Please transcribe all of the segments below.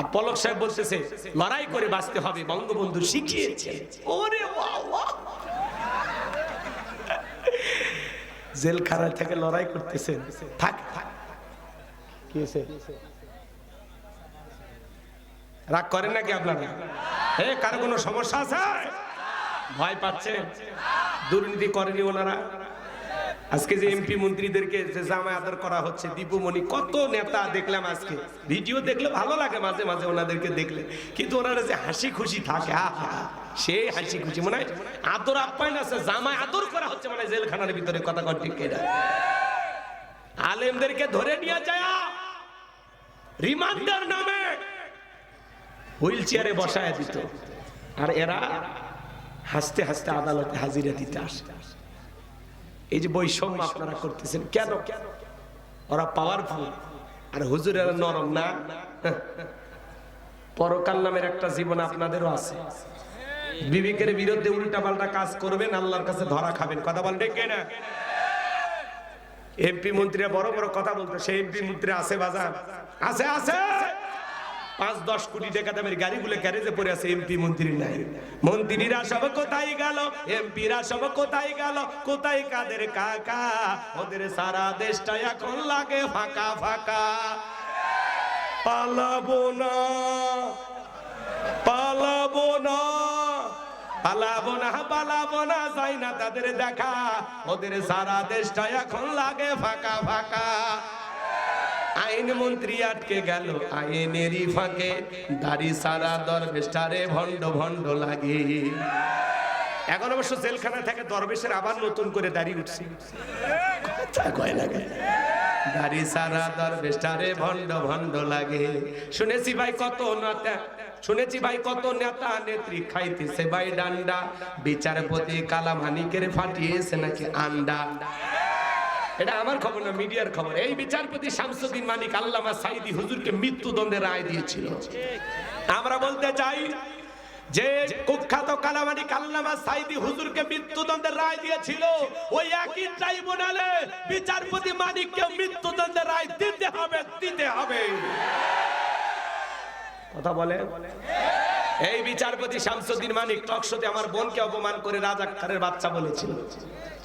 আর পলক সাহেব বলতেছে লড়াই করে বাঁচতে হবে, বঙ্গবন্ধু শিখিয়েছে। ওরে বাবা, জেলখানা থেকে লড়াই করতেছেন, থাক কি হয়েছে, রাগ করেন নাকি আপনারা? কারো কোনো সমস্যা আছে? ভয় পাচ্ছে? দুর্নীতি করেনি ওনারা? আজকে যে এমপি মন্ত্রীদেরকে যে জামায় আদর করা হচ্ছে, দীপুমণি, কত নেতা দেখলাম আজকে, ভিডিও দেখলে ভালো লাগে মাঝে মাঝে ওনাদেরকে দেখলে, কিন্তু ওনারা যে হাসি খুশি থাকে, সেই হাসি খুশি, মনে হয় আদর আপ্যায়ন আছে, জামায় আদর করা হচ্ছে, মানে জেলখানার ভিতরে। কথা কন ঠিক কিনা? আলেমদেরকে ধরে নিয়ে যায় রিমান্ডার নামে হুইল চেয়ারে বসায় দিত, আর এরা হাসতে হাসতে আদালতে হাজিরা দিতে আসে। এই যে বৈষম্য আপনারা করতেছেন কেন? ওরা পাওয়ারফুল আর হুজুরেরা নরম না। পরকাল নামের একটা জীবন আপনাদেরও আছে। বিবেকের বিরুদ্ধে উল্টা পাল্টা কাজ করবেন, আল্লাহর কাছে ধরা খাবেন। কথা বলেন ঠিক না? এমপি মন্ত্রীরা বড় বড় কথা বলতো, সেই এমপি মন্ত্রী আছে বাজার, আছে আছে 5-10 কোটি টাকা দামের গাড়িগুলো গ্যারেজে পড়ে আছে, এমপি মন্ত্রী নাই। মন্ত্রীরা সব কোথায় গেল, এমপিরা সব কোথায় গেল, কোথায় কাদের কাকা? ওদের সারা দেশটা এখন লাগে ফাঁকা ফাঁকা। পালাবো না, পালাবো না, পালাবো না, পালাবো না, যাই না তাদের দেখা, ওদের সারা দেশটা এখন লাগে ফাঁকা ফাঁকা। আইন মন্ত্রী আটকে গেল আইনেরই ফাঁকে, দাড়ি সারা দরবেশটারে ভণ্ড ভণ্ড লাগে। এখন অবশ্য জেলখানা থেকে দরবেশের আবার নতুন করে দাড়ি উঠছে, কথা কয় লাগে, দাড়ি সারা দরবেশটারে ভণ্ড ভণ্ড লাগে। শুনেছি ভাই কত নেতা, শুনেছি ভাই কত নেতা নেত্রী খাইতেছে ভাই ডান্ডা, বিচারপতি কালামানিকের ফাটিয়েছে নাকি আন্ডা। এটা আমার খবর না, মিডিয়ার খবর। এই বিচারপতি শামসুদ্দিন মানিক আল্লামা সাইদি হুজুরকে মৃত্যুদণ্ডের রায় দিয়েছিল। আমরা বলতে চাই যে কুখ্যাত কালামানিক আল্লামা সাইদি হুজুরকে মৃত্যুদণ্ডের রায় দিয়েছিল, ওই একই ট্রাইব্যুনালে বিচারপতি মানিককে মৃত্যুদণ্ডের রায় দিতে হবে, দিতে হবে। কথা বলে এই বিচারপতি শামসুদ্দিন মানিক টকশোতে আমার বোনকে অপমান করে রাজাকারের বাচ্চা বলেছিল,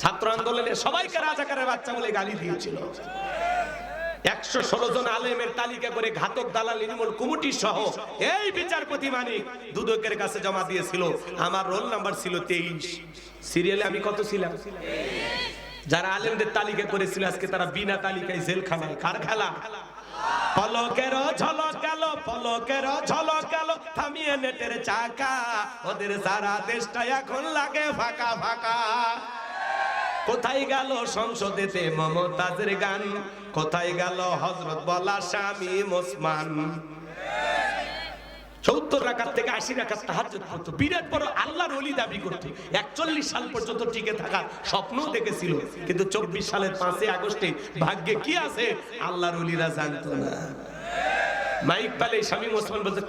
ছাত্র আন্দোলনে সবাইকে রাজাকারের বাচ্চা বলে গালি দিয়েছিল। 116 জন আলেমের তালিকা করে ঘাতক দালাল নির্মূল কমিটি সহ এই বিচারপতি মানিক দুদকের কাছে জমা দিয়েছিল। আমার রোল নাম্বার ছিল 23, সিরিয়ালে আমি কত ছিলাম? যারা আলেমদের তালিকা করেছিল আজকে তারা বিনা তালিকায় জেলখানায়। কার খেলা? পলকের ঝলক গেল, পলকের ঝলক গেল, থামিয়ে নেটের চাকা, ওদের সারা দেশটা এখন লাগে ফাঁকা ফাঁকা। কোথায় গেল সংসদেতে মমতাজের গান, কোথায় গেল হযরত বলা স্বামী ওসমান? 70 রাকাত থেকে 80 রাকাত তাহাজ্জুদ পড়তো, বিরাট বড় আল্লাহর ওলি দাবি করত। 41 সাল পর্যন্ত টিকে থাকার স্বপ্ন দেখেছিল, কিন্তু 24 সালের 5 আগস্টে ভাগ্যে কি আছে আল্লাহর ওলিরা জানতো না। মাইক পালে স্বামী ওসমান বলতে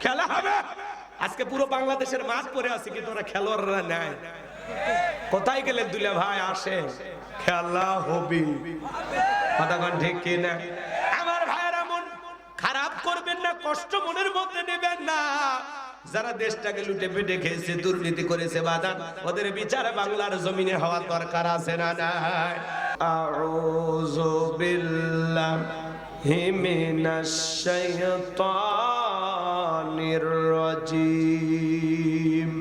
খেলা হবে। আজকে পুরো বাংলাদেশের মাঠ পড়ে আছে, কিন্তু ওরা খেলোয়াড়রা নাই। কোথায় গেলেন দুলা ভাই? আসে, খেলা হবে। কথাগণ ঠিক কিনা? আমার ভাইয়েরা মন খারাপ করবেন না, কষ্ট মনের মধ্যে নেবেন না। যারা দেশটাকে লুটে পেটে খেয়েছে, দুর্নীতি করেছে বাদান, ওদের বিচার বাংলার জমিনে হওয়ার দরকার আছে না নাই? আউযু বিল্লাহি মিনাশ শাইতানির রাজীম।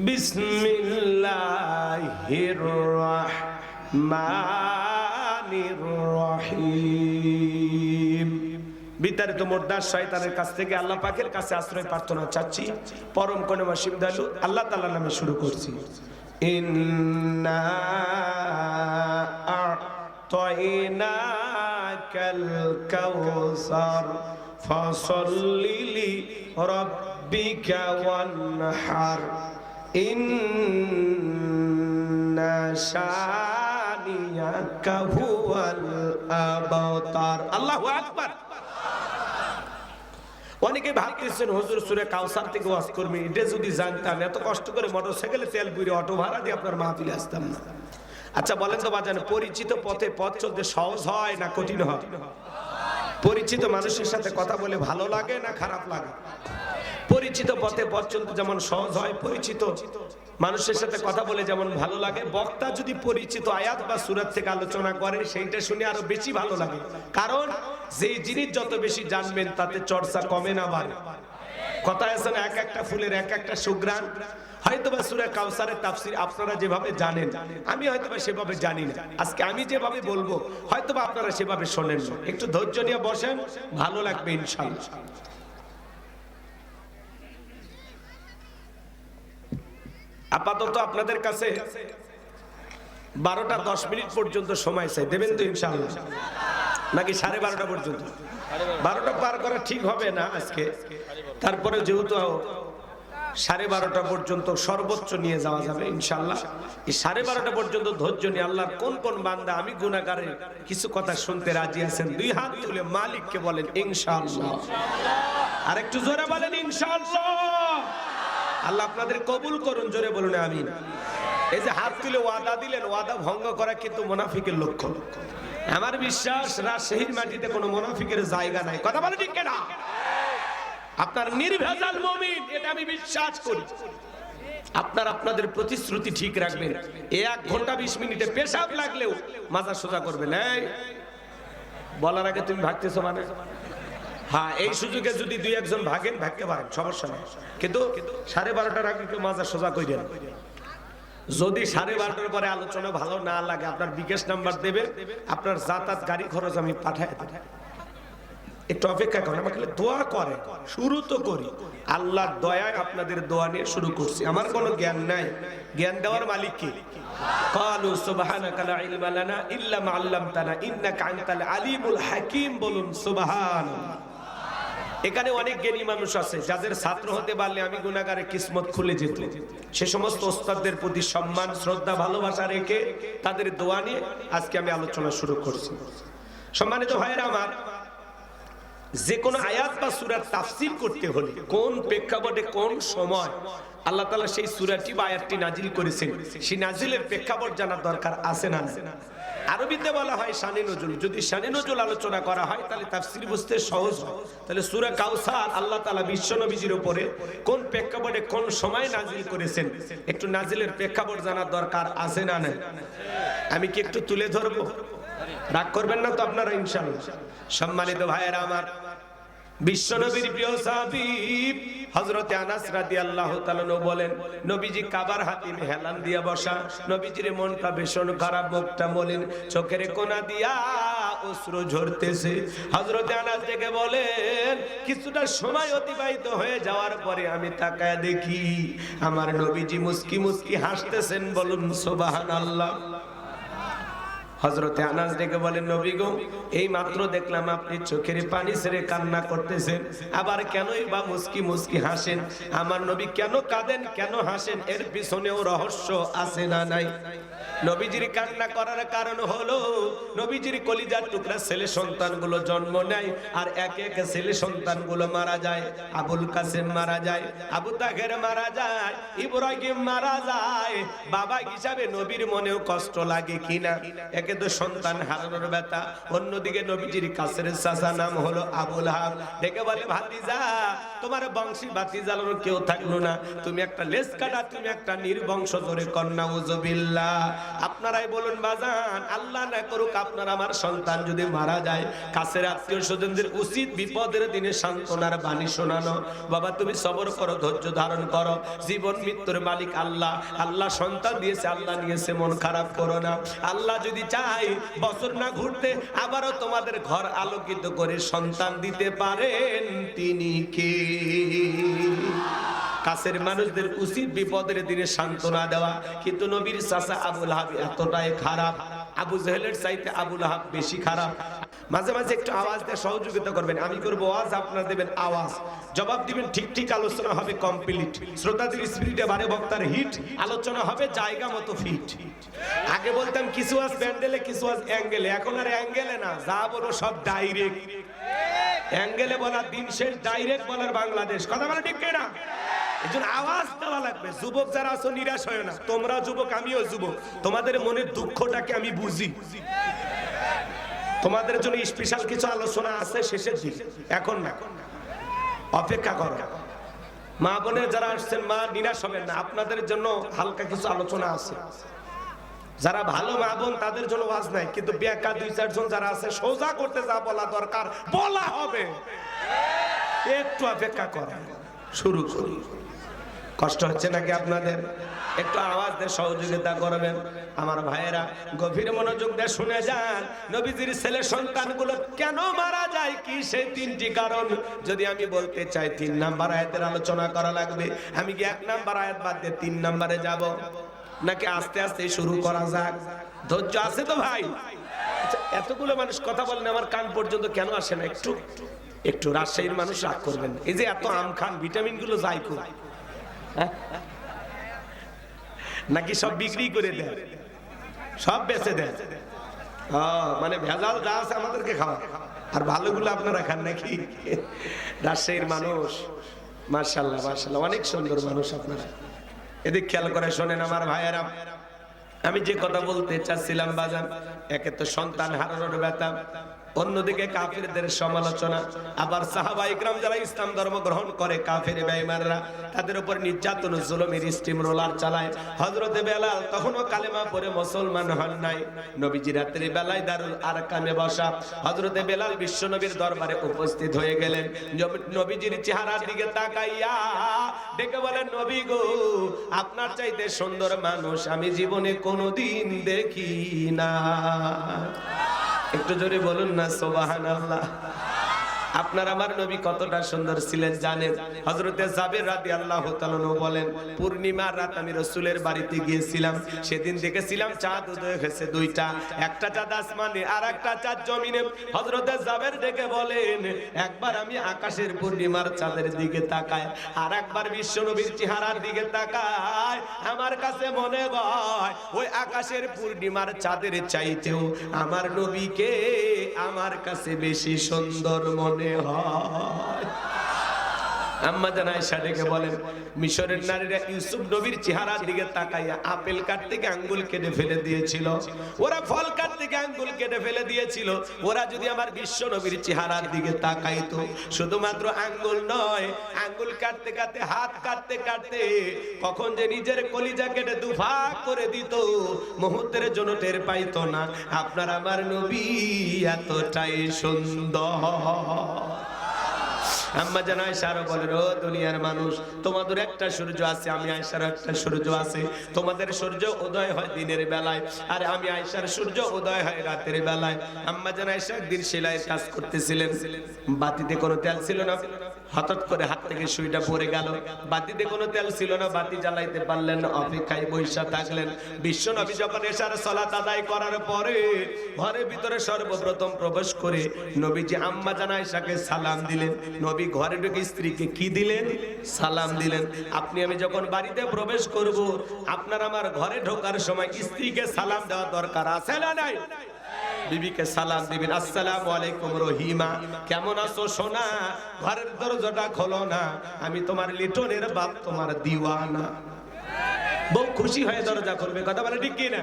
বিসমিল্লাহির রাহমানির রহিম। বিতাড়িত মুর্দার শয়তানের কাছ থেকে আল্লাহ পাকের কাছে আশ্রয় প্রার্থনা চাচ্ছি। পরম করুণাময় দয়ালু আল্লাহ তাআলার নামে শুরু করছি। ইন্না আ'তাইনাকাল কাউসার ফাসাল্লি লিরাব্বিকা ওয়ানহার ইন্না শানিয়াকা হুয়াল আবতার। আল্লাহু আকবার। অনেকে ভাবতেছেন হুজুর সূরা কাউসার থেকে ওয়াজ করবে, এটা যদি জানতাম এত কষ্ট করে মোটরসাইকেলে তেল পুরে অটো ভাড়া দিয়ে আপনার মাহফিলে আসতাম না। আচ্ছা বলেন তো বাজান, পরিচিত পথে পথ চলতে সহজ হয় না কঠিন হয়? পরিচিত মানুষের সাথে কথা বলে ভালো লাগে না খারাপ লাগে? পরিচিত পথে পথ চলতে যেমন সহজ হয়, পরিচিত মানুষের সাথে কথা বলে যেমন ভালো লাগে, বক্তা যদি পরিচিত আয়াত বা সূরা থেকে আলোচনা করে সেইটা শুনে আরো বেশি ভালো লাগে। কারণ যেই জিনিস যত বেশি জানবেন তাতে চর্চা কমে না বাড়ে। কথা আছে না, এক একটা ফুলের এক একটা সুঘ্রাণ। হয়তোবা সূরা কাউসারের তাফসীর আপনারা যেভাবে জানেন আমি হয়তোবা সেভাবে জানি না। আজকে আমি যেভাবে বলবো হয়তোবা আপনারা সেভাবে শোনেন না। একটু ধৈর্য নিয়ে বসেন, ভালো লাগবে ইনশাআল্লাহ। আপাতত আপনাদের কাছে 12টা 10 মিনিট পর্যন্ত সময় চাই, দেবেন তো ইনশাআল্লাহ? নাকি 12:30 পর্যন্ত? 12টা পার করা ঠিক হবে না আজকে, তারপরে যেহেতু 12:30 পর্যন্ত সর্বোচ্চ নিয়ে যাওয়া যাবে ইনশাআল্লাহ। এই 12:30 পর্যন্ত ধৈর্য নিয়ে আল্লাহর কোন কোন বান্দা আমি গুনাহগারের কিছু কথা শুনতে রাজি আছেন? দুই হাত তুলে মালিককে বলেন ইনশাআল্লাহ। আর একটু জোরে বলেন ইনশাআল্লাহ। আল্লাহ আপনাদের কবুল করুন, জোরে বলুন আমিন। এই যে হাত তুলে ওয়াদা দিলেন, ওয়াদা ভঙ্গ করা কিন্তু মুনাফিকের লক্ষণ। আমার বিশ্বাস রাজশাহীর মাটিতে কোনো মুনাফিকের জায়গা নাই। কথা বলে ঠিক কিনা? আপনার নির্ভেজাল মুমিন, এটা আমি বিশ্বাস করি। আপনারা আপনাদের প্রতিশ্রুতি ঠিক রাখবেন। 1 ঘন্টা 20 মিনিটে পেশাব লাগলেও মাজা সোজা করবেন। এই বলার আগে তুমি ভাগতেছো মানে? হ্যাঁ, এই সুযোগে যদি 2-1 জন ভাগেন, ভাগতে পারেন, সমস্যা নেই। কিন্তু 12:30টার আগে কেউ মাজা সোজা কইরেন। যদি 12:30টার পরে আলোচনা ভালো না লাগে আপনার বিকাশ নাম্বার দেবে, আপনার যাতায়াত গাড়ি খরচ আমি পাঠাই দেব। একটু অপেক্ষা করেন, আমাকে দোয়া করে শুরু তো করি। আল্লাহর দয়ায় আপনাদের দোয়া নিয়ে শুরু করছি। আমার কোনো জ্ঞান নাই, জ্ঞান দেওয়ার মালিক কে? ক্বালু সুবহানাকা লা ইলমা লানা ইল্লা মা আল্লামতানা ইন্নাকা আনতাল আলিমুল হাকীম। বলুন সুবহানাল্লাহ। এখানে অনেক জ্ঞানী মানুষ আছে যাদের ছাত্র হতে পারলে আমি গুনাহগারের কিসমত খুলে যেত। সে সমস্ত ওস্তাদদের প্রতি সম্মান, শ্রদ্ধা, ভালোবাসা রেখে তাদের দোয়া নিয়ে আজকে আমি আলোচনা শুরু করছি। সম্মানিত ভাইয়েরা আমার, যে কোনো আয়াত বা সূরার তাফসীর করতে হলে কোন প্রেক্ষাপটে কোন সময় আল্লাহ তাআলা সেই সূরাটি বা আয়াতটি নাজিল করেছেন, সেই নাজিলের প্রেক্ষাপট জানার দরকার আছে না? আরবিতে বলা হয় শানে নজুল। যদি শানে নজুল আলোচনা করা হয় তাহলে তাফসীর বুঝতে সহজ হয়। তাহলে সূরা কাউসার আল্লাহ তাআলা বিশ্ব নবীজির উপরে কোন প্রেক্ষাপটে কোন সময় নাজিল করেছেন, একটু নাজিলের প্রেক্ষাপট জানার দরকার আছে না? আমি কি একটু তুলে ধরবো? রাগ করবেন না তো আপনারা ইনশাআল্লাহ? সম্মানিত ভাইয়েরা আমার, বিশ্বনবীর প্রিয় সাহাবী হযরতে আনাস রাদিয়াল্লাহু তাআলা বলেন, নবীজি কাবার হাতিমে হেলান দিয়া বসা, নবীজির মনটা ভীষণ খারাপ, মুখটা মলিন, চোখের কোনা দিয়া অশ্রু ঝরতেছে। হযরতে আনাস থেকে বলেন, কিছুটা সময় অতিবাহিত হয়ে যাওয়ার পরে আমি তাকায় দেখি আমার নবীজি মুস্কি মুস্কি হাসতেছেন। বলুন সুবহানাল্লাহ। হযরতে আনাস ডেকে বলেন, নবী গো, এই মাত্র দেখলাম আপনি চোখের পানি ছেড়ে কান্না করতেছেন, আবার কেনই বা মুস্কি মুস্কি হাসেন? আমার নবী কেন কাঁদেন, কেন হাসেন, এর পিছনেও রহস্য আছে না নাই? নবীজির কান্না করার কারণ হলো নবীজির কলিজার টুকরা ছেলে সন্তানগুলো জন্ম নেয় আর একে একে ছেলে সন্তানগুলো মারা যায়। আবুল কাসেম মারা যায়, আবু তাহের মারা যায়, ইব্রাহিম মারা যায়। বাবা হিসাবে নবীর মনেও কষ্ট লাগে কিনা? একে তো সন্তান হারানোর ব্যথা, অন্যদিকে নবীজির কাছের চাচা নাম হলো আবুল হাব, ডেকে বলে, ভাতিজা তোমার বংশী বাতি জ্বালানোর কেউ থাকলো না, তুমি একটা লেজ কাটা, তুমি একটা নির্বংশ, জোরে কন্যা উযুবিল্লাহ। আপনারাই বলুন বাজান, আল্লাহ না করুক আপনার আমার সন্তান যদি মারা যায়, কাছের আত্মীয় স্বজনদের উচিত বিপদের দিনে সান্ত্বনার বাণী শোনানো। বাবা তুমি সবর করো, ধৈর্য ধারণ করো, জীবন মৃত্যুর মালিক আল্লাহ। আল্লাহ সন্তান দিয়েছে, আল্লাহ নিয়েছে, মন খারাপ করো না। আল্লাহ যদি চাই বছর না ঘুরতে আবারও তোমাদের ঘর আলোকিত করে সন্তান দিতে পারেন, তিনি কে? কাছের মানুষদের উচিত বিপদের দিনে সান্ত্বনা দেওয়া, কিন্তু নবীর চাচা আবুল হাব এতটাই খারাপ, আবু জেহেলের চাইতে আবুল হাব বেশি খারাপ। মাঝে মাঝে একটু আওয়াজ দিয়ে সহযোগিতা করবেন, আমি করবো আওয়াজ, আপনারা দেবেন আওয়াজ, জবাব দিবেন ঠিক ঠিক, আলোচনা হবে কমপ্লিট, শ্রোতাদের স্পিরিটে বারে, বক্তার হিট, আলোচনা হবে জায়গা মতো ফিট। আগে বলতাম কিছু আজ প্যান্ডেলে, কিছু আজ অ্যাঙ্গেলে, এখন আর অ্যাঙ্গেলে না, যা বলো সব ডাইরেক্ট। অ্যাঙ্গেলে বলার দিন শেষ, ডাইরেক্ট বলার বাংলাদেশ। কথা বলে ঠিক না? এজন্য আওয়াজ দেওয়া লাগবে। যুবক যারা আছো নিরাশ হয় না, তোমরা যুবক, আমিও যুবক, তোমাদের মনের দুঃখটাকে আমি বুঝি। তোমাদের জন্য স্পেশাল কিছু আলোচনা আছে শেষের দিকে, এখন না, অপেক্ষা করো। মা বোনের যারা আসছেন মা নিরাশ হবেন না, আপনাদের জন্য হালকা কিছু আলোচনা আছে। যারা ভালো মা বোন তাদের জন্য ওয়াজ নাই, কিন্তু বেকার 2-4 জন যারা আছে সোজা করতে যা বলা দরকার বলা হবে। একটু অপেক্ষা করেন, শুরু করি। কষ্ট হচ্ছে নাকি আপনাদের? একটু আওয়াজ দিয়ে সহযোগিতা করবেন আমার ভাইয়েরা। গভীর মনোযোগ দিয়ে শুনে যান, নবীজির ছেলে সন্তানগুলো কেন মারা যায়, কি সেই 3টি কারণ যদি আমি বলতে চাই 3 নাম্বার আয়াতের আলোচনা করা লাগবে। আমি কি 1 নাম্বার আয়াত বাদ দিয়ে 3 নাম্বারে যাব, নাকি আস্তে আস্তে শুরু করা যাক? ধৈর্য আছে তো ভাই? আচ্ছা, এতগুলো মানুষ কথা বলেন, আমার কান পর্যন্ত কেন আসে না? একটু একটু রাজশাহীর মানুষ রাগ করবেন। এই যে এত আম খান, ভিটামিন গুলো যায় কোথায়? নাকি সব বিক্রি করে দেয়, সব বেচে দেয়? মানে ভেজাল যা আছে আমাদেরকে খাওয়া, আর ভালোগুলো আপনারা খান নাকি? রাজশাহীর মানুষ মাশাআল্লাহ মাশাআল্লাহ, অনেক সুন্দর মানুষ আপনারা। এদিক খেয়াল করে শোনেন আমার ভাইয়েরা, আমি যে কথা বলতে চাচ্ছিলাম বাজান, একে তো সন্তান হারানোর ব্যথা, অন্যদিকে কাফিরদের সমালোচনা, আবার সাহাবা ইকরাম যারা ইসলাম ধর্ম গ্রহণ করে কাফির বেঈমানরা তাদের উপর নির্যাতন জুলুমের স্টিম রোলার চালায়। হযরতে বেলাল তখনও কালেমা পড়ে মুসলমান হন নাই। নবীজি রাতের বেলায় দারুল আরকামে বসা, হযরতে বেলাল বিশ্ব নবীর দরবারে উপস্থিত হয়ে গেলেন। নবীজির চেহারার দিকে তাকাইয়া ডেকে বলেন, নবী গো, আপনার চাইতে সুন্দর মানুষ আমি জীবনে কোনোদিন দেখি না। একটু জোরে বলুন না সুবহানাল্লাহ। আপনার আমার নবী কতটা সুন্দর ছিলেন জানেন? হযরতে জাবের রাদিয়াল্লাহু তাআলা বলেন, পূর্ণিমার রাত আমি রাসূলের বাড়িতে গিয়েছিলাম, সেদিন দেখেছিলাম চাঁদ উদয় হয়েছে 2টা, একটা চাঁদ আসমানে আর একটা চাঁদ জমিনে। হযরতে জাবের ডেকে বলেন, একবার আমি আকাশের পূর্ণিমার চাঁদের দিকে তাকাই, আর একবার বিশ্ব নবীর চেহারার দিকে তাকাই, আমার কাছে মনে হয় ওই আকাশের পূর্ণিমার চাঁদের চাইতেও আমার নবীকে আমার কাছে বেশি সুন্দর মনে হয়। আম্মা জান আয়েশা ডেকে বলেন, মিশরের নারীরা ইউসুফ নবীর চেহারার দিকে তাকাইয়া আপেল কাটতে গিয়ে আঙ্গুল কেটে ফেলে দিয়েছিল, ওরা ফল কাটতে গিয়ে আঙ্গুল কেটে ফেলে দিয়েছিল। ওরা যদি আমার বিশ্ব নবীর চেহারার দিকে তাকাইতো, শুধুমাত্র আঙ্গুল নয়, আঙ্গুল কাটতে কাটতে হাত কাটতে কাটতে কখন যে নিজের কলিজা কেটে দুভাগ করে দিত মুহূর্তের জন্য টের পাইতো না। আপনার আমার নবী এতটাই সুন্দর। আম্মা জান আয়েশা আরো বলেন, ও দুনিয়ার মানুষ, তোমাদের একটা সূর্য আছে, আমি আয়েশার একটা সূর্য আছে। তোমাদের সূর্য উদয় হয় দিনের বেলায়, আর আমি আয়েশার সূর্য উদয় হয় রাতের বেলায়। আম্মা জান আয়েশা একদিন সেলাইয়ের কাজ করতেছিলেন, বাতিতে কোনো তেল ছিল না, হঠাৎ করে হাত থেকে সুইটা পড়ে গেল। বাতিতে কোনো তেল ছিল না, বাতি জ্বালাইতে পারলেন না, অপেক্ষায় বৈশা থাকলেন। বিশ্ব নবী যখন এশার সালাত আদায় করার পরে ঘরের ভিতরে সর্বপ্রথম প্রবেশ করে নবীজি আম্মা জান আয়েশাকে সালাম দিলেন। নবী ঘরে ঢুকে স্ত্রীকে কি দিলেন? সালাম দিলেন। আপনি আমি যখন বাড়িতে প্রবেশ করব, আপনার আমার ঘরে ঢোকার সময় স্ত্রীকে সালাম দেওয়া দরকার আছে না নাই? বিবিকে সালাম দিবেন, আসসালামু আলাইকুম রহিমা, কেমন আছো সোনা? ঘরের দরজাটা খোলো না, আমি তোমার লিটনের বাপ, তোমার দিওয়ানা। বউ খুশি হয়ে দরজা খুলবে, কথা বলে ঠিক কি না?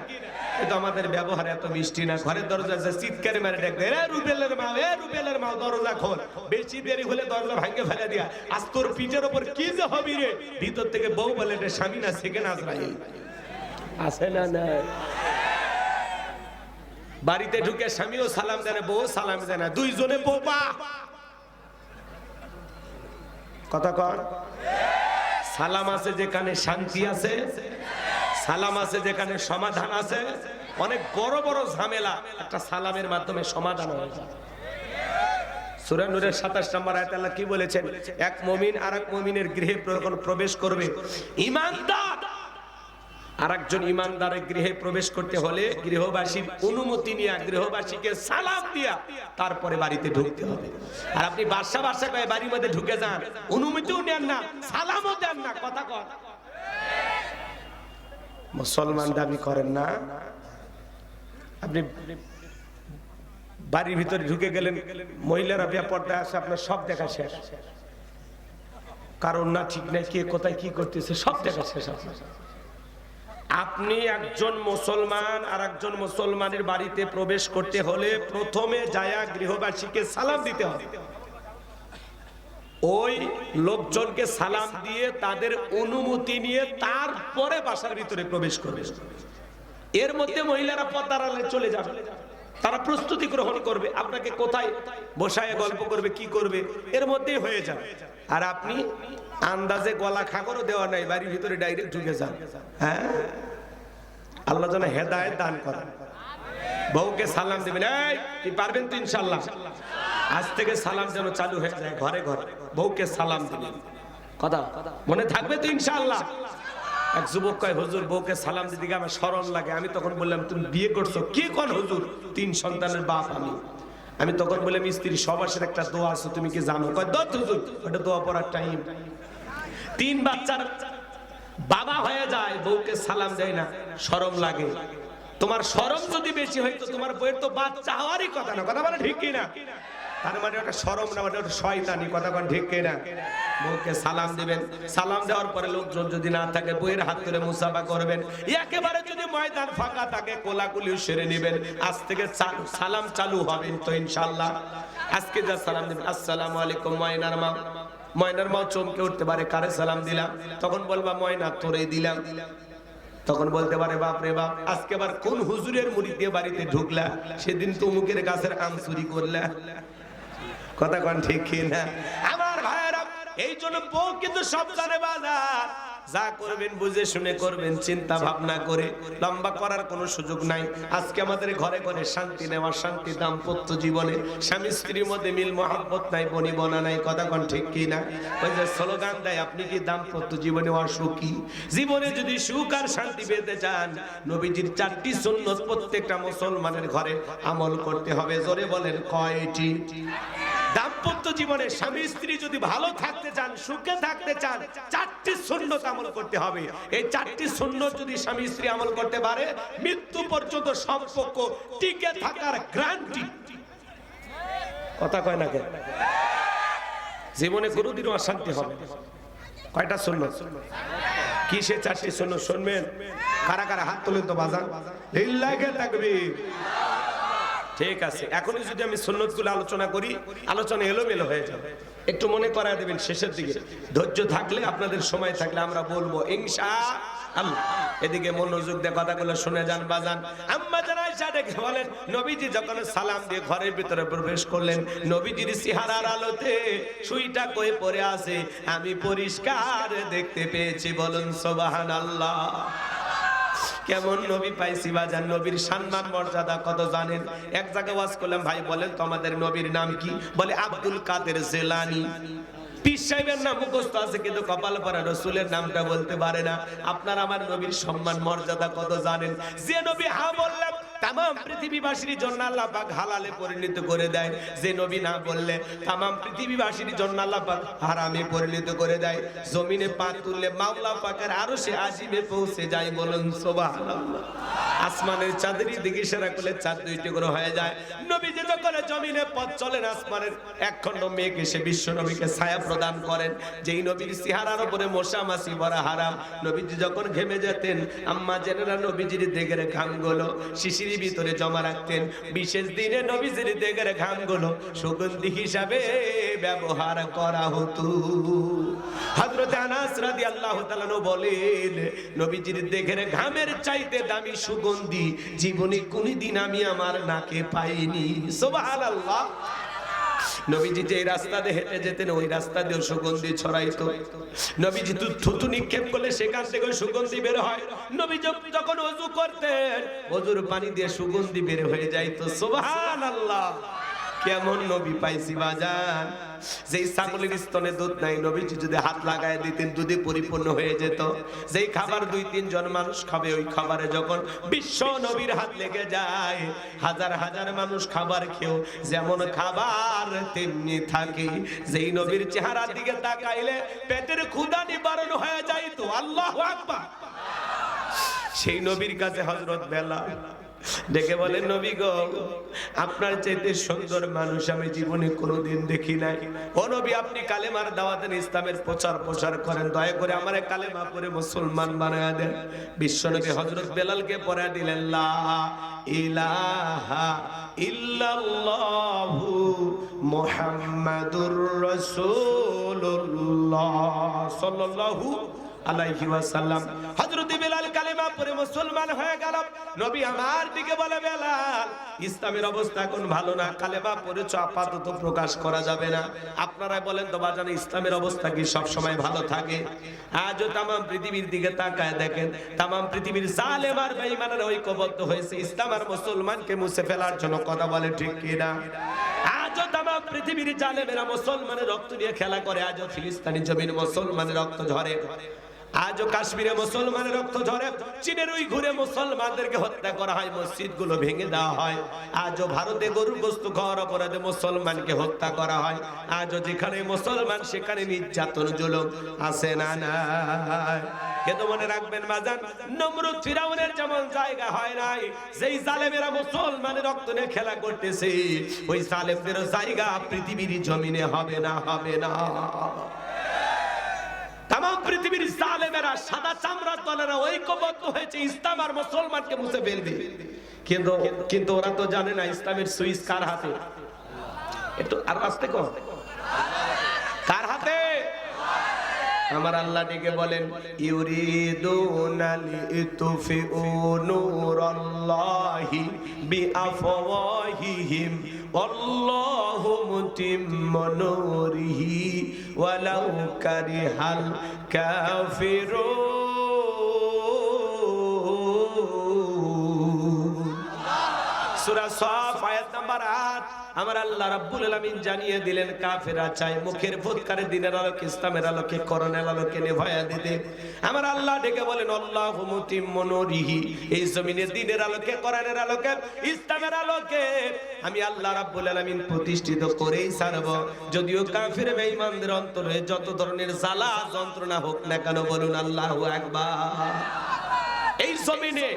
কিন্তু আমাদের ব্যবহার এত মিষ্টি না। ঘরের দরজা চিৎকারে মারে ডাকবে, এ রুবেলের মা, এ রুবেলের মা, দরজা খোল। বেশি দেরি হলে দরজা ভাঙে ফেলে দিয়া, আজ তোর পিঠের উপর কি যে হবি রে। ভিতর থেকে বউ বলে, এটা স্বামী না সেকেন্ড আজরাইল। আছে না? না। বাড়িতে ঢুকে স্বামীও সালাম দেয় না, বউ সালাম দেয় না, দুইজনে বোবা। কথা কর। সালাম আছে যেখানে শান্তি আছে, সালাম আছে যেখানে সমাধান আছে। অনেক বড় বড় ঝামেলা একটা সালামের মাধ্যমে সমাধান হয়ে যায়। সূরা নূরের 27 নম্বর আয়াতে আল্লাহ কি বলেছেন? এক মুমিন আরেক মুমিনের গৃহে প্রবেশ করবে, ঈমানদার আরেকজন ঈমানদারের গৃহে প্রবেশ করতে হলে গৃহবাসীর অনুমতি নিয়ে গৃহবাসীকে সালাম দিয়া তারপরে বাড়িতে ঢুকতে হবে। আর আপনি বাসা বাসা করে বাড়ির মধ্যে ঢুকে যান, অনুমতিও নেন না, সালামও দেন না। কথা কর। মুসলমান দাবি করেন না, আপনি বাড়ির ভিতরে ঢুকে গেলেন, মহিলারা বেপরদায় আসে, আপনার সব দেখা শেষ। কারণ না ঠিক নাই, কে কোথায় কি করতেছে সব দেখা শেষ। আপনি একজন মুসলমান আর একজন মুসলমানের বাড়িতে প্রবেশ করতে হলে প্রথমে যায়া গৃহবাসীকে সালাম দিতে হবে। ওই লোকজনকে সালাম দিয়ে তাদের অনুমতি নিয়ে তারপরে বাসার ভিতরে প্রবেশ করবে। এর মধ্যে মহিলারা পর্দার আড়ালে চলে যাবে, তারা প্রস্তুতি গ্রহণ করবে, আপনাকে কোথায় বসায় গল্প করবে, কি করবে, এর মধ্যেই হয়ে যাবে। আর আপনি আন্দাজে গলা খাগরও দেওয়া নাই, বাড়ির ভিতরে ডাইরেক্ট ঢুকে যান। হ্যাঁ, আল্লাহ যেন হেদায়েত দান করেন। বউকে সালাম দিবেন, এই কি পারবেন তো ইনশাআল্লাহ। আজ থেকে সালাম যেন চালু হয়ে যায়, ঘরে ঘরে বউকে সালাম দিবেন। কথা মনে থাকবে তো ইনশাআল্লাহ। এক যুবক কয়, হুজুর বউকে সালাম দিতে গিয়ে আমার শরম লাগে। আমি তখন বললাম, তুমি বিয়ে করছো? কি কোন হুজুর, 3 সন্তানের বাপ আমি তখন বললাম, স্ত্রী সবাসের একটা দোয়া আছে, তুমি কি জানো? কয় দত হুজুর, ওটা দোয়া পড়ার টাইম। 3 বাচ্চার বাবা হয়ে যায়, বউকে সালাম দেয় না, শরম লাগে। তোমার শরম যদি বেশি হইতো, তোমার বউয়ের তো বাচ্চা হওয়ারই কথা না। কথা বলে ঠিক কিনা? তার মানে ওটা শরম না, ওটা শয়তানি। কথা কোন ঠিক কিনা? বউকে সালাম দিবেন। সালাম দেওয়ার পরে লোকজন যদি না থাকে, বউয়ের হাত ধরে মুসাফা করবেন। একেবারে যদি ময়দান ফাঁকা থাকে, কোলাকুলি সেরে নেবেন। আজ থেকে সালাম চালু হবে তো ইনশাআল্লাহ। আজকে যা সালাম দিবেন, আসসালামু আলাইকুম ময়নার মা। ময়নার মা চমকে উঠতে পারে, কারে সালাম দিলাম? তখন বলবা, ময়না তোরে দিলাম। তখন বলতে পারে, বাপ রে বাপ, আজকে আবার কোন হুজুরের মুড়ি দিয়ে বাড়িতে ঢুকলা? সেদিন তো মুখের গাছের আম চুরি করলা। কথা কোন ঠিক কিনা? আমার ভাইয়েরা, এই জন্য বউ কিন্তু সব জানে বাজার। যা করবেন বুঝে শুনে করবেন, চিন্তা ভাবনা করে। লম্বা করার কোনো সুযোগ নাই। আজকে আমাদের ঘরে ঘরে শান্তি নেওয়া, শান্তি দাম্পত্য জীবনে স্বামী স্ত্রীর মধ্যে মিল মহব্বত নাই, বনিবনা নাই। কথা কোন ঠিক কিনা? ওই যে স্লোগান দেয়, আপনি কি দাম্পত্য জীবনে অসুখী? জীবনে যদি সুখ আর শান্তি পেতে চান, নবীজির 4টি সুন্নত প্রত্যেকটা মুসলমানের ঘরে আমল করতে হবে। জোরে বলেন, কয়টি? দাম্পত্য জীবনে স্বামী স্ত্রী যদি ভালো থাকতে চান, সুখে থাকতে চান, 4টি সুন্নত আমল করতে হবে। এই 4টি সুন্নত যদি স্বামী স্ত্রী আমল করতে পারে, মৃত্যু পর্যন্ত সম্পর্ক টিকে থাকার গ্যারান্টি। কথা কয় না কেন? জীবনে কোনোদিনও অশান্তি হবে। কয়টা সুন্নত? কি সে 4টি সুন্নত শুনবেন? কারা কারা হাত তোলেন তো বাজান। লিল্লাহি তাকবীর। ঠিক আছে, এখনই যদি আমি সুন্নতগুলো আলোচনা করি, আলোচনা এলোমেলো হয়ে যাবে। একটু মনে করায় দেবেন শেষের দিকে। ধৈর্য থাকলে, আপনাদের সময় থাকলে আমরা বলবো ইনশাআল্লাহ। এদিকে মনোযোগ দিয়ে কথাগুলো শুনে যান বাজান। আম্মা জান আয়েশা দেখে বলেন, নবীজি যখন সালাম দিয়ে ঘরের ভিতরে প্রবেশ করলেন, নবীজির চেহারার আলোতে সুইটা কই পড়ে আছে আমি পরিষ্কার দেখতে পেয়েছি। বলুন সুবহানাল্লাহ। কেমন নবী পাইছি বাজান। নবীর সম্মান মর্যাদা কত জানেন? এক জায়গায় ওয়াজ করলাম, ভাই বলেন তো আমাদের নবীর নাম কি? বলে আব্দুল কাদের জিলানী। পীর সাহেবের নাম মুখস্থ আছে, কিন্তু কপাল পরা রাসূলের নামটা বলতে পারে না। আপনার আমার নবীর সম্মান মর্যাদা কত জানেন? যে নবী হা বললেন তামাম পৃথিবীবাসীর জন্য আল্লাহ পাক হালালে পরিণত করে দেয়। যে নবী না বললে তামাম পৃথিবীবাসীর জন্য আল্লাহ পাক হারামে পরিণত করে দেয়। জমিনে পা তুললে মাওলা পাকের আরশে আজিমে পৌঁছে যায়। বলুন সুবহানাল্লাহ। আসমানের চাঁদের দিকে ইশারা করলে চাঁদ 2 টুকরো হয়ে যায়। নবীজি যখন জমিনে পথ চলেন, আসমানের একখণ্ড মেঘ এসে বিশ্ব নবীকে ছায়া প্রদান করেন। যেই নবীর চেহারার উপরে মশা মাছি ভরা হারাম। নবীজি যখন ঘেমে যেতেন, আম্মা জানেরা নবীজির দেগের ঘামগুলো শিশির ভিতরে জমা রাখতেন। বিশেষ দিনে নবীজির দেগের ঘামগুলো সুগন্ধি হিসাবে ব্যবহার করা হতো। হযরত আনাস রাদিয়াল্লাহু তাআলা বলেন, নবীজির দেগের ঘামের চাইতে দামি সুগন্ধি জীবনে কোনদিন আমি আমার নাকে পাইনি। সুবহানাল্লাহ। নবীজি যে রাস্তা দিয়ে হেঁটে যেতেন, ওই রাস্তা দিয়ে সুগন্ধি ছড়াইতো। নবীজি থুতু নিক্ষেপ করলে সেখান থেকে সুগন্ধি বের হয়। নবী যখন ওযু করতেন, ওযুর পানি দিয়ে সুগন্ধি বের হয়ে যাইতো। সুবহানাল্লাহ। কেমন নবী পাইছি বাজান। যেই ছাগলের স্তনে দুধ নাই, নবীজি যদি হাত লাগায় দিতেন দুধে পরিপূর্ণ হয়ে যেত। যেই খাবার 2-3 জন মানুষ খাবে, ওই খাবারে যখন বিশ্ব নবীর হাত লেগে যায়, হাজার হাজার মানুষ খাবার খেয়েও যেমন খাবার তেমনি থাকে। যেই নবীর চেহারার দিকে তাকাইলে পেটের ক্ষুধা নিবারণ হয়ে যাইতো। আল্লাহু আকবার। সেই নবীর কাছে হযরত বেলাল ডেকে বলেন, নবী গো, আপনার চাইতে সুন্দর মানুষ আমি জীবনে কোনোদিন দেখি নাই। ও নবী, আপনি কালেমার দাওয়াত দেন, ইসলামের প্রচার করেন, দয়া করে আমারে কালেমা পড়ে মুসলমান বানায়া দেন। বিশ্বনবী হযরত বেলালকে পড়ায়া দিলেন, লা ইলাহা ইল্লাল্লাহু মুহাম্মাদুর রাসূলুল্লাহ সাল্লাল্লাহু আলাইহি ওয়াসাল্লাম। হযরত বেলাল কালেমা পড়ে মুসলমান হয়ে গেল। নবী আমার দিকে বলে, বেলাল, ইসলামের অবস্থা এখন ভালো না, কালেমা পড়েছ আপাতত প্রকাশ করা যাবে না। আপনারা বলেন তো বাজান, ইসলামের অবস্থা কি সব সময় ভালো থাকে? আজও তাম পৃথিবীর দিকে তাকায় দেখেন, তাম পৃথিবীর জালেম আর বেঈমানরা ঐক্যবদ্ধ হয়েছে ইসলাম আর মুসলমানকে মুছে ফেলার জন্য। কথা বলে ঠিক কি না? আজও তাম পৃথিবীর জালেমেরা মুসলমানের রক্ত নিয়ে খেলা করে। আজও ফিলিস্তিনি জমিন মুসলমানের রক্ত ঝরে, আজও কাশ্মীরে মুসলমানের রক্ত ঝরে, চীনের ওই ঘুরে মুসলমানদেরকে হত্যা করা হয়, মসজিদগুলো ভেঙে দেওয়া হয়। আজও ভারতে গরুর গোশত খাওয়ার অপরাধে মুসলমানকে হত্যা করা হয়। আজও যেখানে মুসলমান সেখানে নির্যাতন জুলুম আছে না নাই? কিন্তু মনে রাখবেন বাজান, নমরুদ ফিরাউনের যেমন জায়গা হয় নাই, যেই জালেমেরা মুসলমানের রক্ত নিয়ে খেলা করতেছে, ওই জালেমদের জায়গা পৃথিবীর জমিনে হবে না, হবে না। তাম পৃথিবীর জালেমেরা, সাদা চামড়ার দলেরা ঐক্যবদ্ধ হয়েছে ইসলাম আর মুসলমানকে মুছে ফেলবে। কিন্তু ওরা তো জানে না ইসলামের সুইচ কার হাতে। একটু আর আস্তে কর, কার হাতে? আমার আল্লাহ ডেকে বলেন, ইউরিদুনা লিতুফিউ নূরাল্লাহি বিআফওয়াহিহিম ওয়াল্লাহু মুতিম্মু নূরিহি ওয়ালাউ কারিহাল কাফিরুন। সূরা সাফ আয়াত নাম্বার 8। আমার আল্লাহ রাব্বুল আলামিন জানিয়ে দিলেন, কাফেররা চায় মুখের ফুৎকারে দিনের আলোকে, ইসলামের আলোকে, কোরআনের আলোকে নেভায়া দিতে। আমার আল্লাহ ডেকে বলেন, আল্লাহু মুতিম্মু নূরিহি, এই জমিনে দিনের আলোকে, কোরআনের আলোকে, ইসলামের আলোকে আমি আল্লাহ রাব্বুল আলামিন প্রতিষ্ঠিত করেই ছাড়ব। যদিও কাফের বেঈমানদের অন্তরে যত ধরনের জ্বালা যন্ত্রণা হোক না কেন, বলুন আল্লাহু আকবার। এই জমিনে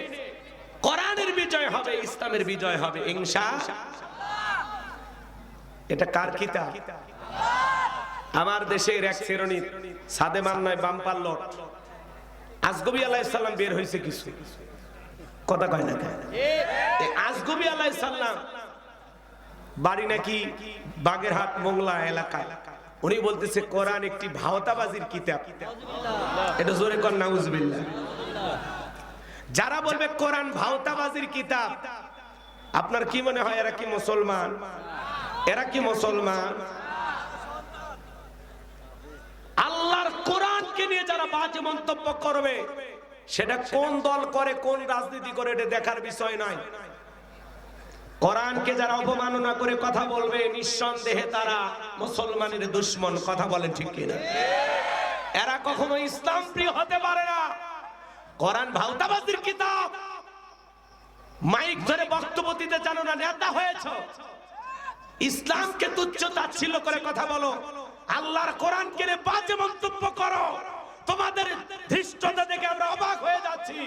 কোরআনের বিজয় হবে, ইসলামের বিজয় হবে ইনশাআল্লাহ। এটা কার কিতাব? আমার দেশের এক শ্রেণী সাদেমান নয় বাম্পার লট, আজগবি আলাইহিস সালাম বের হইছে কিছু কথা কয় না। এই আজগবি আলাইহিস সালাম বাড়ি নাকি বাগেরহাট মোংলা এলাকায়। উনি বলতেছে কোরআন একটি ভাওতাবাজির কিতাব। এটা জোরে কর নাউজুবিল্লাহ। যারা বলবে কোরআন ভাওতাবাজির কিতাব, আপনার কি মনে হয় এরা কি মুসলমান? এরা কি মুসলমান? আল্লাহর কোরআনকে নিয়ে যারা বাজে মন্তব্য করবে, সেটা কোন দল করে, কোন রাজনীতি করে, এটা দেখার বিষয় নয়। কোরআনকে যারা অপমাননা করে কথা বলবে, নিঃসন্দেহে তারা মুসলমানের দুশমন। কথা বলেন ঠিক কিনা? এরা কখনো ইসলাম প্রিয় হতে পারে না। কোরআন ভাওতাবাজির কিতাব। মাইক ধরে বক্তব্য দিতে জানো না, নেতা হয়েছে, ইসলামকে তুচ্ছ তাচ্ছিল্য করে কথা বলো, আল্লাহর কোরআনকে নিয়ে বাজে মন্তব্য করো, তোমাদের ধৃষ্টতা দেখে আমরা অবাক হয়ে যাচ্ছি।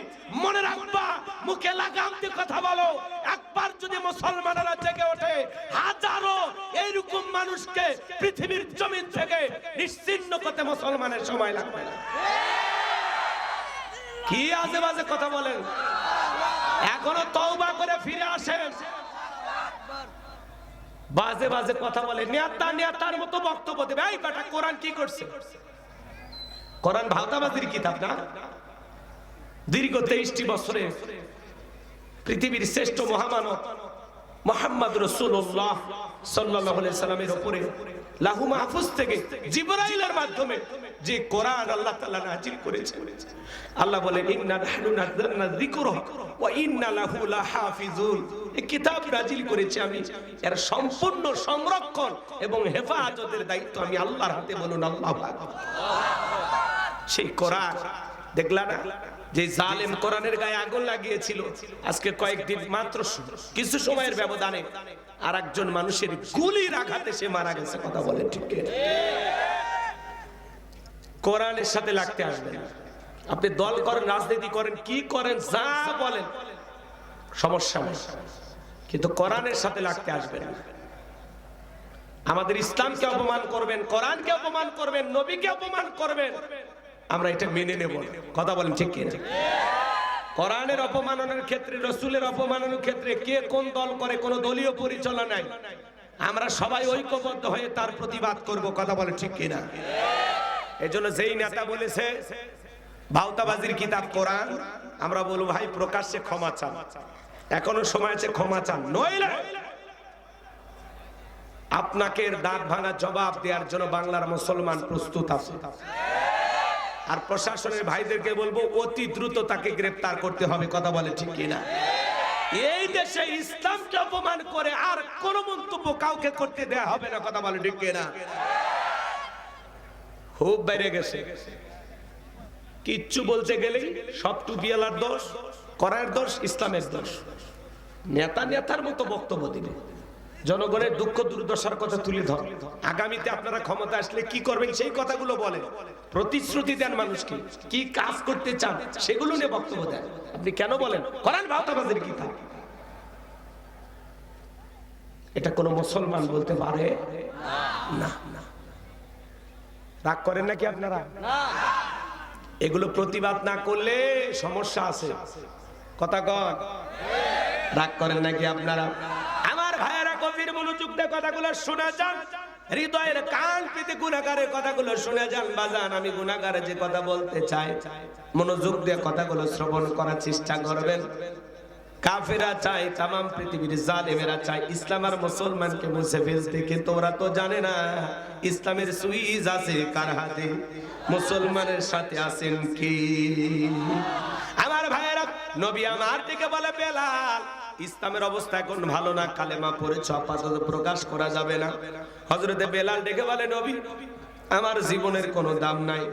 মনে রাখবা, মুখে লাগাম দিয়ে কথা বলো। একবার যদি মুসলমানেরা জেগে ওঠে, হাজারো এইরকম মানুষকে পৃথিবীর জমিন থেকে নিশ্চিহ্ন করতে মুসলমানের সময় লাগবে না। কি আজে বাজে কথা বলেন? এখনো তওবা করে ফিরে আসেন। বাজে বাজে কথা বলে, নেতার মতো বক্তব্য দেবে। এই বেটা, কোরআন কি করছে? কোরআন ভাওতাবাজির কিতাব না। দীর্ঘ 23টি বছরে পৃথিবীর শ্রেষ্ঠ মহামানব মুহাম্মদ রাসূলুল্লাহ সাল্লাল্লাহু আলাইহি সাল্লামের উপরে লাহু মাহফুজ থেকে জিবরাইলের মাধ্যমে যে কোরআন আল্লাহ তাআলা নাযিল করেছেন, আল্লাহ বলেন, ইন্না নাহনু নাযালনা যিকরা ওয়া ইন্না লাহু লাহাফিজুন। এই কিতাব নাযিল করেছি আমি, এর সম্পূর্ণ সংরক্ষণ এবং হেফাজতের দায়িত্ব আমি আল্লাহর হাতে। বলুন আল্লাহু আকবার। সেই কোরআন দেখলা না, যে জালেম কোরআনের গায়ে আগুন লাগিয়েছিল, আজকে কয়েকদিন মাত্র কিছু সময়ের ব্যবধানে আরেকজন মানুষের গুলির আঘাতে সে মারা গেছে। কথা বলেন ঠিক কি? কোরআনের সাথে লাগতে আসবেন। আপনি দল করেন, রাজনীতি করেন, কি করেন, যা বলেন, সমস্যা নেই, কিন্তু কোরআনের সাথে লাগতে আসবেন না। আমাদের ইসলামকে অপমান করবেন, কোরআনকে অপমান করবেন, নবীকে অপমান করবেন, আমরা এটা মেনে নেব না। কথা বলেন ঠিক কিনা? কোরআনের অপমাননার ক্ষেত্রে, রাসূলের অপমাননার ক্ষেত্রে কে কোন দল করে কোনো দলীয় পরিচালনা নাই। আমরা সবাই ঐক্যবদ্ধ হয়ে তার প্রতিবাদ করব। কথা বলেন ঠিক কিনা? এজন্য যেই নেতা বলেছে ভাওতাবাজির কিতাব কোরআন, আমরা বলবো ভাই প্রকাশ্যে ক্ষমা চান, এখনো সময় আছে, ক্ষমা চান, নইলে আপনাকে দাঁত ভাঙা জবাব দেওয়ার জন্য বাংলার মুসলমান প্রস্তুত আছে। আর প্রশাসনের ভাইদেরকে বলবো অতি দ্রুত তাকে গ্রেফতার করতে হবে। কথা বলে ঠিক কিনা? এই দেশে ইসলামকে অপমান করে আর কোন মন্তব্য কাউকে করতে দেয়া হবে না। কথা বলে ঠিক কিনা? খুব বেড়ে গেছে, কিচ্ছু বলতে গেলেই সব টুপিওয়ালার দোষ, করার দোষ, ইসলামের দোষ। নেতার মতো বক্তব্য দিবে, জনগণের দুঃখ দুর্দশার কথা তুলে ধরে, আগামীতে আপনারা ক্ষমতা আসলে কি করবেন সেই কথাগুলো বলে, প্রতিশ্রুতি দেন মানুষকে, কি কাজ করতে চান সেগুলো নিয়ে বক্তব্য দেন। আপনি কেন বলেন কোরআন ভাওতাবাজির কিতাব? এটা কোন মুসলমান বলতে পারে না। রাগ করেন নাকি আপনারা? এগুলো প্রতিবাদ না করলে সমস্যা আছে। কথা কন, রাগ করেন নাকি আপনারা? আমার ভাইয়েরা গভীর মনোযোগ দিয়ে কথাগুলো শুনে যান, হৃদয়ের কান পেতে গুনাহগারের কথাগুলো শুনে যান। বাজান, আমি গুনাহগারে যে কথা বলতে চাই, মনোযোগ দিয়ে কথাগুলো শ্রবণ করার চেষ্টা করবেন। কাফেরা চায়, তামাম পৃথিবীর জালেমেরা চায় ইসলাম আর মুসলমানকে মুছে ফেলতে, কিন্তু ওরা তো জানে না ইসলামের সুইচ আছে কার হাতে, মুসলমানের সাথে আছেন কি? আমার ভাইয়েরা, নবী আমার থেকে বলে বেলাল, ইসলামের অবস্থা এখন ভালো না, কালেমা পড়েছ, আপাতত প্রকাশ করা যাবে না। হযরতে বেলাল ডেকে বলে নবী, আমার জীবনের কোনো দাম নাই।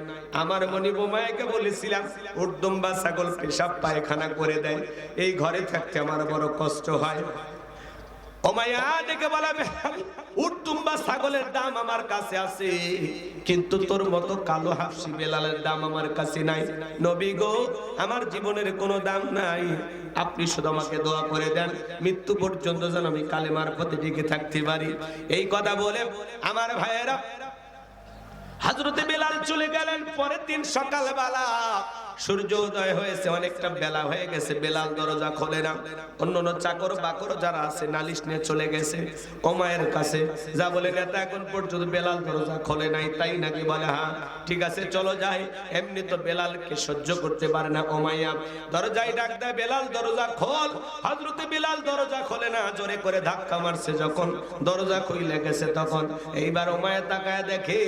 আমার মনিব মায়াকে বলেছিলাম উট দুম্বা ছাগল পেশাব পায়খানা করে দেয়, এই ঘরে থাকতে আমার বড় কষ্ট হয়। ও মায়া ডেকে বলে উট দুম্বা ছাগলের দাম আমার কাছে আছে, কিন্তু তোর মতো কালো হাফসি বেলালের দাম আমার কাছে নাই। নবী গো, আমার জীবনের কোনো দাম নাই, আপনি শুধু আমাকে দোয়া করে দেন, মৃত্যু পর্যন্ত যেন আমি কালেমার পথে টিকে থাকতে পারি। এই কথা বলে আমার ভাইয়েরা হযরতে বেলাল চলে গেলেন। পরের দিন সকালবেলা সূর্য উদয় হয়েছে, অনেকটা বেলা হয়ে গেছে, বেলাল দরজা খোলে না। অন্যান্য চাকর বাকর যারা আছে নালিশ নিয়ে চলে গেছে ওমায়ের কাছে, যা বলে নেতা এখন পর্যন্ত বেলাল দরজা খোলে নাই, তাই নাকি? বলে হ্যাঁ, ঠিক আছে চলো যাই। এমনি তো বেলালকে সহ্য করতে পারে না ওমাইয়া, দরজায় ডাক দেয়, বেলাল দরজা খোল। হযরতে বেলাল দরজা খোলে না, জোরে করে ধাক্কা মারছে, যখন দরজা খুলে গেছে তখন এইবার ওমাইয়া তাকায় দেখে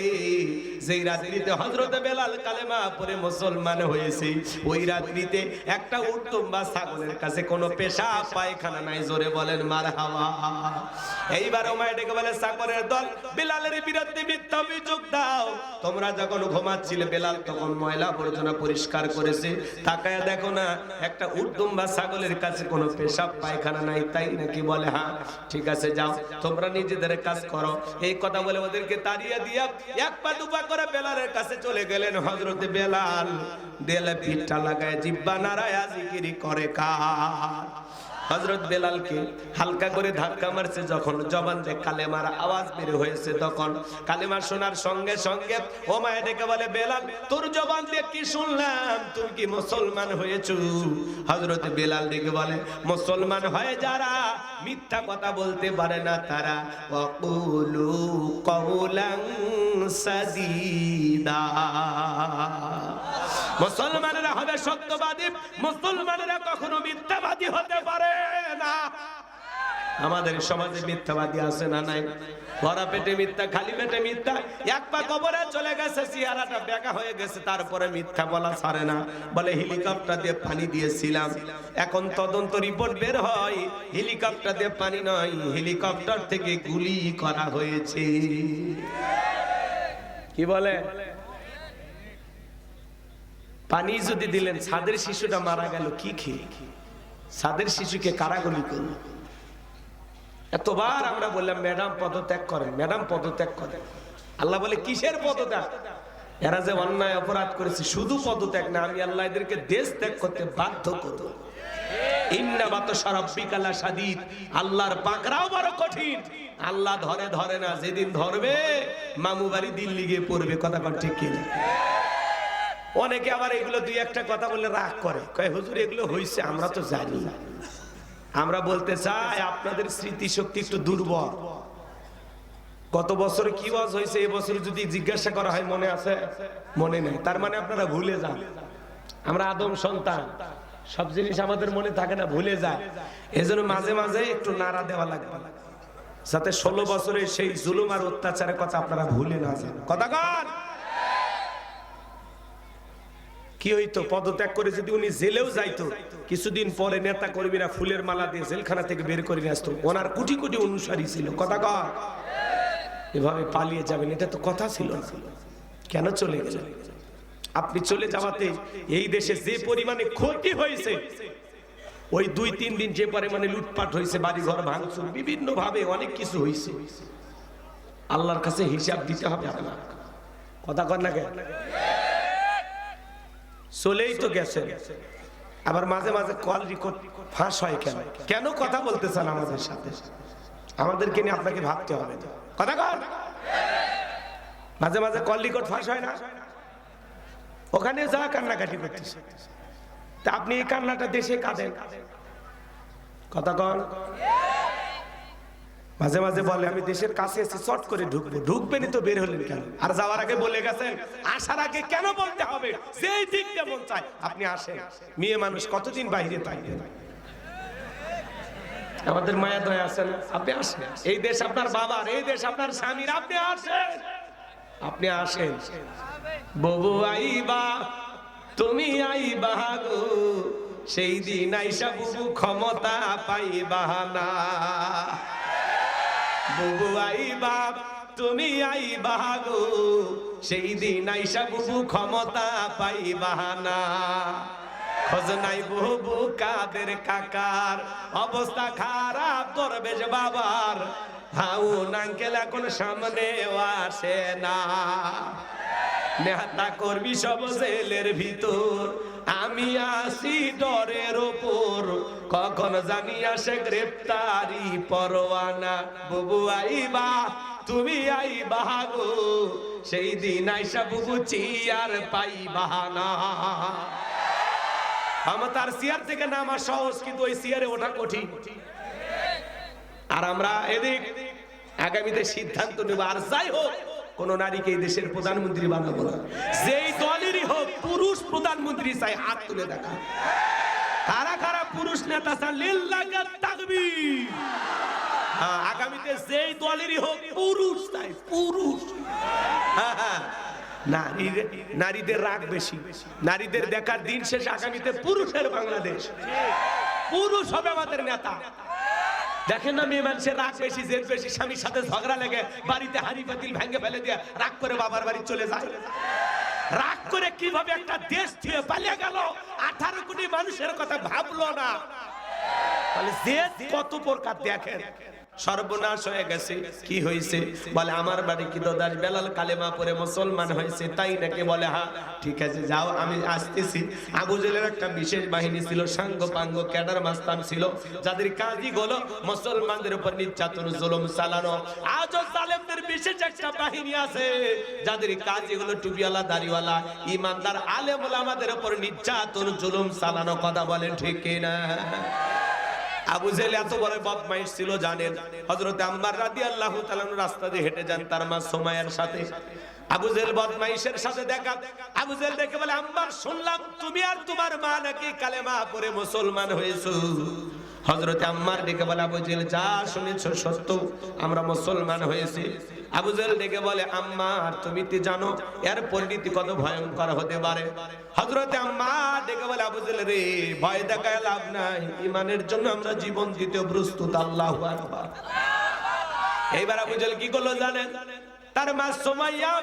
যেই রাত্রিতে হযরতে বেলাল কালেমা পড়ে মুসলমান হয়েছে, ওই রাত্রিতে একটা উট দুম্বা ছাগলের কাছে কোনো পেশাব পায়খানা নাই। জোরে বলেন মারহাবা। এইবার ওমায় ডেকে বলে, চাকরের দল, বেলালের বিরুদ্ধে মিথ্যা অভিযোগ দাও। তোমরা যখন ঘুমাচ্ছিলে বেলাল তখন ময়লা আবর্জনা পরিষ্কার করেছে, তাকায়া দেখো না একটা উট দুম্বা ছাগলের কাছে কোনো পেশাব পায়খানা নাই, তাই নাকি? বলে হ্যাঁ, ঠিক আছে যাও, তোমরা নিজেদের কাজ করো। এই কথা বলে ওদেরকে তাড়িয়ে দিয়া এক পা দুপা করে বেলালের কাছে চলে গেলেন। হযরতে বেলাল দেলে পিঠটা লাগায় জিব্বা নাড়ায় জিকির করে কার? হযরত বেলালকে হালকা করে ধাক্কা মারছে, যখন জবান দিয়ে কালেমার আওয়াজ বের হয়েছে, তখন কালেমা শোনার সঙ্গে সঙ্গে ওমায় ডেকে বলে, বেলাল তোর জবান দিয়ে কি শুনলাম, তুমি কি মুসলমান হয়েছো? হযরত বেলাল ডেকে বলে, মুসলমান হয় যারা মিথ্যা কথা বলতে পারে না তারা, ওয়াকুলু কওলান সাদীদা। মুসলমানেরা হবে সত্যবাদী, মুসলমানেরা কখনো মিথ্যাবাদী হতে পারে না। আমাদের সমাজে মিথ্যাবাদী আছে না নাই? ভরা পেটে মিথ্যা, খালি পেটে মিথ্যা, এক পা কবরে চলে গেছে, চেহারাটা বেঁকা হয়ে গেছে, তারপরে মিথ্যা বলা ছাড়ে না। বলে হেলিকপ্টার দিয়ে পানি দিয়েছিলাম, এখন তদন্ত রিপোর্ট বের হয় হেলিকপ্টার দিয়ে পানি নয়, হেলিকপ্টার থেকে গুলি করা হয়েছে। কি বলে? পানি যদি দিলেন, ছাদের শিশুটা মারা গেল কি খেয়ে? ছাদের শিশুকে কারা গুলি করলো? এতবার আমরা বললাম ম্যাডাম পদত্যাগ করেন, ম্যাডাম পদত্যাগ করেন। আল্লাহ বলে কিসের পদত্যাগ? এরা যে অন্যায় অপরাধ করেছে, শুধু পদত্যাগ না, আমি আল্লাহ এদেরকে দেশ ত্যাগ করতে বাধ্য করব। ইন্না বাতশা রাব্বিকা লাশাদীদ, আল্লাহর পাকড়াও বড় কঠিন। আল্লাহ ধরে ধরে না, যেদিন ধরবে মামু বাড়ি দিল্লি গিয়ে পড়বে। কথা কন ঠিক কিনা? অনেকে আবার এগুলো দুই একটা কথা বলে রাগ করে, কয় হুজুর এগুলো হইছে আমরা তো জানি না। আমরা বলতে চাই আপনাদের স্মৃতিশক্তি একটু দুর্বল। গত বছরে কি ওয়াজ হয়েছে এই বছর যদি জিজ্ঞাসা করা হয় মনে আছে? মনে নেই। তার মানে আপনারা ভুলে যান। আমরা আদম সন্তান, সব জিনিস আমাদের মনে থাকে না, ভুলে যায়। এজন্য মাঝে মাঝে একটু নাড়া দেওয়া লাগবে, যাতে 16 বছরের সেই জুলুম আর অত্যাচারের কথা আপনারা ভুলে না যান। কথা কন। কি হইতো পদত্যাগ করে যদি উনি জেলেও যাইতো, কিছুদিন পরে নেতা কর্মীরা ফুলের মালা দিয়ে জেলখানা থেকে বের করে নিয়ে আসতো। ওনার কোটি কোটি অনুসারী ছিল। কথা কন। এভাবে পালিয়ে যাবেন এটা তো কথা ছিল না। কেন চলে গেলেন? আপনি চলে যাওয়াতে এই দেশে যে পরিমাণে ক্ষতি হয়েছে, ওই 2-3 দিন যে পরিমাণে লুটপাট হয়েছে, বাড়িঘর ভাঙচুর, বিভিন্ন ভাবে অনেক কিছু হয়েছে, আল্লাহর কাছে হিসাব দিতে হবে আপনার। কথা কন না কেন? চলেই তো গেছেন, আবার মাঝে মাঝে কল রেকর্ড ফাঁস হয় কেন? কেন কথা বলতে চান আমাদের সাথে? আমাদেরকে নিয়ে আপনাকে ভাবতে হবে। কথা কন। মাঝে মাঝে কল রেকর্ড ফাঁস হয় না? ওখানে যা কান্নাকাটি করতেছে, তা আপনি এই কান্নাটা দেশে কাঁদেন। কথা কন। মাঝে মাঝে বলে আমি দেশের কাছে এসে চট করে ঢুকবো। ঢুকবেনই তো বের হলেন কেন? আর যাওয়ার আগে বলে গেছেন, আসার আগে কেন বলতে হবে? যেই দিক যেমন চায় আপনি আসেন। মেয়ে মানুষ কতদিন বাইরে থাকবেন? আমাদের মায়া দয়া আছে না? আপনি আসেন। এই দেশ আপনার বাবার, এই দেশ আপনার স্বামীর। আপনি আসেন, আপনি আসেন। ববু আইবা, তুমি আইবা গো, সেই দিন আইসা বুবু ক্ষমতা পাইবা না। বুবু আইবা, তুমি আইবা গো, সেই দিন আইসা বুবু ক্ষমতা পাইবা না। খোঁজ নাই বুবু কাদের কাকার, অবস্থা খারাপ দরবেশ বাবার, হাউন আঙ্কেল এখন সামনেও আসে না। নেতা কর্মী সব জেলের ভিতর, আমি আসি ডরের ওপর, কখন জানি আসে গ্রেপ্তারি পরোয়ানা। বুবু আইবা, তুমি আইবা গো, সেই দিন আইসা বুবু চেয়ার পাইবা না। ক্ষমতার চেয়ার থেকে নামা সহজ, কিন্তু ওই চেয়ারে ওঠা কঠিন। আর আমরা এদিক আগামীতে সিদ্ধান্ত নেব, আর যাই হোক কোন নারীকে এই দেশের প্রধানমন্ত্রী বানাবো না। যেই দলেরই হোক পুরুষ প্রধানমন্ত্রী চাই, হাত তুলে দেখা। কারা কারা পুরুষ নেতা চান? লিল্লাহি তাকবীর। আগামীতে যেই দলেরই হোক পুরুষ চাই, পুরুষ। নারীদের রাগ বেশি, নারীদের দেখার দিন শেষ। আগামীতে পুরুষের বাংলাদেশ, পুরুষ হবে আমাদের নেতা। দেখেন না মেয়ে মানুষের রাগ বেশি, জেদ বেশি। স্বামীর সাথে ঝগড়া লেগে বাড়িতে হাড়ি পাতিল ভেঙে ফেলে দিয়ে রাগ করে বাবার বাড়ি চলে যায়। রাগ করে কিভাবে একটা দেশ থেকে পালিয়ে গেল, 18 কোটি মানুষের কথা ভাবলো না। তাহলে জেদ কত প্রকার দেখেন। সর্বনাশ হয়ে গেছে। কি হয়েছে? বলে আমার বাড়ি কি দাদার বেলাল কালেমা পড়ে মুসলমান হয়েছে, তাই নাকি? বলে হ্যাঁ, ঠিক আছে যাও, আমি আসতেছি। আবু জেলের একটা বিশেষ বাহিনী ছিল, সাঙ্গ পাঙ্গ ক্যাডার মাস্তান ছিল, যাদের কাজই হলো মুসলমানদের উপর নির্যাতন জুলুম চালানো। আজও জালেমদের বিশেষ একটা বাহিনী আছে, যাদের কাজই হলো টুপিওয়ালা দাড়িওয়ালা ইমানদার আলেম ওলামাদের উপর নির্যাতন জুলুম চালানো। কথা বলেন ঠিক কিনা? আবু জেহেল এত বড় বদমাইশ ছিল জানেন? হযরত আম্মার রাদিয়াল্লাহু তাআলা রাস্তা দিয়ে হেঁটে যান তার মা সুমাইয়ার সাথে। আবু জেহেল বদমাইশের সাথে দেখা। আবু জেহেল দেখে বলে, আম্মার শুনলাম তুমি আর তোমার মা নাকি কালেমা পড়ে মুসলমান হয়েছো। হযরত আম্মার ডেকে বলে, আবু জেহেল যা শুনেছো সত্য, আমরা মুসলমান হয়েছি। আবু জেহেল ডেকে বলে, আম্মার তুমি কি জানো এর পরিণতি কত ভয়ঙ্কর হতে পারে? হযরত আম্মার ডেকে বলে, আবু জেহেল রে, ভয় দেখায় লাভ নাই, ঈমানের জন্য আমরা জীবন দিতে প্রস্তুত। আল্লাহু আকবার। এইবার আবু জেহেল কি করলো জানেন? তার মা সুমাইয়া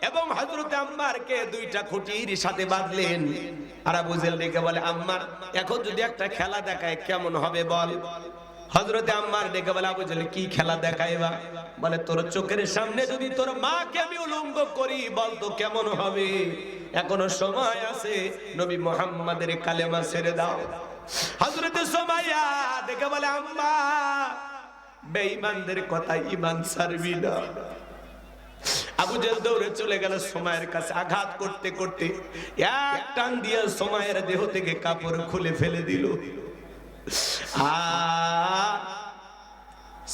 এবং হযরত আম্মারকে দুইটা খুঁটির সাথে বাঁধলেন। আর আবু জেহেল ডেকে বলে, আম্মার এখন যদি একটা খেলা দেখায় কেমন হবে বল? হযরত আম্মার ডেকে বলে, আবু জেহেল কি খেলা দেখাইবা? বলে, তোর চোখের সামনে যদি তোর মাকে আমি উলঙ্গ করি বল তো কেমন হবে? এখনো সময় আছে, নবী মুহাম্মাদের কালেমা ছেড়ে দাও। হযরত সুমাইয়া দেখে বলে আম্মা বেঈমানদের কথা ঈমান ছাড়বি না। আবু জেহেল দৌড়ে চলে গেল সুমাইয়ার কাছে, আঘাত করতে করতে এক টান দিয়ে সুমাইয়ার দেহ থেকে কাপড় খুলে ফেলে দিল।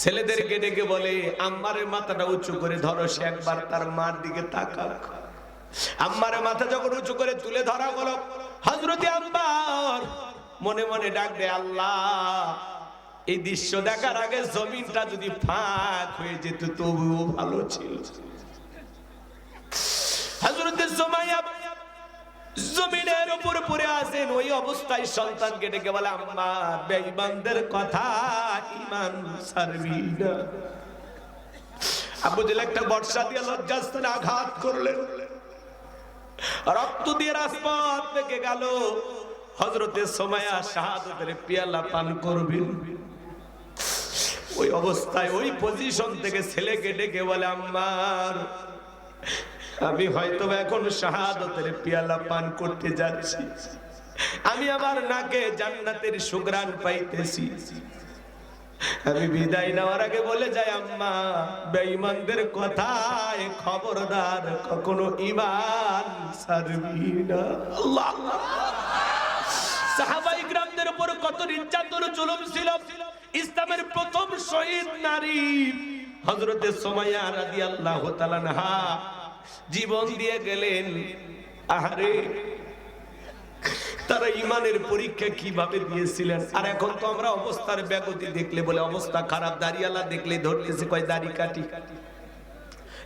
ছেলেদেরকে ডেকে বলে আম্মারের মাথাটা উঁচু করে ধরো, সে একবার তার মার দিকে তাকাক। আম্মারের মাথা যখন উঁচু করে তুলে ধরা হলো, হযরত আম্মার মনে মনে ডাক দেয় আল্লাহ, এই দৃশ্য দেখার আগে জমিনটা যদি ফাঁক হয়ে যেত তবুও ভালো ছিল। হযরত সুমাইয়া জমিনের উপর পড়ে আছেন, ওই অবস্থায় সন্তানকে ডেকে বলে আম্মা বেঈমানদের কথা ঈমান ছাড়বি না। আবু জেহেল একটা বর্ষা দিয়ে লজ্জাস্থানে আঘাত করলেন, রক্ত দিয়ে রাজপথ পেকে গেল। হযরতে সুমাইয়া শাহাদাতের পেয়ালা পান করবেন, ওই অবস্থায় ওই পজিশন থেকে ছেলেকে ডেকে বলে আম্মার আমি হয়তো এখন শাহাদাতের পেয়ালা পান করতে যাচ্ছি, আমি আমার নাকে জান্নাতের সুঘ্রাণ পাইতেছি, আমি বিদায় নেওয়ার আগে বলে যাই আম্মা বেঈমানদের কথায় খবরদার কখনো ঈমান ছাড়বি না। আল্লাহ, সাহাবায়ে কিরামদের উপর কত নির্যাতন জুলুম ছিল। ইসলামের প্রথম শহীদ নারী হযরতে সুমাইয়া রাদিয়াল্লাহু তাআলা আনহা জীবন দিয়ে গেলেন। আহারে, তারা ঈমানের পরীক্ষা কিভাবে দিয়েছিলেন। আর এখন তো আমরা অবস্থার ব্যাগতি দেখলে বলে অবস্থা খারাপ, দাড়িওয়ালা দেখলে ধরতেছে কয় দাড়ি কাটি,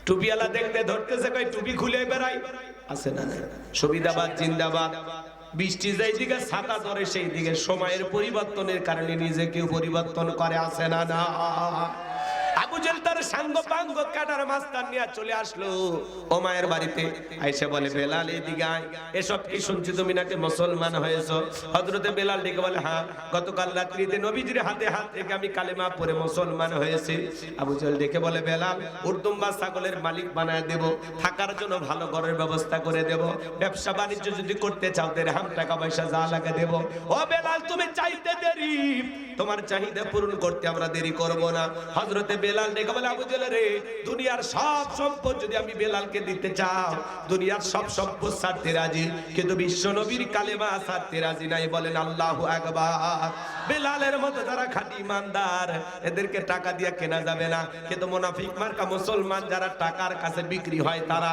টুপিওয়ালা দেখলে ধরতেছে কয় টুপি খুলে বেড়াই। আছে না? সুবিধাবাদ জিন্দাবাদ। বৃষ্টি যেই দিকে ছাতা ধরে সেই দিকে। সময়ের পরিবর্তনের কারণে নিজেকে পরিবর্তন করে, আছে না? না। আবু জেহেল তার সাঙ্গ পাঙ্গ কাটার মাস্তান নিয়ে চলে আসলো ওমায়ের বাড়িতে। আয়েশা বলে বেলাল এদিকে আয়, এসব কি শুনছি তুমি নাকি মুসলমান হয়েছো? হযরতে বেলাল ডেকে বলে হ্যাঁ, গতকাল রাত্রিতে নবীজির হাতে হাত রেখে আমি কালেমা পড়ে মুসলমান হয়েছি। আবু জেহেল ডেকে বলে বেলাল উর্দুম্বা ছাগলের মালিক বানায় দেব, থাকার জন্য ভালো ঘরের ব্যবস্থা করে দেব, ব্যবসা বাণিজ্য যদি করতে চাও দিরহাম টাকা পয়সা যা লাগে দেব। ও বেলাল তুমি চাইতে দেরি, তোমার চাহিদা পূরণ করতে আমরা দেরি করব না। হযরতে বেলাল ডেকে বলে আবু জেহেল রে, দুনিয়ার সব সম্পদ যদি আমি বেলালকে দিতে চাও, দুনিয়ার সব সম্পদ ছাড়তে রাজি, কিন্তু বিশ্ব নবীর কালেমা ছাড়তে রাজি নাই। বলেন আল্লাহু আকবার। বেলালের মতো যারা খাঁটি ইমানদার, এদেরকে টাকা দিয়ে কেনা যাবে না। কিন্তু মুনাফিক মার্কা মুসলমান যারা টাকার কাছে বিক্রি হয়, তারা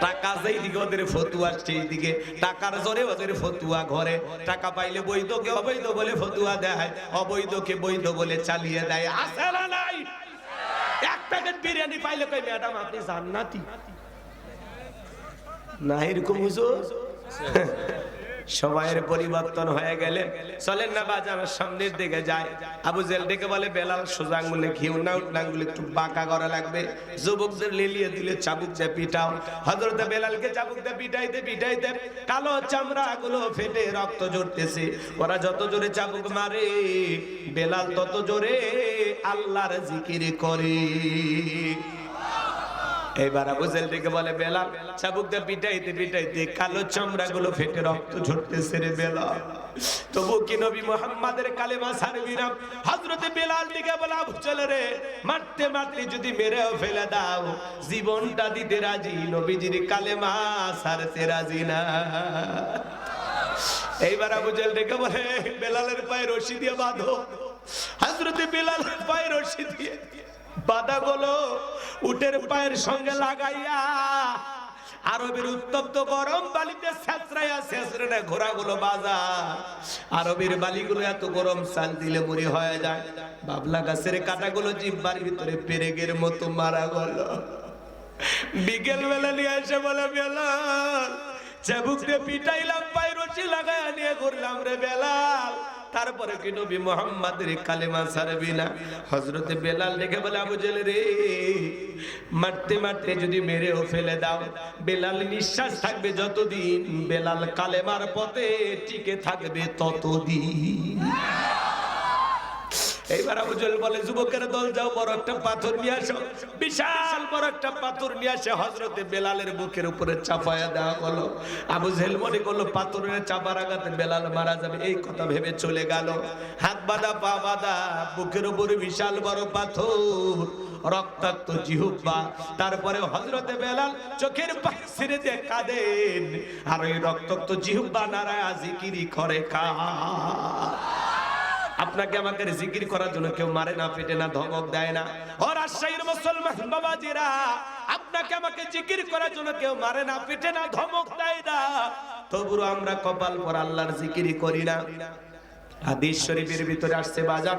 টাকা যেই দিকে ওদের ফতুয়া সেই দিকে, টাকার জোরে ওদের ফতুয়া ঘরে। টাকা পাইলে বৈধকে অবৈধ বলে ফতুয়া দেয়, অবৈধকে বৈধ বলে চালিয়ে দেয়। আছে না নাই? এক প্যাকেট বিরিয়ানি পাইলে কই ম্যাডাম আপনি জান্নাতি না, এরকম হুজুর। সময়ের পরিবর্তন হয়ে গেলে চলেন না বাজার সামনের দিকে যায়। আবু জেহেল ডেকে বলে বেলাল সোজা আঙ্গুলে ঘিউ না, উল্টা আঙ্গুলে একটু বাঁকা করা লাগবে, যুবকদের লেলিয়ে দিলে চাবুক দিয়ে পিটাও। হযরত বেলালকে চাবুক দিয়ে পিটাইতে পিটাইতে কালো চামড়া গুলো ফেটে রক্ত ঝরতেছে। ওরা যত জোরে চাবুক মারে, বেলাল তত জোরে আল্লাহর জিকির করে। এবার আবু জেহেল ডেকে বলে বেলাল চাবুক দিয়ে পিটাইতে পিটাইতে কালো চামড়া গুলো ফেটে রক্ত ঝরতেছে রে বেলাল, তবু কি নবী মুহাম্মাদের কালেমা ছাড়বি না? হযরতে বেলাল ডেকে বলে আবু জেহেল রে, মারতে মারতে যদি মেরেও ফেলে দাও, জীবনটা দিতে রাজি, নবীজির কালেমা ছাড়তে রাজি না। এইবার আবু জেহেল ডেকে বলে বেলালের পায়ে রশি দিয়ে বাঁধো। হযরতে বেলালের পায়ে রশি দিয়ে বাঁধা গুলো উটের পায়ের সঙ্গে লাগাইয়া আরবের উত্তপ্ত গরম বালিতে ছেঁচড়াইয়া ছেঁচড়ে ঘোড়াগুলো বাজা। আরবের বালিগুলো এত গরম, চাল দিলে মুড়ি হয়ে যায়। বাবলা গাছের কাঁটাগুলো জিহ্বার ভিতরে পেরেকের মতো মারা গেল। বিকেল বেলা নিয়ে এসে বলে বেলাল চাবুক দিয়ে পিটাইলাম, পায়ে রশি লাগাইয়া নিয়ে ঘুরলাম রে বেলাল, তারপরে কি নবী মুহাম্মাদের কালেমা ছাড়বি না? হযরতে বেলাল ডেকে বলে আবু জেহেল রে, মারতে মারতে যদি মেরেও ফেলে দাও, বেলাল নিঃশ্বাস থাকবে যতদিন, বেলাল কালেমার পথে টিকে থাকবে ততদিন। এইবার আবু জেহেল বলে যুবকের দল যাও বড় একটা পাথর নিয়ে আসো। বিশাল বড় একটা পাথর নিয়ে আসে হযরতে বেলালের বুকের উপরে চাপায়া দেওয়া হলো। আবু জেহেল মনে করলো পাথরের চাপার আঘাতে বেলাল মারা যাবে, এই কথা ভেবে চলে গেল। হাত বাঁধা পা বাঁধা, বুকের উপরে বিশাল বড় পাথর, রক্তাক্ত জিহ্বা। তারপরে হযরতে বেলাল চোখের পানি ছেড়ে দিয়ে কাঁদেন আর ওই রক্তাক্ত জিহ্বা নারায় জিকিরি করে আপনাকে আমাকে জিকির করার জন্য কেউ মারে না, পেটে না, ধমক দেয় না। ও রাজশাহীর মুসলমান বাবাজিরা, আপনাকে আমাকে জিকির করার জন্য কেউ মারে না, পেটে না, ধমক দেয় না, তবুও আমরা কপাল পর আল্লাহর জিকির করি না। হাদিস শরীফের ভিতরে আসছে বাজার,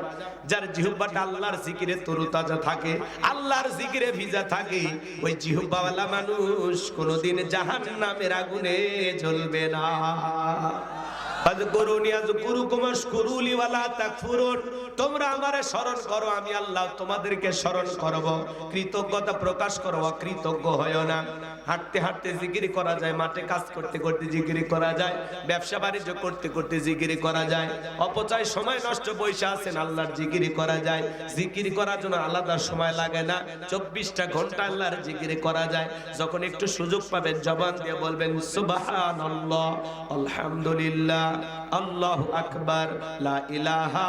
যার জিহ্বাটা আল্লাহর জিকিরে তরুতাজা থাকে, আল্লাহর জিকিরে ভিজা থাকে, ওই জিহ্বাওয়ালা মানুষ কোনোদিন জাহান্নামের আগুনে জ্বলবে না। তোমরা আমারে স্মরণ করো, আমি আল্লাহ তোমাদেরকে স্মরণ করব। কৃতজ্ঞতা প্রকাশ করো, অকৃতজ্ঞ হয়ো না। হাঁটতে হাঁটতে জিকির করা যায়, মাঠে কাজ করতে করতে জিকির করা যায়, ব্যবসা বাণিজ্য করতে করতে জিকির করা যায়, অপচয় সময় নষ্ট বসে আছেন আল্লাহর জিকির করা যায়। জিকির করার জন্য আলাদা সময় লাগে না, 24টা ঘন্টা আল্লাহর জিকির করা যায়। যখন একটু সুযোগ পাবেন জবান দিয়ে বলবেন সুবহানাল্লাহ, আলহামদুলিল্লাহ, আল্লাহু আকবার, লা ইলাহা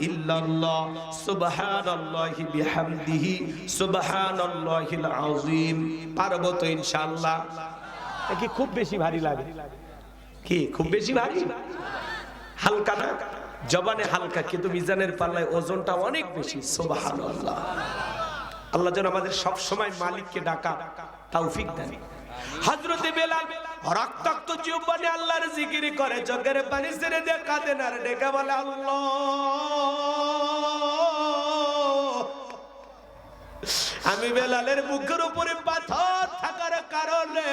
ইল্লাল্লাহ, সুবহানাল্লাহি বিহামদিহি, সুবহানাল্লাহিল আযীম। পারবো তো ইনশাআল্লাহ? কি খুব বেশি ভারী লাগে? কি খুব বেশি ভারী? হালকা না, জবানে হালকা, কিন্তু মিজানের পাল্লায় ওজনটা অনেক বেশি। সুবহানাল্লাহ। আল্লাহ যেন আমাদের সব সময় মালিককে ডাকা তৌফিক দেন। হযরতে বেলাল রক্তাক্ত জিহ্বা নিয়ে আল্লাহর জিকির করে, চোখের পানি ছেড়ে দিয়ে কাঁদেন আর ডেকে বলে আল্লাহ, আমি বেলালের বুকের উপরে পাথর থাকার কারণে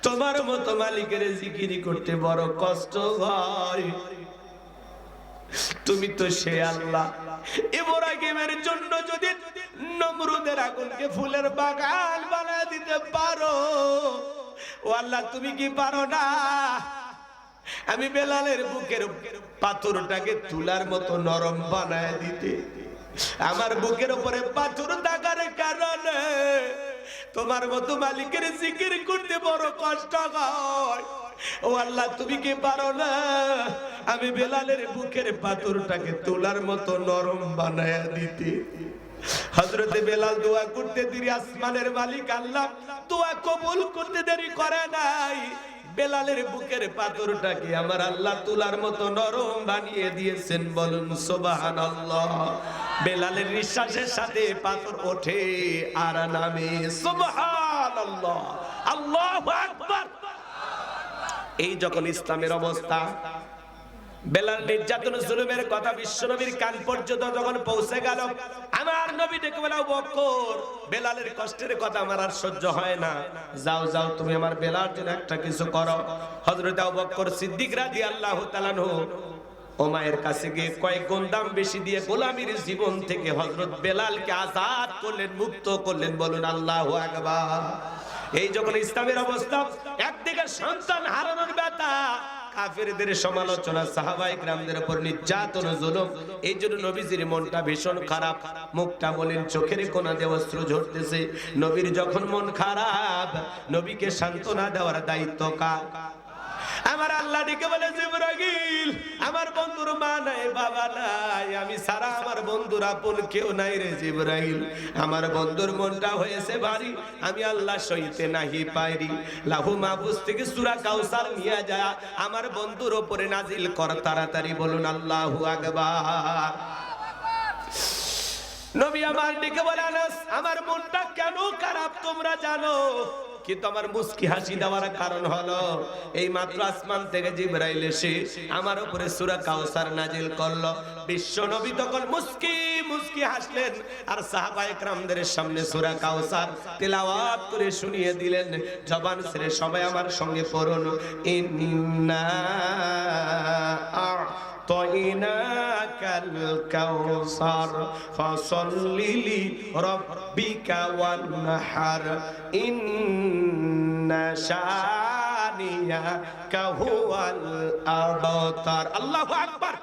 তোমার মতো মালিকের জিকির করতে বড় কষ্ট হয়। তুমি তো সে আল্লাহ, ইব্রাহিমের জন্য যদি নমরুদের আগুনকে ফুলের বাগান বানিয়ে দিতে পারো, ও আল্লাহ তুমি কি পারো না আমি বেলালের বুকের পাথরটাকে তুলার মতো নরম বানায় দিতে? আমার বুকের উপরে পাথর থাকার কারণে তোমার মতো মালিকের জিকির করতে বড় কষ্ট হয়। ও আল্লাহ তুমি কি পারো না আমি বেলালের বুকের পাথরটাকে তুলার মতো নরম বানায়া দিতে? হযরতে বেলাল দোয়া করতে দেরি, আসমানের মালিক আল্লাহ দোয়া কবুল করতে দেরি করে নাই। বেলালের বুকের পাথরটাকে আমার আল্লাহ তুলার মতো নরম বানিয়ে দিয়েছেন। বলুন সুবহানাল্লাহ। বেলালের নিঃশ্বাসের সাথে পাথর ওঠে আর নামে। সুবহানাল্লাহ, আল্লাহু আকবার। এই যখন ইসলামের অবস্থা, বেলাল নির্যাতন জুলুমের কথা বিশ্বনবীর কান পর্যন্ত যখন পৌঁছে গেল, আমার নবী ডেকে বলে আবু বকর, বেলালের কষ্টের কথা আমার আর সহ্য হয় না, যাও যাও তুমি আমার বেলাল জন্য একটা কিছু করো। হযরত আবু বকর সিদ্দিক রাদিয়াল্লাহু তাআলা আনহু ওমায়ের কাছে গিয়ে কয়েক গুণ দাম বেশি দিয়ে গোলামীর জীবন থেকে হযরত বেলালকে আজাদ করলেন, মুক্ত করলেন। বলুন আল্লাহু আকবার। এই যখন ইসলামের অবস্থা, একদিকে সন্তান হারানোর ব্যথা, কাফেরদের সমালোচনা, সাহাবায়ে কেরামদের উপর নির্যাতন জুলুম, এই জন্য নবীজির মনটা ভীষণ খারাপ, মুখটা বলেন চোখের কোণা দিয়ে অশ্রু ঝরতেছে। নবীর যখন মন খারাপ, নবীকে সান্ত্বনা দেওয়ার দায়িত্ব কার? আমার আল্লাহ ডেকে বলে জিবরাইল, আমার বন্ধুর মা নাই, বাবা নাই, আমি সারা আমার বন্ধুর আপন কেউ নাই রে জিবরাইল। আমার বন্ধুর মনটা হয়েছে ভারী, আমি আল্লাহ সইতে নাহি পাইরি। লাহু মাহফুজ থেকে সূরা কাউসার নিয়ে যায় আমার বন্ধুর উপরে নাজিল কর তাড়াতাড়ি। বলুন আল্লাহু আকবার। নবী আমার ডেকে বলে আনাস, আমার মনটা কেন খারাপ তোমরা জানো, কিন্তু আমার মুস্কি হাসি দেওয়ার কারণ হলো এই মাত্র আসমান থেকে জিবরাইল এসে আমার উপরে সূরা কাউসার নাজিল করলো। বিশ্ব নবী তখন মুস্কি মুস্কি হাসলেন আর সাহাবায়ে কেরামদের সামনে সূরা কাউসার তেলাওয়াত করে শুনিয়ে দিলেন। জবান ছেড়ে সবাই আমার সঙ্গে পড়ুন, ইন্না আ'তাইনাকাল কাউসার ফাসাল্লি লিরাব্বিকা ওয়ানহার ইন্না শানিয়াকা হুয়াল আবতার। আল্লাহু আকবার।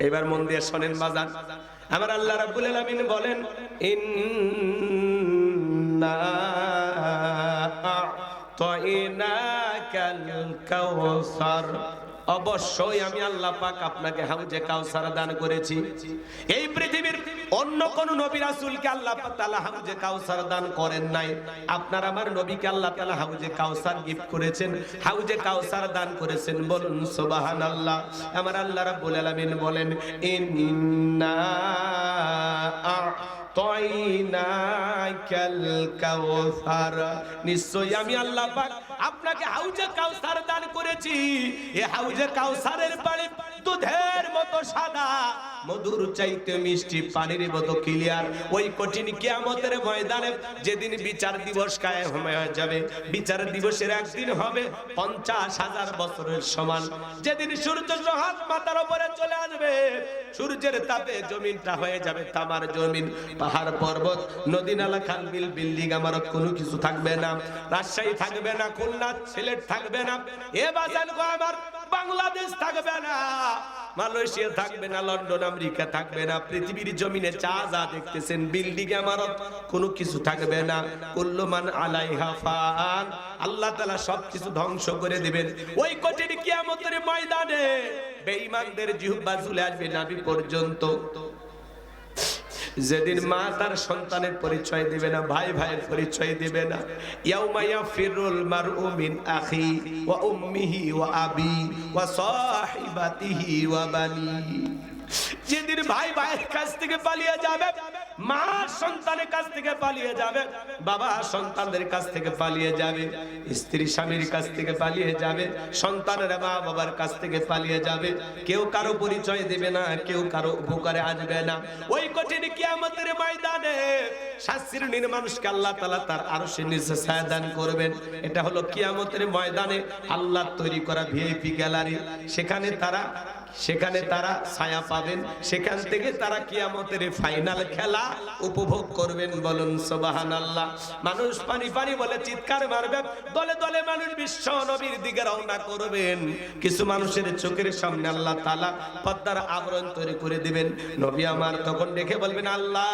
এবার মন দিয়ে শোনেন বাজান, আমার আল্লাহ রাব্বুল আলামিন বলেন ইন্না আ'তাইনাকাল কাউসার, অবশ্যই আমি আল্লাহ পাক আপনাকে হাউজে কাউসার দান করেছি। এই পৃথিবীর অন্য কোন নবী রাসূলকে আল্লাহ তাআলা হাউজে কাউসার দান করেন নাই। আপনার আমার নবীকে আল্লাহ তাআলা হাউজে কাউসার গিফট করেছেন, হাউজে কাউসার দান করেছেন। বলুন সুবহানাল্লাহ। আমার আল্লাহ রাব্বুল আলামিন বলেন ইন্না আ'তাইনাকাল কাউসার, নিশ্চয়ই আমি আল্লাহ পাক আপনাকে হাউজে কাউসার দান করেছি। এই হাউজে কাউসারের পানি দুধের মতো সাদা, মধুর চাইতে মিষ্টি, পানির মতো ক্লিয়ার। ওই কঠিন কিয়ামতের ময়দানে যেদিন বিচার দিবস কায়েম হয়ে যাবে, বিচার দিবসের একদিন হবে 50,000 বছরের সমান। যেদিন সূর্য হাত মাথার উপরে চলে আসবে, সূর্যের তাপে জমিনটা হয়ে যাবে তামার জমিন, পাহাড় পর্বত নদী নালা খাল বিল বিল্ডিং আমার কোনো কিছু থাকবে না। রাজশাহী থাকবে না, খুলনা সিলেট থাকবে না, এ বাজান গো আমার বাংলাদেশ থাকবে না, মালয়েশিয়া থাকবে না, লন্ডন আমেরিকা থাকবে না। পৃথিবীর জমিনে যা যা দেখতেছেন বিল্ডিং ইমারত কোনো কিছু থাকবে না। কুল্লু মান আলাইহা ফান, আল্লাহ তাআলা সবকিছু ধ্বংস করে দিবেন। ওই কঠিন কিয়ামতের ময়দানে বেঈমানদের জিহ্বা ঝুলে আসবে নাভি পর্যন্ত। যেদিন মা তার সন্তানের পরিচয় দিবে না, ভাই ভাইয়ের পরিচয় দিবে না। ইয়াউমা ইয়াফিরুল মারউ মিন আখি ওয়া উম্মিহি ওয়া আবি ওয়া সাহিবাতিহি ওয়া বানিহি, যেদিন ভাই ভাইয়ের কাছ থেকে পালিয়ে যাবে, মা সন্তানের কাছ থেকে পালিয়ে যাবে, বাবা সন্তানদের কাছ থেকে পালিয়ে যাবে, স্ত্রী স্বামীর কাছ থেকে পালিয়ে যাবে, সন্তানেরা মা বাবার কাছ থেকে পালিয়ে যাবে। কেউ কারো পরিচয় দেবে না, কেউ কারো উপকারে আসবে না। ওই কঠিন কিয়ামতের ময়দানে শাস্তির মানুষকে আল্লাহ তাআলা তার আরশের নিচে ছায়া দান করবেন। এটা হলো কিয়ামতের ময়দানে আল্লাহ তৈরি করা ভিআইপি গ্যালারি। সেখানে তারা ছায়া পাবেন, সেখান থেকে তারা কিয়ামতের ফাইনাল খেলা উপভোগ করবেন। বলুন সুবহানাল্লাহ। মানুষ পানি পানি বলে চিৎকার মারবে, দলে দলে মানুষ বিশ্ব নবীর দিকে রওনা করবেন। কিছু মানুষের চোখের সামনে আল্লাহ তাআলা পর্দার আবরণ তৈরি করে দিবেন। নবী আমার তখন দেখে বলবেন, আল্লাহ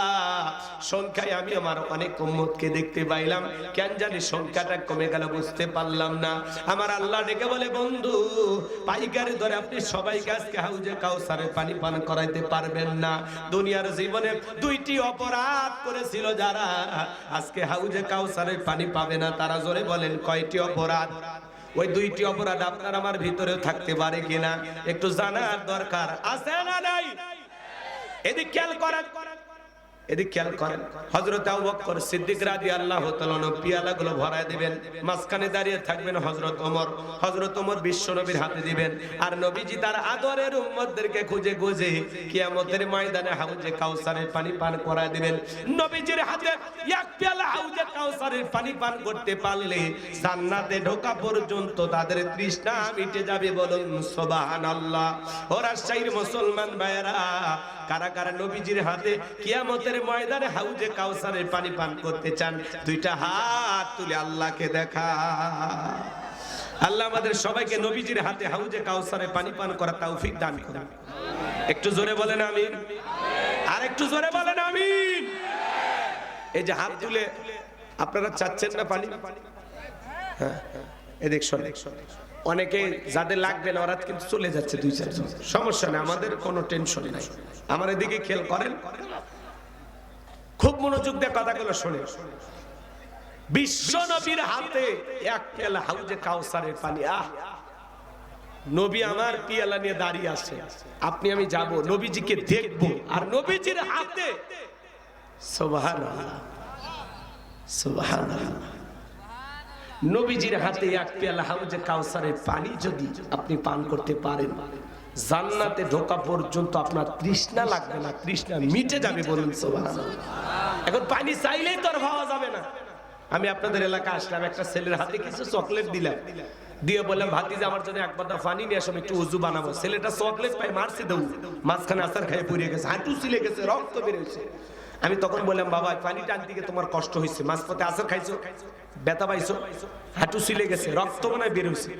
সংখ্যায় আমি আমার অনেক উম্মতকে দেখতে পাইলাম, কেন জানি সংখ্যাটা কমে গেল, বুঝতে পারলাম না। আমার আল্লাহ ডেকে বলে, বন্ধু পাইকারি ধরে আপনি সবাইকে আজকে হাউজে কাউসারের পানি পান করাইতে পারবেন না। দুনিয়ার জীবনে দুইটি অপরাধ করেছিল যারা, আজকে হাউজে কাউসারের পানি পাবে না। তারা জোরে বলেন কয়টি অপরাধ? ওই দুইটি অপরাধ আপনার আমার ভিতরেও থাকতে পারে কিনা একটু জানার দরকার আছে না নাই? এদিক খেয়াল করেন, এদিক খেয়াল করেন। হযরত আবু বকর সিদ্দিক রাদিয়াল্লাহু তাআলা আনহু পিয়ালাগুলো ভরায় দিবেন, মাঝখানে দাঁড়িয়ে থাকবেন হযরত ওমর। হযরত ওমর বিশ্ব নবীর হাতে দিবেন, আর নবীজি তার আদরের উম্মতদেরকে খুঁজে খুঁজে কিয়ামতের ময়দানে হাউজে কাউসারের পানি পান করায় দিবেন। নবীজির হাতে এক পেয়ালা হাউজে কাউসারের পানি পান করতে পারলে জান্নাতে ঢোকা পর্যন্ত তাদের তৃষ্ণা মিটে যাবে। বলুন সুবহানাল্লাহ। ও রাজশাহীর মুসলমান ভাইয়েরা, কারা কারা নবীজির হাতে কিয়ামতের ময়দানে হাউজে কাউসারের পানি পান করতে চান? দুইটা হাত তুলে আল্লাহকে দেখা। আল্লাহ আমাদের সবাইকে নবীজির হাতে হাউজে কাউসারের পানি পান করার তৌফিক দান করুন। একটু জোরে বলেন আমিন, আর একটু জোরে বলেন আমিন। এই যে হাত তুলে আপনারা চাচ্ছেন না পানি? হ্যাঁ, এদিক শোনেন। অনেকে যাদের লাগবে না ওরা কিন্তু চলে যাচ্ছে, দুই চারজন, সমস্যা নেই, আমাদের কোনো টেনশন নাই। আমার এদিকে খেয়াল করেন, খুব মনোযোগ দিয়ে কথাগুলো শুনে। বিশ্ব নবীর হাতে এক পেয়ালা হাউজে কাউসারের পানি। নবী আমার পিয়ালা নিয়ে দাঁড়িয়ে আছে, আপনি আমি যাব নবীজিকে দেখব, আর নবীজির হাতে সুবহানাল্লাহ সুবহানাল্লাহ, নবীজির হাতে এক পেয়ালা হাউজে কাউসারের পানি যদি আপনি পান করতে পারেন, জান্নাতে ঢোকা পর্যন্ত আপনার তৃষ্ণা লাগবে না, তৃষ্ণা মিটে যাবে। বলুন সুবহানাল্লাহ। এখন পানি চাইলেই তো আর পাওয়া যাবে না। আমি আপনাদের এলাকা আসলাম, একটা ছেলের হাতে কিছু চকলেট দিলাম, দিয়ে বললাম ভাতিজা আমার জন্য এক বাদা পানি নিয়ে আসো, একটু উজু বানাবো। ছেলেটা চকলেট পাই মারছে, দেউ মাঝখানে আসার খাই পড়ে গেছে, হাঁটু ছিলে গেছে, রক্ত বেরিয়েছে। আমি তখন বললাম, বাবা পানি টানতে গিয়ে তোমার কষ্ট হয়েছে, মাঝপথে আসর খাইছো, ব্যথা পাইছো, হাঁটু ছিলে গেছে, রক্ত মনে হয় বেরোছে।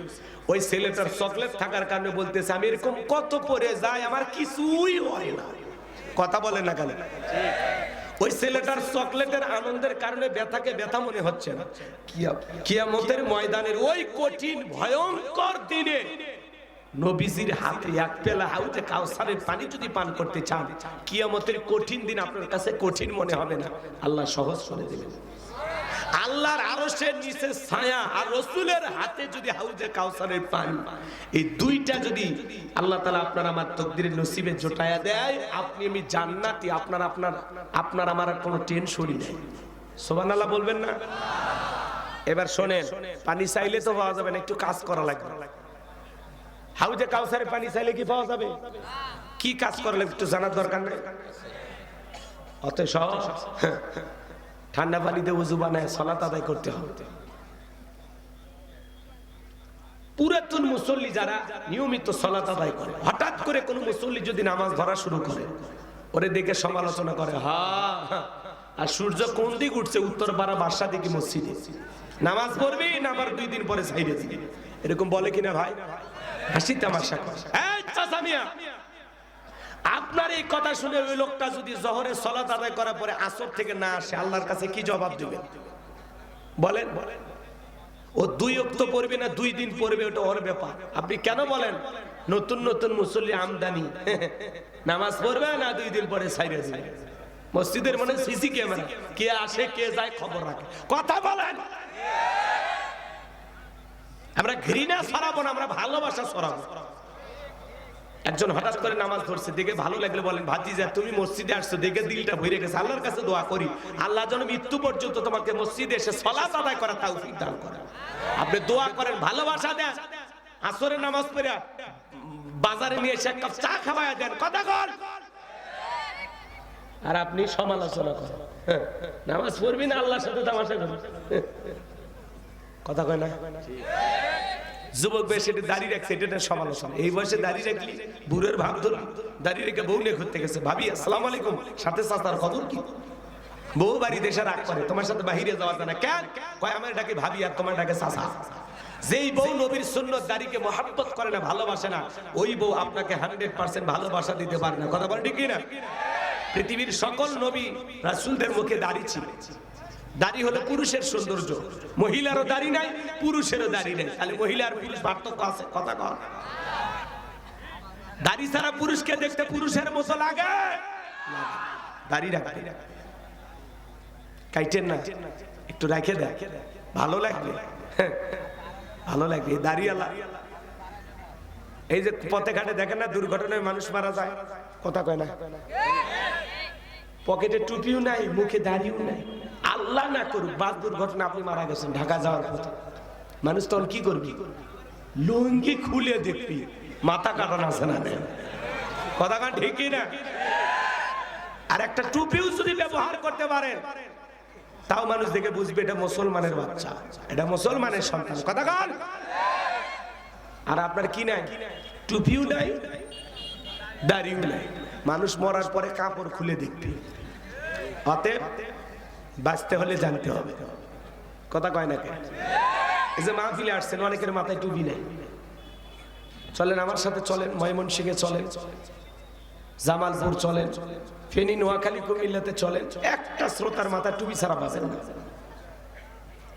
ওই ছেলেটার চকলেট থাকার কারণে বলতেছে, আমি এরকম কত পরে যাই, আমার কিছুই হয় না। কথা বলে না কেন? ওই ছেলেটার চকলেটের আনন্দের কারণে ব্যথাকে ব্যথা মনে হচ্ছে না। কিয়ামতের ময়দানের ওই কঠিন ভয়ঙ্কর দিনে নবীজির হাতে এক পেলা হাউজে কাউসারের পানি যদি পান করতে চান, কিয়ামতের কঠিন দিন আপনার কাছে কঠিন মনে হবে না, আল্লাহ সহজ করে দেবেন। আল্লাহর আরশের নিচে ছায়া আর রাসূলের হাতে যদি হাউজে কাউসারের পানি, এই দুইটা যদি আল্লাহ তাআলা আপনার আমার তকদিরে নসিবে জোটায়া দেয়, আপনি আমি জান্নাতি, আপনার আমার কোনো টেনশনই নেই। সুবহানাল্লাহ বলবেন না? এবার শোনেন, পানি চাইলে তো পাওয়া যাবে না, একটু কাজ করা লাগবে। হাউজে কাউসারের পানি চাইলে কি পাওয়া যাবে? কি কাজ করা লাগবে একটু জানার দরকার নেই? অত সহজ। ঠান্ডা পানিতে ওযু বানায় সালাত আদায় করতে হবে। পুরাতন মুসল্লি যারা নিয়মিত সালাত আদায় করে, হঠাৎ করে কোন মুসল্লি যদি নামাজ ধরা শুরু করে, ওরে দেখে সমালোচনা করে, আর সূর্য কোন দিক উঠছে, উত্তর পাড়া বাসা দিকে মসজিদে নামাজ পড়বি না আবার 2 দিন পরে ছাইরে দিবি, এরকম বলে কিনা ভাই? হাসি তামাশা করে। এই চাচা মিয়া, আপনার এই কথা শুনে ওই লোকটা যদি জোহরের সালাত আদায় করার পরে আসর থেকে না আসে, আল্লাহর কাছে কি জবাব দিবেন বলেন? ও 2 ওয়াক্ত পড়বে না 2 দিন পড়বে, ওটা ওর ব্যাপার। আপনি কেন বলেন নতুন নতুন মুসল্লি আমদানি, নামাজ পড়বে না 2 দিন পরে ছাইরে দিবে? মসজিদের মনে সিসি ক্যামেরা, কে আসে কে যায় খবর রাখে। কথা বলেন। আমরা ঘৃণা ছড়াবো না, আমরা ভালোবাসা ছড়াবো। একজন হঠাৎ করে নামাজ ধরছে, দেখে ভালো লাগলে বলেন, ভাতিজা তুমি মসজিদে আসছো দেখে দিলটা ভরে গেছে, আল্লাহর কাছে দোয়া করি আল্লাহ যেন মৃত্যু পর্যন্ত তোমাকে মসজিদে এসে সালাত আদায় করার তৌফিক দান করেন। আপনি দোয়া করেন, ভালোবাসা দেন। আসরের নামাজ পড়ে বাজারে নিয়ে এসে এক কাপ চা খাওয়ায়া দেন। কথা বল। আর আপনি সমালোচনা করেন, নামাজ পড়বি না আল্লাহর সাথে তামাশা করবি। কথা কয় না? যুবক বেশি দাড়ি রাখছে, এটা সমালোচনা। এই বয়সে দাড়ি রাখলি বুড়ের ভাব ধরলি, দাড়ি রেখে বউ নিয়ে ঘুরতে গেছে, ভাবি আসসালামু আলাইকুম, সাথে চাচার খবর কি? বউ বাড়ি দেশে রাগ করে, তোমার সাথে বাহিরে যাওয়া যায় না কেন? কয় আমার ডাকে ভাবি আর তোমার ডাকে চাচা। যেই বউ নবীর সুন্নত দাড়িকে মহব্বত করে না, ভালোবাসে না, ওই বউ আপনাকে 100% ভালোবাসা দিতে পারে না। কথা বল ঠিক না? পৃথিবীর সকল নবী রাসূলদের মুখে দাড়ি ছিল। দাড়ি হলো পুরুষের সৌন্দর্য, মহিলারও দাড়ি নাই, পুরুষেরও দাড়ি নাই, তাহলে মহিলা আর পুরুষ পার্থক্য আছে? কথা কর। দাড়ি ছাড়া পুরুষকে দেখতে পুরুষের মতো লাগে, দাড়ি রাখতে কাইটেন না, একটু রেখে দেয়, ভালো লাগবে, ভালো লাগবে। দাড়িওয়ালা এই যে পথে ঘাটে দেখেন না, দুর্ঘটনায় মানুষ মারা যায়, কথা কয় না? পকেটে টুপিও নাই, মুখে দাড়িও নাই। আল্লাহ না করুক বাস দুর্ঘটনা আপনি মারা গেছেন ঢাকা যাওয়ার পথে, মানুষ তখন কি করবি? লুঙ্গি খুলে দেখবি মাথা কাটানো আছে না? কথা কান ঠিকই না? আর একটা টুপিও যদি ব্যবহার করতে পারেন, তাও মানুষ দেখে বুঝবে এটা মুসলমানের বাচ্চা, এটা মুসলমানের সন্তান। কথা কান। আর আপনার কি নাই? টুপিও নাই, দাড়িও নাই। মানুষ মরার পরে কাপড় খুলে দেখবে। অতএব বাঁচতে হলে জানতে হবে। কথা কয় না? এই যে মাহফিলে আসছেন, অনেকের মাথায় টুপি নাই। চলেন আমার সাথে, চলেন ময়মনসিংহে চলেন, জামালপুর চলেন, ফেনী, নোয়াখালী, কুমিল্লাতে চলেন, একটা শ্রোতার মাথায় টুপি ছাড়া বাঁচেন না।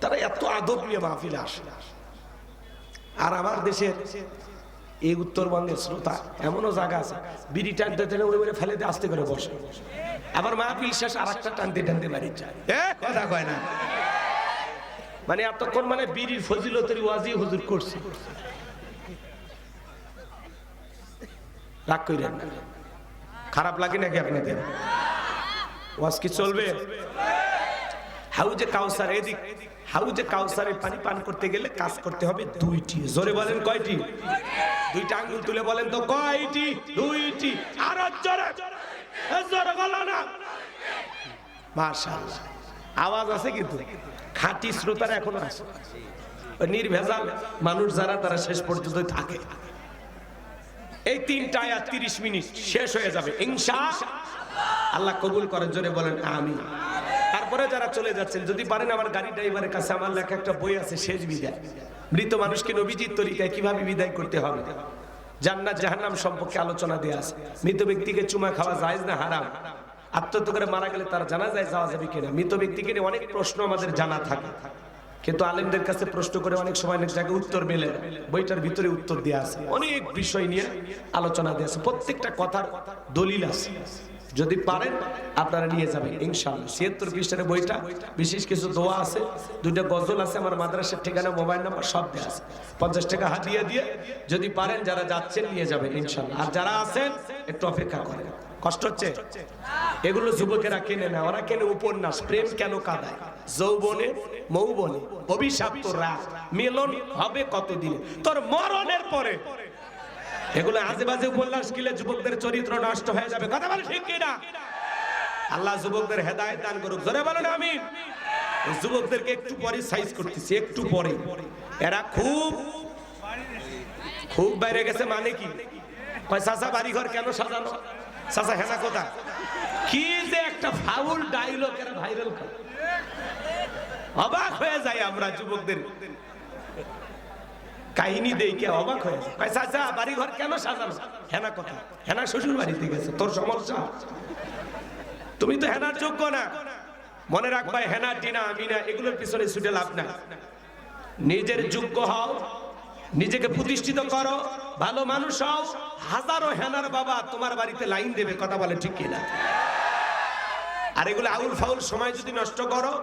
তারা এত আদব নিয়ে মাহফিলে আসে। আর আমার দেশের এই উত্তরবঙ্গের শ্রোতা এমনও জায়গা আছে, বিড়ি টানতে টানতে ওই ফেলে দিয়ে আস্তে করে বসে, আবার মাহফিল শেষ আর একটা টানতে টানতে বাড়ি যায়। কথা কয় না? মানে এতক্ষণ মানে বিড়ির ফজিলতের ওয়াজি হুজুর করছে। রাগ কইরেন না, খারাপ লাগে নাকি আপনাদের? ওয়াজ কি চলবে? হাউজে কাউসার, এদিক হাউজে কাউসারে পানি পান করতে গেলে কাজ করতে হবে 2টি। জোরে বলেন কয়টি? 2টা আঙ্গুল তুলে বলেন তো কয়টি? 2টি। আর জোরে জোরে বলো না। মাশাআল্লাহ, আওয়াজ আছে কিন্তু খাঁটি শ্রোতারা এখনো আছে। নির্ভেজাল মানুষ যারা, তারা শেষ পর্যন্ত থাকে। এই 3টা আয়াত 30 মিনিট শেষ হয়ে যাবে ইনশাআল্লাহ। আল্লাহ কবুল করেন, জোরে বলেন আমিন। তারপরে যারা চলে যাচ্ছেন, যদি পারেন আমার গাড়ি ড্রাইভারের কাছে আমার লেখা একটা বই আছে, শেষ বিদায়। মৃত মানুষকে নবীজির তরিকায় কিভাবে বিদায় করতে হবে, জান্নাত জাহান্নাম সম্পর্কে আলোচনা দেয়া আছে। মৃত ব্যক্তিকে চুমা খাওয়া জায়েজ না হারাম? আত্মহত্যা করে মারা গেলে তার জানাজায় যাওয়া যাবে কিনা? মৃত ব্যক্তিকে নিয়ে অনেক প্রশ্ন আমাদের জানা থাকে, কিন্তু আলেমদের কাছে প্রশ্ন করে অনেক সময় অনেক জায়গায় উত্তর মেলে না। বইটার ভিতরে উত্তর দেয়া আছে, অনেক বিষয় নিয়ে আলোচনা দেয়া আছে, প্রত্যেকটা কথার দলিল আছে। যদি পারেন আপনারা নিয়ে যাবেন ইনশাআল্লাহ। ৭৬ পৃষ্ঠার বইটা, বিশেষ কিছু দোয়া আছে, 2টা গজল আছে, আমার মাদ্রাসার ঠিকানা, মোবাইল নাম্বার সব দেয়া আছে। 50 টাকা হাদিয়া দিয়ে যদি পারেন যারা যাচ্ছেন নিয়ে যাবেন ইনশাআল্লাহ। আর যারা আছেন একটু অপেক্ষা করেন। কষ্ট হচ্ছে? এগুলো যুবকেরা কেনে না, ওরা কেনে উপন্যাস। প্রেম কেন কাঁদায়, যৌবনে মৌবনে অভিশাপ্ত রাত, মিলন হবে কতদিনে, তোর মরণের পরে। এগুলো আজে বাজে উপন্যাস কিলে যুবকদের চরিত্র নষ্ট হয়ে যাবে। কথা বলে ঠিক কিনা? আল্লাহ যুবকদের হেদায়েত দান করুক, জোরে বলেন আমিন। যুবকদেরকে একটু পরে সাইজ করতেছি, একটু পরে। এরা খুব খুব বাইরে গেছে। মানে কি কয়, চাচা বাড়ি ঘর কেন সাজানো, চাচা হেনা কথা, কি যে একটা ফাউল ডায়লগ এরা ভাইরাল করে, অবাক হয়ে যায় আমরা যুবকদের কাহিনী দেখে অবাক হয়ে যায়। কয় চাচা বাড়ি ঘর কেন সাজানো, হেনা কথা, হেনা শ্বশুর বাড়িতে গেছে, তোর সমস্যা, তুমি তো হেনার যোগ্য না। মনে রাখবা, হেনা টিনা আমিনা এগুলোর পিছনে ছুটে লাভ না। নিজের যোগ্য হও, নিজেকে প্রতিষ্ঠিত করো, ভালো মানুষ হও। হাজারো হেনার বাবা তোমার বাড়িতে লাইন দেবে, কথা বলে ঠিক কিনা? আর এগুলো আউল ফাউল সময় যদি নষ্ট করো,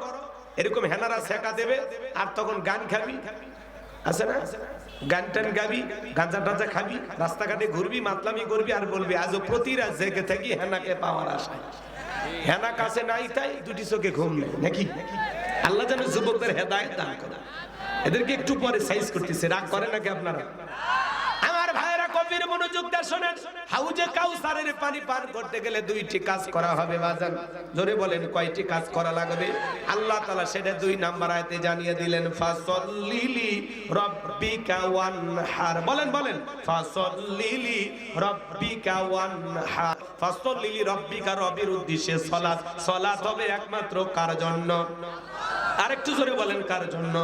এরকম হেনারা শেখা দেবে, আর তখন গান খাবি, আছে না, গান টান গাবি, গাঁজা টাজা খাবি, রাস্তাঘাটে ঘুরবি, মাতলামি করবি, আর বলবি আজও প্রতি রাত জেগে থাকি হেনাকে পাওয়ার আশায়। হেনা কাছে নাই তাই দুটি চোখে ঘুম নেই নাকি? আল্লাহ যেন যুবকদের হেদায়েত দান করে। এদেরকে একটু পরে সাইজ করতেছে, রাগ করে নাকি আপনারা? আমার ভাইরা কবির মনোযোগ দিয়ে শোনেন। হাউজে কাউসারের পানি পান করতে গেলে 2টি কাজ করা হবে বাজান। জোরে বলেন কয়টি কাজ করা লাগবে? আল্লাহ তাআলা সেটা 2 নাম্বার আয়াতে জানিয়ে দিলেন। ফাসল্লিলি রাব্বিকা ওয়ানহার, বলেন বলেন, ফাসল্লিলি রাব্বিকা ওয়ানহার। ফাসল্লিলি রাব্বিকা, রবের উদ্দেশ্যে সালাত। সালাত হবে একমাত্র কার জন্য? আরেকটু জোরে বলেন, কার জন্য?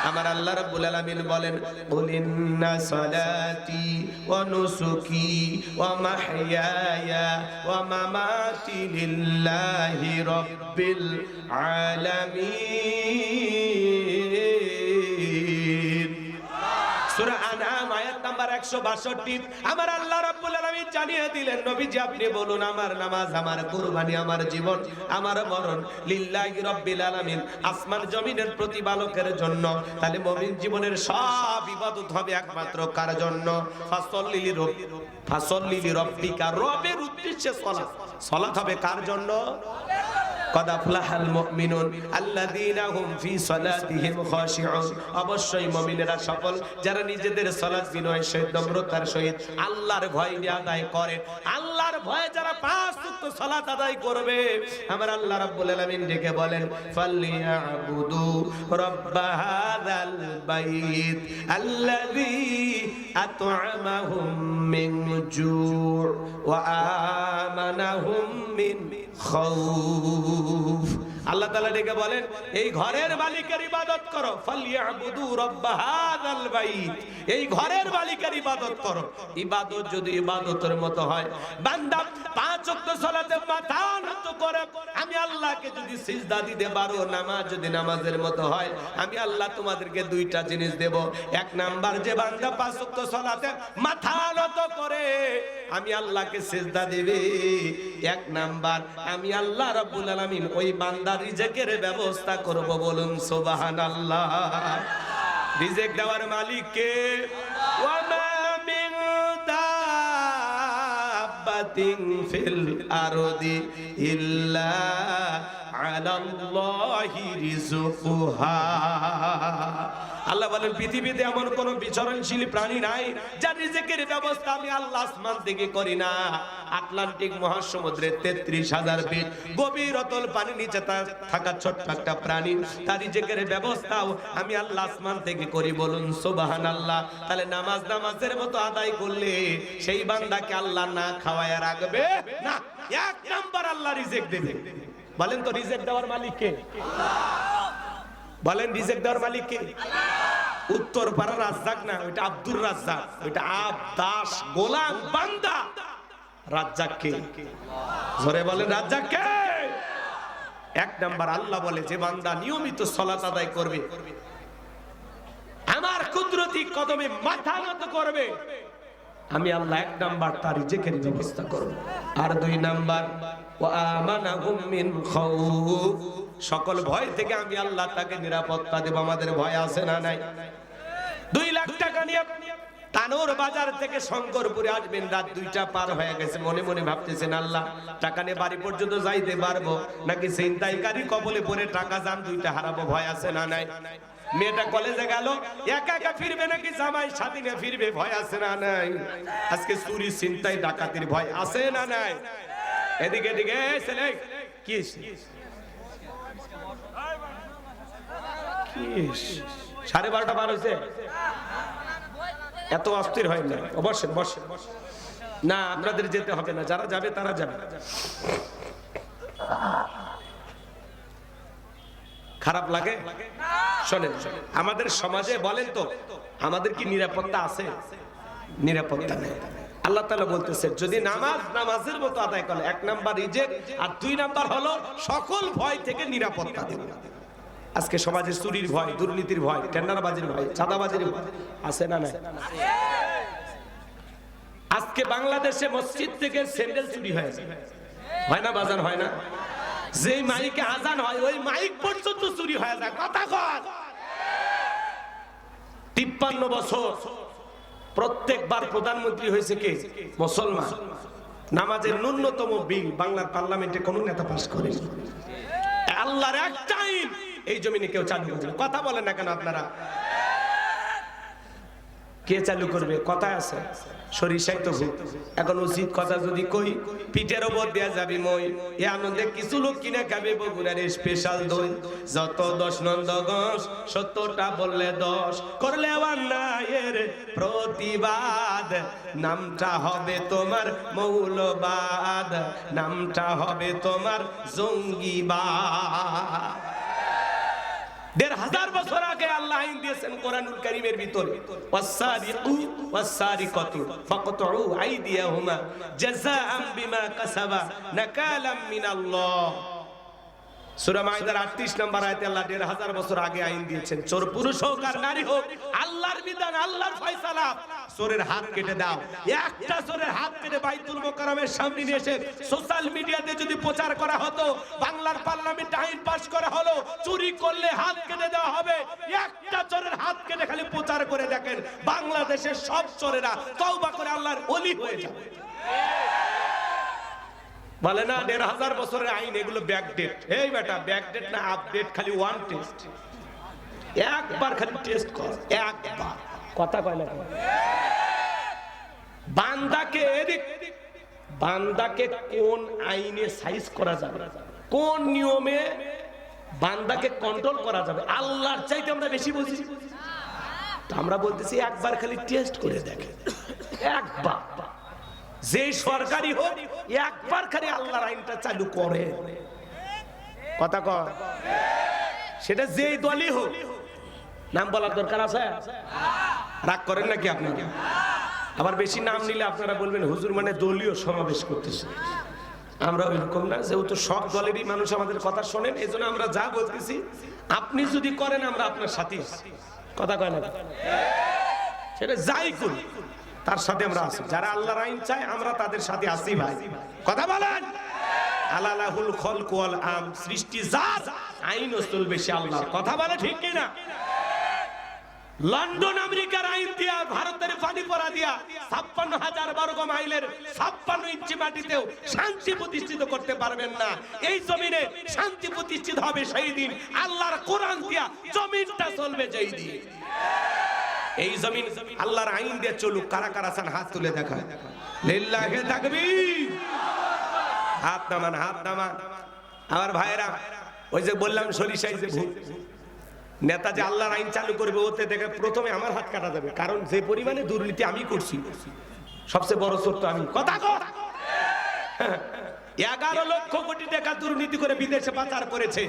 আমার আল্লাহ রাব্বুল আলামিন বলেন, কুল ইন্না সালাতি ওয়া নুসুকি ওয়া মাহইয়ায়া ওয়া মামাতি লিল্লাহি রাব্বিল আলামিন। সূরা আনআম আয়াত নাম্বার 162। আমার আল্লাহ রাব্বুল আলামিন জানিয়ে দিলেন, নবীজি আপনি বলুন, আমার নামাজ, আমার কুরবানি, আমার জীবন, আমার মরণ লিল্লাহি রাব্বিল আলামিন, আসমান জমিনের প্রতিপালকের জন্য। তাহলে মুমিন জীবনের সব ইবাদত হবে একমাত্র কার জন্য? ফাসল্লিলি রাব্বিকা, রবের উদ্দেশ্যে সালাত। সালাত হবে কার জন্য? কদ আফলাহাল মুমিনুন আল্লাযীনা হুম ফি সালাতিহিম খাশিউন। অবশ্যই মুমিনেরা সফল যারা নিজেদের সালাত বিনয়ের সহিত, নম্রতার সহিত, আল্লাহর ভয় নিয়ে আদায় করে। আল্লাহর ভয়ে যারা 5 ওয়াক্ত সালাত আদায় করবে, আমার আল্লাহ রাব্বুল আলামিন ডেকে বলেন, ফালিয়াবুদু রাব্বা হাযাল বাইত আল্লাযী আত'আমাহুম মিন জু' ওয়া আমানাহুম মিন খাউফ। আল্লাহ তাআলা ডেকে বলেন, এই ঘরের মালিকের ইবাদত করো। ফালিয়াবুদু রাব্বা হাযাল বাইত, এই ঘরের মালিকের ইবাদত করো। ইবাদত যদি ইবাদতের মতো হয়, বান্দা 5 ওয়াক্ত সালাতে মাথা নত করে আমি আল্লাহকে যদি সিজদা দিতে পারো, নামাজ যদি নামাজের মতো হয়, আমি আল্লাহ তোমাদেরকে 2টা জিনিস দেব। 1 নাম্বার, যে বান্দা 5 ওয়াক্ত সালাতে মাথা নত করে আমি আল্লাহকে সিজদা দেবে, 1 নাম্বার আমি আল্লাহ রাব্বুল আলামিন ওই বান্দার রিজেকের ব্যবস্থা করব। বলুন সুবহানাল্লাহ। রিজেক দেওয়ার মালিক কে? ওয়া মা মিন দাব্বাতিন ফিল আরদি ইল্লা আলাল্লাহি রিজকুহা। আল্লাহ বলেন পৃথিবীতে এমন কোন বিচরণশীল প্রাণী নাই যার রিজিকের ব্যবস্থা আমি আল্লাহ আসমান থেকে করি না। আটলান্টিক মহাসমুদ্রের 33,000 ফিট গভীর অতল পানির নিচে থাকা ছোট্ট একটা প্রাণী, তার রিজিকের ব্যবস্থাও আমি আল্লাহ আসমান থেকে করি। বলুন সুবহানাল্লাহ। তাহলে নামাজের মতো আদায় করলে সেই বান্দাকে আল্লাহ না খাওয়ায় রাখবে না, এক নাম্বার আল্লাহ রিজিক দেবে। বলেন তো রিজিক দেওয়ার মালিক কে? বলেন রিজিক দেওয়ার মালিক কে? উত্তর পাড়া রাজ্জাক না, ওইটা আব্দুর রাজ্জাক, ওইটা দাস গোলাম বান্দা। রাজ্জাক কে? জোরে বলেন রাজ্জাক কে? এক নাম্বার আল্লাহ বলে যে বান্দা নিয়মিত সালাত আদায় করবে, আমার কুদরতি কদমে মাথা নত করবে, আমি আল্লাহ এক নাম্বার তার রিজিকের ব্যবস্থা করব। আর দুই নাম্বার ওয়া আমানাহুম মিন খাউফ, সকল ভয় থেকে আমি আল্লাহ তাকে নিরাপত্তা দেব। আমাদের ভয় আছে না নাই? 2 লাখ টাকা নিয়ে তানোর বাজার থেকে শঙ্করপুরে আসবেন, রাত 2টা পার হয়ে গেছে, মনে মনে ভাবতেছেন আল্লাহ টাকা নিয়ে বাড়ি পর্যন্ত যাইতে পারবো নাকি ছিনতাইকারী কবলে পড়ে টাকা যান 2টা হারাবো, ভয় আছে না নাই? মেয়েটা কলেজে গেল, একা একা ফিরবে নাকি জামাই সাথী নিয়ে ফিরবে, ভয় আছে না নাই? আজকে চুরি ছিনতাই ডাকাতির ভয় আছে না নাই? এদিকে এদিকে ছেলে কি 12:30 বার হয়েছে, এত অস্থির হয় না। বসেন বসেন না, আপনাদের যেতে হবে না, যারা যাবে তারা যাবে। খারাপ লাগে? শোনেন, আমাদের সমাজে বলেন তো আমাদের কি নিরাপত্তা আছে? নিরাপত্তা নেই। আল্লাহ তাআলা বলতেছে যদি নামাজের মতো আদায় করে, 1 নাম্বার রিজিক, আর 2 নাম্বার হলো সকল ভয় থেকে নিরাপত্তা দেব। আজকে সমাজে চুরির ভয়, দুর্নীতির ভয়, টেন্ডারবাজির ভয়, চাঁদাবাজির ভয় আছে না নাই? আজকে বাংলাদেশে মসজিদ থেকে স্যান্ডেল চুরি হয়েছে, হয় না বাজার? হয় না? যে মাইকে আজান হয় ওই মাইক পর্যন্ত চুরি হয়ে যায়। কথা কর। 53 বছর প্রত্যেকবার প্রধানমন্ত্রী হয়েছে কে? মুসলমান। নামাজের ন্যূনতম বিল বাংলার পার্লামেন্টে কোন নেতা পাস করে? আল্লাহর একটা আইন এই জমিনে কেউ চালু করবে? কথা বলেন না কেন আপনারা? কে চালু করবে? কথা আছে, সরিষাই তো ভূত। এখন উচিত কথা যদি কই, পিঠের ওপর দেয়া যাবে মই। এ আনন্দে কিছু লোক কিনে খাবে বগুড়ার স্পেশাল দই। যত 10 নন্দগঞ্জ 70টা বললে 10 করলে অন্যায়ের প্রতিবাদ, নামটা হবে তোমার মৌলবাদ, নামটা হবে তোমার জঙ্গিবাদ। 1500 বছর আগে আল্লাহ আইন দিয়েছেন কোরআনুল কারীমের ভিতরে, ওয়াসারিকু ওয়াসারিকাতু ফাকতউ আইদিয়াহুমা জাযাআন বিমা কাসাবা নাকালাম মিনাল্লাহ। সূরা মাইদার 38 নম্বর আয়াতে আল্লাহ 1500 বছর আগে আইন দিয়েছেন, চোর পুরুষ হোক আর নারী হোক, আল্লাহর বিধান, আল্লাহর ফয়সালা, চোরের হাত কেটে দাও। একটা চোরের হাত কেটে বাইতুল মোকাররমের সামনে নিয়ে এসে সোশ্যাল মিডিয়াতে যদি প্রচার করা হতো, বাংলার পার্লামেন্টে আইন পাস করা হলো চুরি করলে হাত কেটে দেওয়া হবে, একটা চোরের হাত কেটে খালি প্রচার করে দেখেন, বাংলাদেশের সব চোরেরা তওবা করে আল্লাহর ওলি হয়ে যাবে। বলে না 1500 বছরের আইন, এগুলো ব্যাকডেট। এই বেটা ব্যাকডেট না আপডেট, খালি ওয়ান টেস্ট, একবার খালি টেস্ট কর, একবার। কথা কয় না? বান্দাকে কোন আইনে সাইজ করা যাবে, কোন নিয়মে বান্দাকে কন্ট্রোল করা যাবে, আল্লাহর চাইতে আমরা বেশি বুঝি। আমরা বলতেছি একবার খালি টেস্ট করে দেখে, একবার। যে সরকারি হোক একবার খালি আল্লাহর আইনটা চালু করে। কথা কয়? সেটা যেই দলই হোক। নাম বলার দরকার আছে? রাগ করেন নাকি আপনারা? আবার বেশি নাম নিলে আপনারা বলবেন হুজুর মানে দলীয় সমাবেশ করতেছে। আমরা এরকম না, যেহেতু সব দলেরই মানুষ আমাদের কথা শোনেন, এই জন্য আমরা যা বলতেছি আপনি যদি করেন আমরা আপনার সাথে। কথা কয় না? সেটা যাই করি তার সাথে আমরা আছি। যারা আল্লাহর আইন চায় আমরা তাদের সাথে আছি ভাই। কথা বলেন। আলালাহুল খলক ওয়াল আম, সৃষ্টি যার, আইনও চলবে সে আল্লাহর। কথা বলে ঠিক কি না? লন্ডন আমেরিকার আইন দিয়া, ভারতের পানি পড়া দিয়া 56,000 বর্গ মাইলের 56 ইঞ্চি মাটিতেও শান্তি প্রতিষ্ঠিত করতে পারবেন না। এই জমিনে শান্তি প্রতিষ্ঠিত হবে সেই দিন আল্লাহর কোরআন দিয়া জমিনটা চলবে যেই দিন। এই জমিন আল্লাহর আইন দিয়ে চলুক। কারা কারা চান হাত তুলে দেখায়? লিল্লাহি তাকবীর। হাত নামান, হাত নামান। আমার ভাইরা, ওই যে বললাম সরিষাই যে ভূত নেতা যে আল্লাহর আইন চালু করবে, ওতে দেখে প্রথমে আমার হাত কাটা যাবে, কারণ যে পরিমাণে দুর্নীতি আমি করছি, সবচেয়ে বড় চোর তো আমি। কথা কর। 11 লক্ষ কোটি টাকা দুর্নীতি করে বিদেশে পাচার করেছে,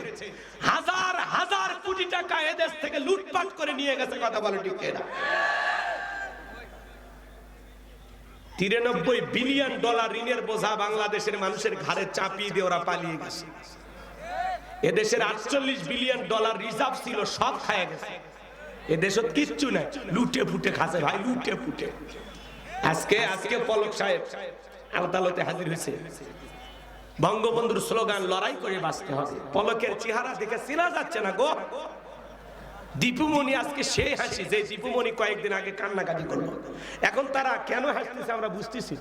হাজার হাজার কোটি টাকা এদেশ থেকে লুটপাট করে নিয়ে গেছে। কথা বলে ঠিক না? 93 বিলিয়ন ডলার ঋণের বোঝা বাংলাদেশের মানুষের ঘাড়ে চাপিয়ে দিয়ে ওরা পালিয়ে গেছে। এদেশের 48 বিলিয়ন ডলার রিজার্ভ ছিল, সব খায় গেছে। এদেশত কিচ্ছু নাই, লুটে ফুটে খাচ্ছে ভাই, লুটে ফুটে। আজকে পলক সাহেব আদালতে হাজির হয়েছে। বঙ্গবন্ধুর স্লোগান লড়াই করে বাঁচতে হবে। পলকের চেহারা দেখে চেনা যাচ্ছে না গো। দীপুমণি আজকে সেই হাসি যে দীপুমণি কয়েকদিন আগে কান্নাকাটি করলো। এখন তারা কেন হাসতেছে আমরা বুঝতেছি।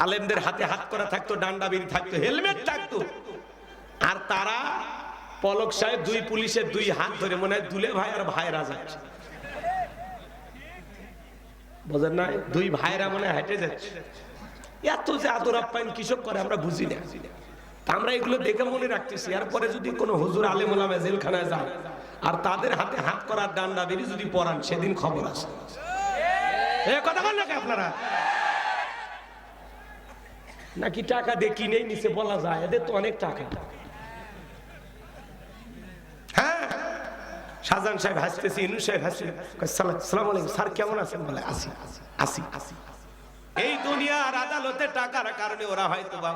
আলেমদের হাতে হাত করা থাকতো, ডান্ডা বিড়ি থাকতো, হেলমেট থাকতো, আর তারা পলক সাহেব 2 পুলিশের 2 হাত ধরে মনে হয় দুলে ভাই আর ভাইরা যাচ্ছে। বোঝেন না? 2 ভাইরা মনে হয় হেঁটে যাচ্ছে। এত যে আদর আপ্যায়ন কৃষক করে আমরা বুঝি না। আমরা এগুলো দেখে মনে রাখতেছি। এরপরে যদি কোনো হুজুর আলেম ওলামা জেলখানায় যায় আর তাদের হাতে হাত করার ডান্ডা বেরি যদি পড়ান, সেদিন খবর আসে। এ কথা বল নাকি আপনারা? নাকি টাকা দিয়ে কিনেই নিচে বলা যায়, এদের তো অনেক টাকা। হ্যাঁ, শাহজাহান সাহেব হাসতেছি, ইনু সাহেব হাসছে। আসসালামু আলাইকুম স্যার, কেমন আছেন? বলে আসি আসি আসি। এই দুনিয়ার আদালতে টাকার কারণে ওরা হয়তো বা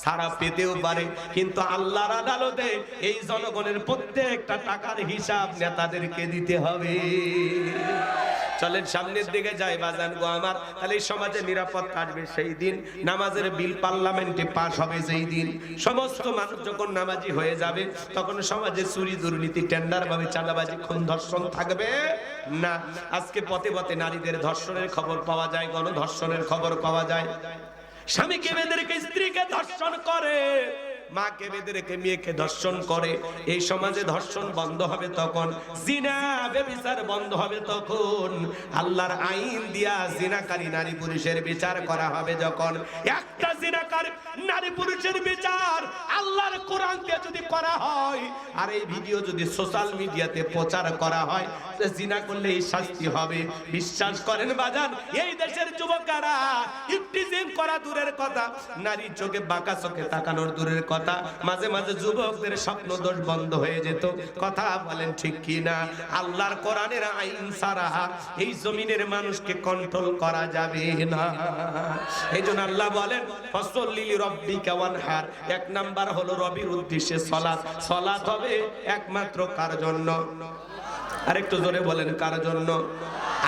সারা পেতেও পারে, কিন্তু আল্লাহর আদালতে এই জনগণের প্রত্যেকটা টাকার হিসাব নেতাদেরকে দিতে হবে। চলেন সামনের দিকে যাই বাজান গো আমার। তাহলে এই সমাজে নিরাপত্তা আসবে সেই দিন, নামাজের বিল পার্লামেন্টে পাস হবে যেই দিন, সমস্ত মানুষ যখন নামাজি হয়ে যাবে, তখন সমাজে চুরি দুর্নীতি টেন্ডার ভাবে চাঁদাবাজি খুন ধর্ষণ থাকবে না। আজকে পথে পথে নারীদের ধর্ষণের খবর পাওয়া যায়, গণধর্ষণের খবর পাওয়া যায়। স্বামীকে বেঁধে স্ত্রীকে ধর্ষণ করে, মাকে বেঁধে রেখে মেয়েকে ধর্ষণ করে। এই সমাজে ধর্ষণ বন্ধ হবে তখন, জিনা ব্যভিচার বন্ধ হবে তখন, আল্লাহর আইন দিয়া জিনাকারী নারী পুরুষের বিচার করা হবে যখন। একটা জিনাকার নারী পুরুষের বিচার আল্লাহর কোরআন দিয়ে যদি করা হয়, আর এই ভিডিও যদি সোশ্যাল মিডিয়াতে প্রচার করা হয় যে জিনা করলে এই শাস্তি হবে, বিশ্বাস করেন বাজান, এই দেশের যুবকেরা ইফটিজিং করা দূরের কথা, নারী চোখে বাঁকা চোখে তাকানোর দূরের কথা, মাঝে মাঝে যুবকদের স্বপ্ন দোষ বন্ধ হয়ে যেত। কথা বলেন ঠিক কি না? আল্লাহর কোরআনের আইন ছাড়া এই জমিনের মানুষকে কন্ট্রোল করা যাবে না। এইজন্য আল্লাহ বলেন ফাসাল্লি লিরাব্বিকা ওয়ানহার। 1 নাম্বার হলো রবির উদ্দেশ্যে সালাত। সালাত হবে একমাত্র কার জন্য? আরেকটু জোরে বলেন, কার জন্য?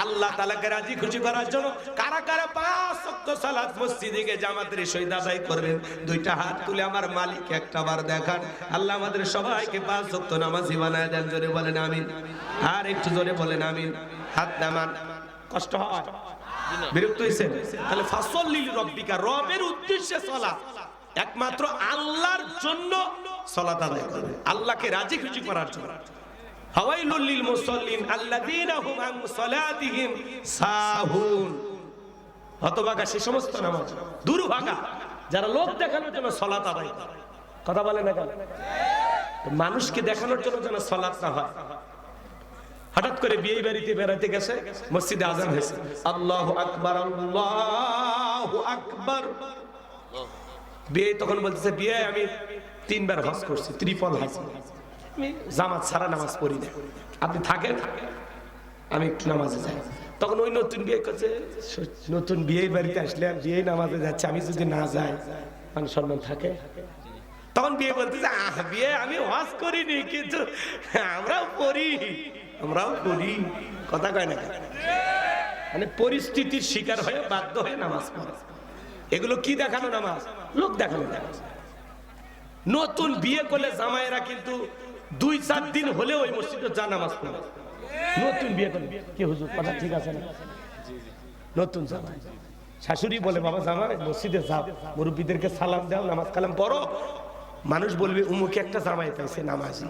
আল্লাহ তাআলাকে রাজি খুশি করার জন্য। কারা কারা 5 ওয়াক্ত সালাত মসজিদে গিয়ে জামাতের সহিত আদায় করবেন? 2টা হাত তুলে আমার মালিক একটাবার দেখান। আল্লাহ আমাদের সবাইকে 5 ওয়াক্ত নামাজি বানায় দেন। জোরে বলেন আমিন। আর একটু জোরে বলেন আমিন। হাত নামান। কষ্ট হয়? বিরক্ত হইছেন? তাহলে ফাসাল্লি লিরাব্বিকা, রবের উদ্দেশ্যে সালাত, একমাত্র আল্লাহর জন্য সালাত আদায় করবেন, আল্লাহকে রাজি খুশি করার জন্য। ফাওয়াইলুল লিল মুসাল্লিন আল্লাযীনা হুম আন সালাতিহিম সাহুন। হতভাগা সে সমস্ত নামাজ, দুর্ভাগা যারা লোক দেখানোর জন্য সালাত আদায় করে। কথা বলেন না কেন? মানুষকে দেখানোর জন্য যেন সালাত না হয়। হঠাৎ করে বিয়ে বাড়িতে বেড়াতে গেছে, মসজিদে আযান হয়েছে, আল্লাহু আকবার আল্লাহু আকবার। বিয়ে তখন বলতেছে, বিয়ে আমি 3 বার হজ করছি, ত্রিপল হজ, আমি জামাত ছাড়া নামাজ পড়ি না, আপনি থাকেন, আমি একটু নামাজে যাই। তখন ওই নতুন বিয়ে করছে, নতুন বিয়ে বাড়িতে আসলে বিয়ে নামাজে যাচ্ছে, আমি যদি না যাই মান সম্মান থাকে। তখন বিয়ে বলতেছে, বিয়ে আমি হজ করিনি, কিন্তু আমরাও পড়ি, আমরাও পড়ি। কথা কয় না? মানে পরিস্থিতির শিকার হয়ে বাধ্য হয়ে নামাজ পড়ে। এগুলো কি দেখানো নামাজ? লোক দেখানো নামাজ। নতুন বিয়ে করলে জামাইরা কিন্তু 2-4 দিন হলে ওই মসজিদে যা নামাজ পড়ে। নতুন বিয়ে করলেন কি হুজুর, কথা ঠিক আছে না? নতুন জামাই, শাশুড়ি বলে বাবা জামাই মসজিদে যাও, মুরব্বীদেরকে সালাম দাও, নামাজ কালাম পড়ো, মানুষ বলবে উমুকে একটা জামাই পাইছে নামাজি।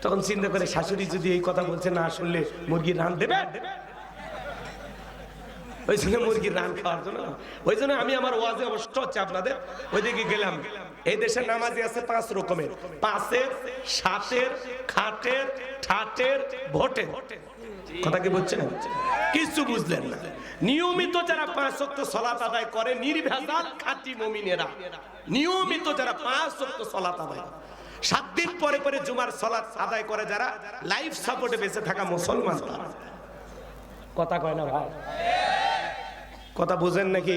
তখন চিন্তা করে শাশুড়ি যদি এই কথা বলছে না শুনলে মুরগির রান দেবে, ওই জন্য মুরগির রান খাওয়ার জন্য। ওই জন্য আমি আমার ওয়াজে অবশ্য হচ্ছে আপনাদের ওইদিকে গেলাম। এই দেশের নামাজি আছে 5 রকমের, 5-এর, 7-এর, খাটের, ঠাটের, ভোটের। কথা কি বুঝছেন? কিছু বুঝলেন না। নিয়মিত যারা 5 ওয়াক্ত সালাত আদায় করে, নির্ভেজাল খাঁটি মুমিনেরা, নিয়মিত যারা 5 ওয়াক্ত সালাত আদায় 7 দিন পরে পরে জুমার সালাত আদায় করে, যারা লাইফ সাপোর্টে বেঁচে থাকা মুসলমান। কথা কয় না ভাই? কথা বুঝেন নাকি?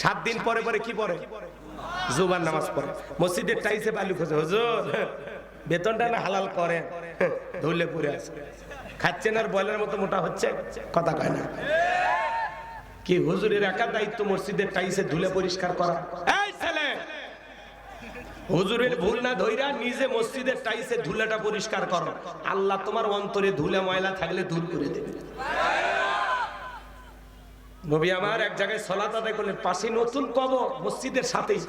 7 দিন পরে পরে কি পড়ে? জুমার নামাজ পড়ে। মসজিদের টাইসে বালু খোঁজে, হুজুর বেতনটা না হালাল করে, ধুলে পড়ে আছে, খাচ্ছেন আর বয়লার মতো মোটা হচ্ছে। কথা কয় না? কি হুজুরের একা দায়িত্ব মসজিদের টাইসে ধুলে পরিষ্কার করা? এই ছেলে, হুজুরের ভুল না ধইরা নিজে মসজিদের টাইসে ধুলাটা পরিষ্কার করো। আল্লাহ তোমার অন্তরে ধুলে ময়লা থাকলে দূর করে দেবে। নবী আমার এক জায়গায় সালাত আদায় করলেন, পাশে নতুন কবর, মসজিদের সাথেই।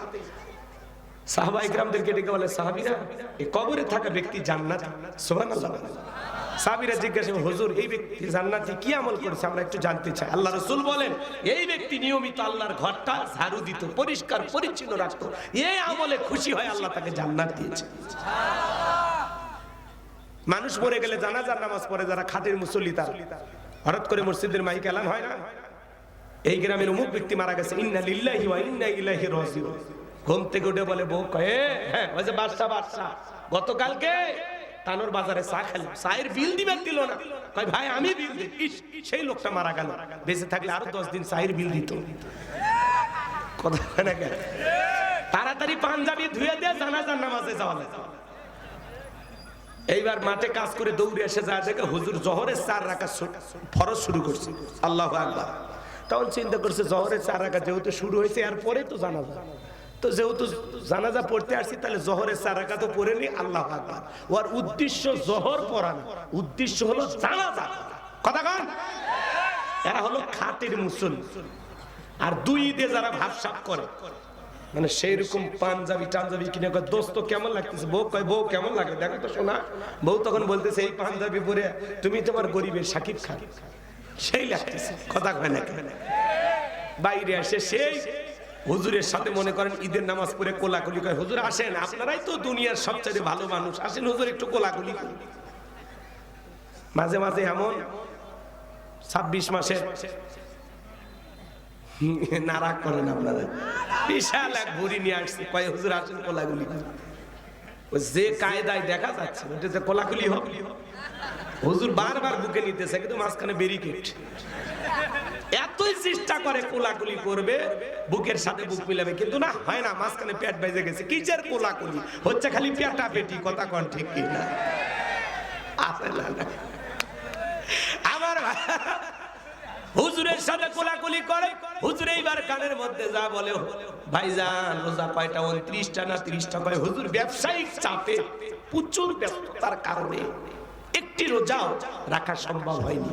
সাহাবায়ে কিরামদেরকে ডেকে বলে, সাহাবীরা এই কবরে থাকা ব্যক্তি জান্নাতি। সুবহানাল্লাহ। সাহাবীরা জিজ্ঞাসা করেন, হুজুর এই ব্যক্তি জান্নাতি কি আমল করেছে আমরা একটু জানতে চাই। আল্লাহ রাসূল বলেন, এই ব্যক্তি নিয়মিত আল্লাহর ঘরটা ঝাড়ু দিত, পরিষ্কার পরিচ্ছন্ন রাখতো, এই আমলে খুশি হয় আল্লাহ তাকে জান্নাত দিয়েছে। মানুষ মরে গেলে জানাজার নামাজ পড়ে যারা খাটের মুসল্লি, তারা হঠাৎ করে মসজিদের মাইক এলান হয় না, এই গ্রামের অমুক ব্যক্তি মারা গেছে, ইন্না লিল্লাহি ওয়া ইন্না ইলাইহি রাজিউন। ঘুম থেকে উঠে বলে বউ, কয়ে হ্যাঁ ওই যে বাদশা গতকালকে তানোর বাজারে চা খেলাম, চায়ের বিল দিবেন দিল না, কয় ভাই আমি বিল দিই। সেই লোকটা মারা গেল, বেঁচে থাকলে আরো 10 দিন চায়ের বিল দিত। কথা হয় না কেন? তাড়াতাড়ি পাঞ্জাবি ধুয়ে দিয়ে জানাজার নামাজে যাওয়া লাগে। এইবার মাঠে কাজ করে দৌড়ে এসে যায়, দেখে হুজুর জোহরের 4 রাকাত ফরজ শুরু করছে। আল্লাহু আকবার। তখন চিন্তা করছে জোহরের 4 রাকাত যেহেতু শুরু হয়েছে, এরপরে তো জানাজা, তো যেহেতু জানাজা পড়তে আসছি তাহলে জোহরের 4 রাকাত তো পড়ে নি। আল্লাহু আকবার। ওর উদ্দেশ্য জোহর পড়া না, উদ্দেশ্য হলো জানাজা। কথা কন? এরা হলো খাটের মুসল্লি। আর 2 ঈদে যারা ভাবসাব করে, মানে সেই রকম পাঞ্জাবি টাঞ্জাবি কিনে কয়, দোস্ত কেমন লাগতেছে? বউ কয়, বউ কেমন লাগে দেখো তো শোনা। বউ তখন বলতেছে, এই পাঞ্জাবি পরে তুমি তোমার গরিবের শাকিব খান সেই লাগতেছে। কথা কয় না? বাইরে আসে সেই হুজুরের সাথে মনে করেন ঈদের নামাজ পড়ে কোলাকুলি করে, হুজুর আসেন, আপনারাই তো দুনিয়ার সবচেয়ে ভালো মানুষ, আসেন হুজুর একটু কোলাকুলি করি। মাঝে মাঝে এমন 26 মাসের নারা করেন আপনারা, বিশাল এক বুড়ি নিয়ে আসছে, কয় হুজুর আসেন কোলাকুলি করি। যে কায়দায় দেখা যাচ্ছে ওটাতে কোলাকুলি হবে। হুজুর বারবার বুকে নিতেছে, কিন্তু মাঝখানে ব্যারিকেড। এতই চেষ্টা করে কোলাকুলি করবে, বুকের সাথে বুক মিলাবে, কিন্তু না হয় না, মাঝখানে পেট বেজে গেছে। কিসের কোলাকুলি হচ্ছে? খালি পেটা পেটি। কথা কন ঠিক কি না? আমার হুজুরের সাথে কোলাকুলি করে, হুজুর এইবার কানের মধ্যে যা বলে, ভাইজান রোজা কয়টা? 29টা না 30টা? কয় হুজুর ব্যবসায়িক চাপে প্রচুর ব্যস্ততার কারণে একটি রোজাও রাখা সম্ভব হয়নি।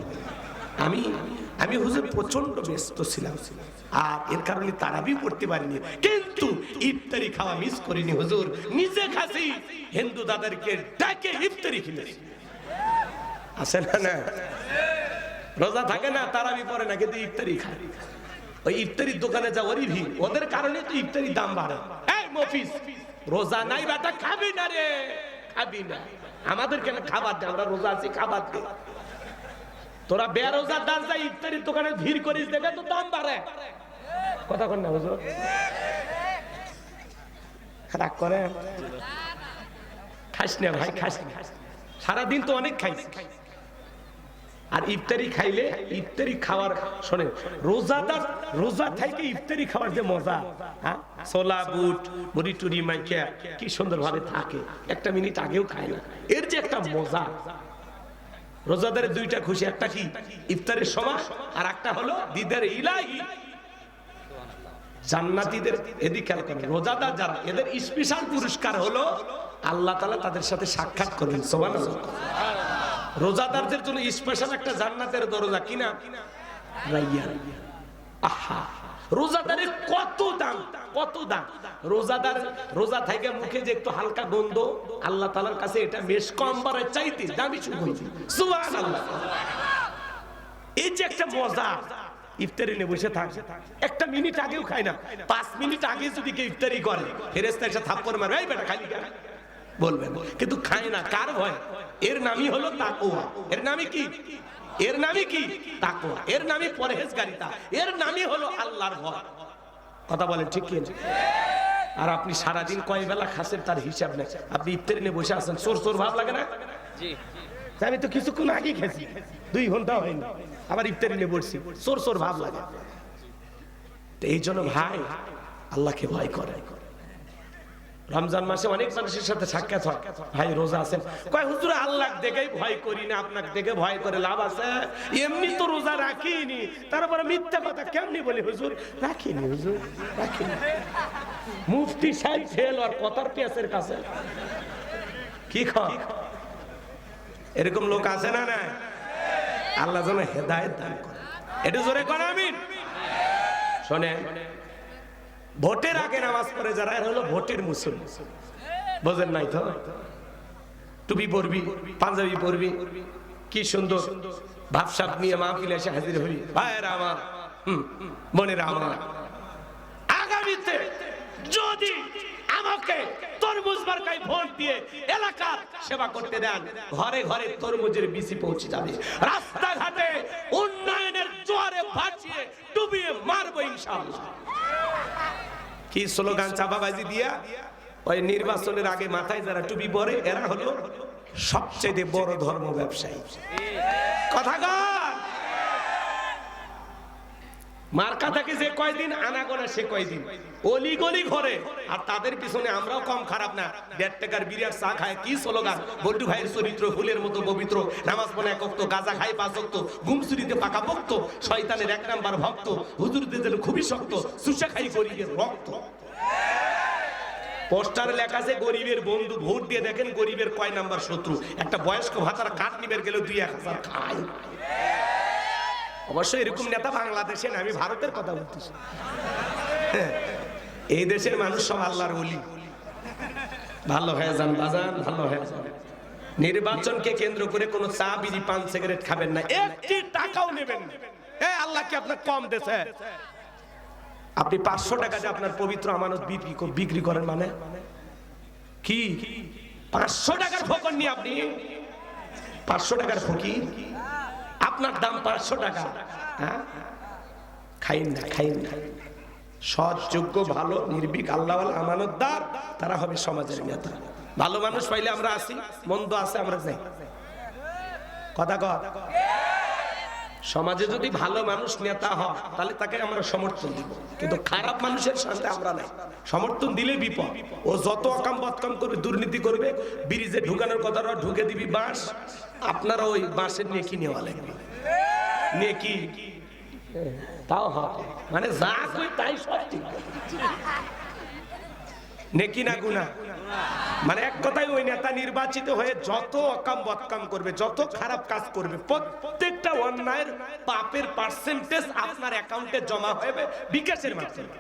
আমি হুজুর প্রচন্ড ব্যস্ত ছিলাম, আর এর কারণে তারাবি পড়তে পারিনি, কিন্তু ইফতারি খাওয়া মিস করিনি হুজুর। নিজে খাসি হিন্দু দাদারকে ডাকে ইফতারি খেলেছি। আছে না? না রোজা থাকে না, তারাবি পড়ে না, কিন্তু ইফতারি খায়। ওই ইফতারির দোকানে যা ওরই ভিড়, ওদের কারণে তো ইফতারির দাম বাড়ে। এই মফিজ, রোজা নাই বেটা, খাবি না রে, খাবি না। আমাদের কেন খাবার দে? আমরা রোজা আছি, খাবার দে। তোরা বেরোজাদার যা ইফতারির দোকানে ভিড় করিস, দেখে তো দাম বাড়ে। কথা কন না হুজুর? রাগ করে? খাস না ভাই, খাস না। সারাদিন তো অনেক খাইছি। আর ইফতারি খাইলে, ইফতারি খাওয়ার শোনেন, রোজাদার রোজা থেকে ইফতারি খাওয়ার যে মজা, হ্যাঁ, ছোলা বুট মুড়ি টুরি মাইকে কি সুন্দর ভাবে থাকে, 1 মিনিট আগেও খায় না। এর যে একটা মজা, রোজাদারের 2টা খুশি, একটা কি ইফতারের সময়, আর একটা হলো দিদার ইলাহি। জান্নাতীদের এদিকে খেয়াল করেন, রোজাদার যারা, এদের স্পেশাল পুরস্কার হলো আল্লাহ তাআলা তাদের সাথে সাক্ষাৎ করবেন। সুবহানাল্লাহ। রোজাদারদের জন্য স্পেশাল একটা জান্নাতের দরজা, কিনা রাইয়ান। আহা, রোজাদারের কত দাম, কত দাম। রোজাদার রোজা থেকে মুখে যে একটু হালকা গন্ধ, আল্লাহ তাআলার কাছে এটা মেশক আম্বারের চাইতে দামি সুগন্ধি। সুবহানাল্লাহ। এই যে একটা মজা, ইফতারি নিয়ে বসে থাকে, একটা মিনিট আগেও খায় না, 5 মিনিট আগে যদি কেউ ইফতারি করে ফেরেশতা এসে থাপ্পড় মারবে, এই বেটা খালি কেন বলবেন, কিন্তু খায় না। কার ভয়? এর নামই হলো তাকওয়া। এর নামই কি? এর নামই কি? তাকওয়া। এর নামই পরহেজগারিতা। এর নামই হলো আল্লাহর ভয়। কথা বলেন ঠিক কি? আর আপনি সারাদিন কয় বেলা খাসেন তার হিসাব নেই। আপনি ইফতারি নিয়ে বসে আছেন, চোর চোর ভাব লাগে না? আমি তো কিছুক্ষণ আগে খেয়েছি, 2 ঘন্টা হয়নি, আবার ইফতারি নিয়ে বসছি, চোর চোর ভাব লাগে। এই জন্য ভাই আল্লাহকে ভয় করে। রমজান মাসে অনেক মানুষের সাথে সাক্ষাৎ হয়, ভাই রোজা আছেন, কয় হুজুর আল্লাহ দেখেই ভয় করি না, আপনাকে দেখে ভয় করে লাভ আছে? এমনি তো রোজা রাখিনি, তারপরে মিথ্যা কথা কেমনি বলি হুজুর? রাখিনি হুজুর, রাখিনি। মুফতি সাহেব ফেল আর কথার পেঁয়াজের কাছে কি খায়? এরকম লোক আছে না? না, আল্লাহ যেন হেদায়েত দান করে। এটা জোরে করে আমিন। শোনেন, ভোটের আগে নামাজ পড়ে যারা, এরা হলো ভোটের মুসল্লি। বোঝেন নাই তো? টুপি পরবি, পাঞ্জাবি পরবি, কি সুন্দর ভাবসাব নিয়ে মাহফিলে এসে হাজির হই। ভাইয়েরা আমার, বোনেরা আমার, আগামীতে যদি আমাকে তরমুজ মার্কায় ভোট দিয়ে এলাকার সেবা করতে দেন, ঘরে ঘরে তরমুজের বিচি পৌঁছে যাবে, রাস্তাঘাটে উন্নয়নের জোয়ারে ভাসিয়ে ডুবিয়ে মারবো ইনশাআল্লাহ। কি স্লোগান চাপাবাজি দিয়া ওই নির্বাচনের আগে মাথায় যারা টুপি পরে, এরা হলো সবচেয়ে বড় ধর্ম ব্যবসায়ী। কথা কর, মার্কা থাকে যে কয়দিন, আনাগোনা সে কয়দিন, অলি গলি ঘরে। আর তাদের পিছনে আমরাও কম খারাপ না, 1.5 টাকার বিরিয়ার চা খায়। কি স্লোগান? বল্টু ভাইয়ের চরিত্র ফুলের মতো পবিত্র, নামাজ পড়ে 1 ওয়াক্ত, গাঁজা খায় 5 ওয়াক্ত, গুমচুরিতে পাকা ভক্ত, শয়তানের 1 নাম্বার ভক্ত, হুজুরদের যেন খুবই শক্ত, সুশা খাই গরিবের রক্ত। পোস্টারে লেখা আছে গরিবের বন্ধু, ভোট দিয়ে দেখেন গরিবের কয় নাম্বার শত্রু। একটা বয়স্ক ভাতার কাঠ নিবের গেলে 2-1000 খায়। অবশ্যই এরকম নেতা বাংলাদেশে না, আমি ভারতের কথা বলতেছি। এই দেশের মানুষ সব আল্লাহর ওলি। ভালো হয়ে যান বাজান, ভালো হয়ে যান। নির্বাচনকে কেন্দ্র করে কোনো চা, বিড়ি, পান, সিগারেট খাবেন না, 1 টাকাও নেবেন না। আল্লাহ কি আপনার কম দেশে? আপনি 500 টাকা দিয়ে আপনার পবিত্র আমানত বিক্রি করেন, মানে কি? 500 টাকার ফকর নিয়ে আপনি 500 টাকার ফকির, আপনার দাম 500 টাকা। হ্যাঁ, খাইন না, খাইন না। সৎ, যোগ্য, ভালো, নির্ভীক, আল্লাহওয়ালা, আমানতদার, তারা হবে সমাজের নেতা। ভালো মানুষ পাইলে আমরা আসি, মন্দ আছে আমরা যাই। কথা কর। সমাজে যদি ভালো মানুষ নেতা হয় তাহলে তাকে আমরা সমর্থন দিব, কিন্তু খারাপ মানুষের সাথে আমরা নাই। সমর্থন দিলে বিপদ। ও যত অকাম বদকাম করবে, দুর্নীতি করবে, ব্রিজে ঢুকানোর কথা ঢুকে দিবি বাঁশ, আপনারা ওই বাঁশের নেকি নেওয়া লাগবে। নেকি তাও হয়, মানে যা কই তাই সব ঠিক, নেকি না গুনাহ। মানে এক কথায় ওই নেতা নির্বাচিত হয়ে যত অকাম বদকাম করবে, যত খারাপ কাজ করবে, প্রত্যেকটা অন্যায়ের পাপের পার্সেন্টেজ আপনার অ্যাকাউন্টে জমা হবে বিকাশের মাধ্যমে।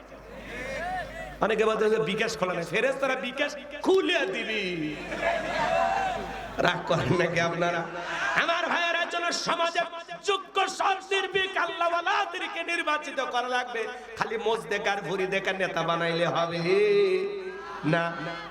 অনেকে বলতে বিকাশ খোলা নেই, ফেরেশতারা বিকাশ খুলে দিবি। রাগ করেন নাকি আপনারা? আমার ভাইয়েরা জন্য সমাজে যোগ্য সৎ নির্ভীক আল্লাহওয়ালাদেরকে নির্বাচিত করা লাগবে। খালি মোজ দেখার ভুরি দেখার নেতা বানাইলে হবে না।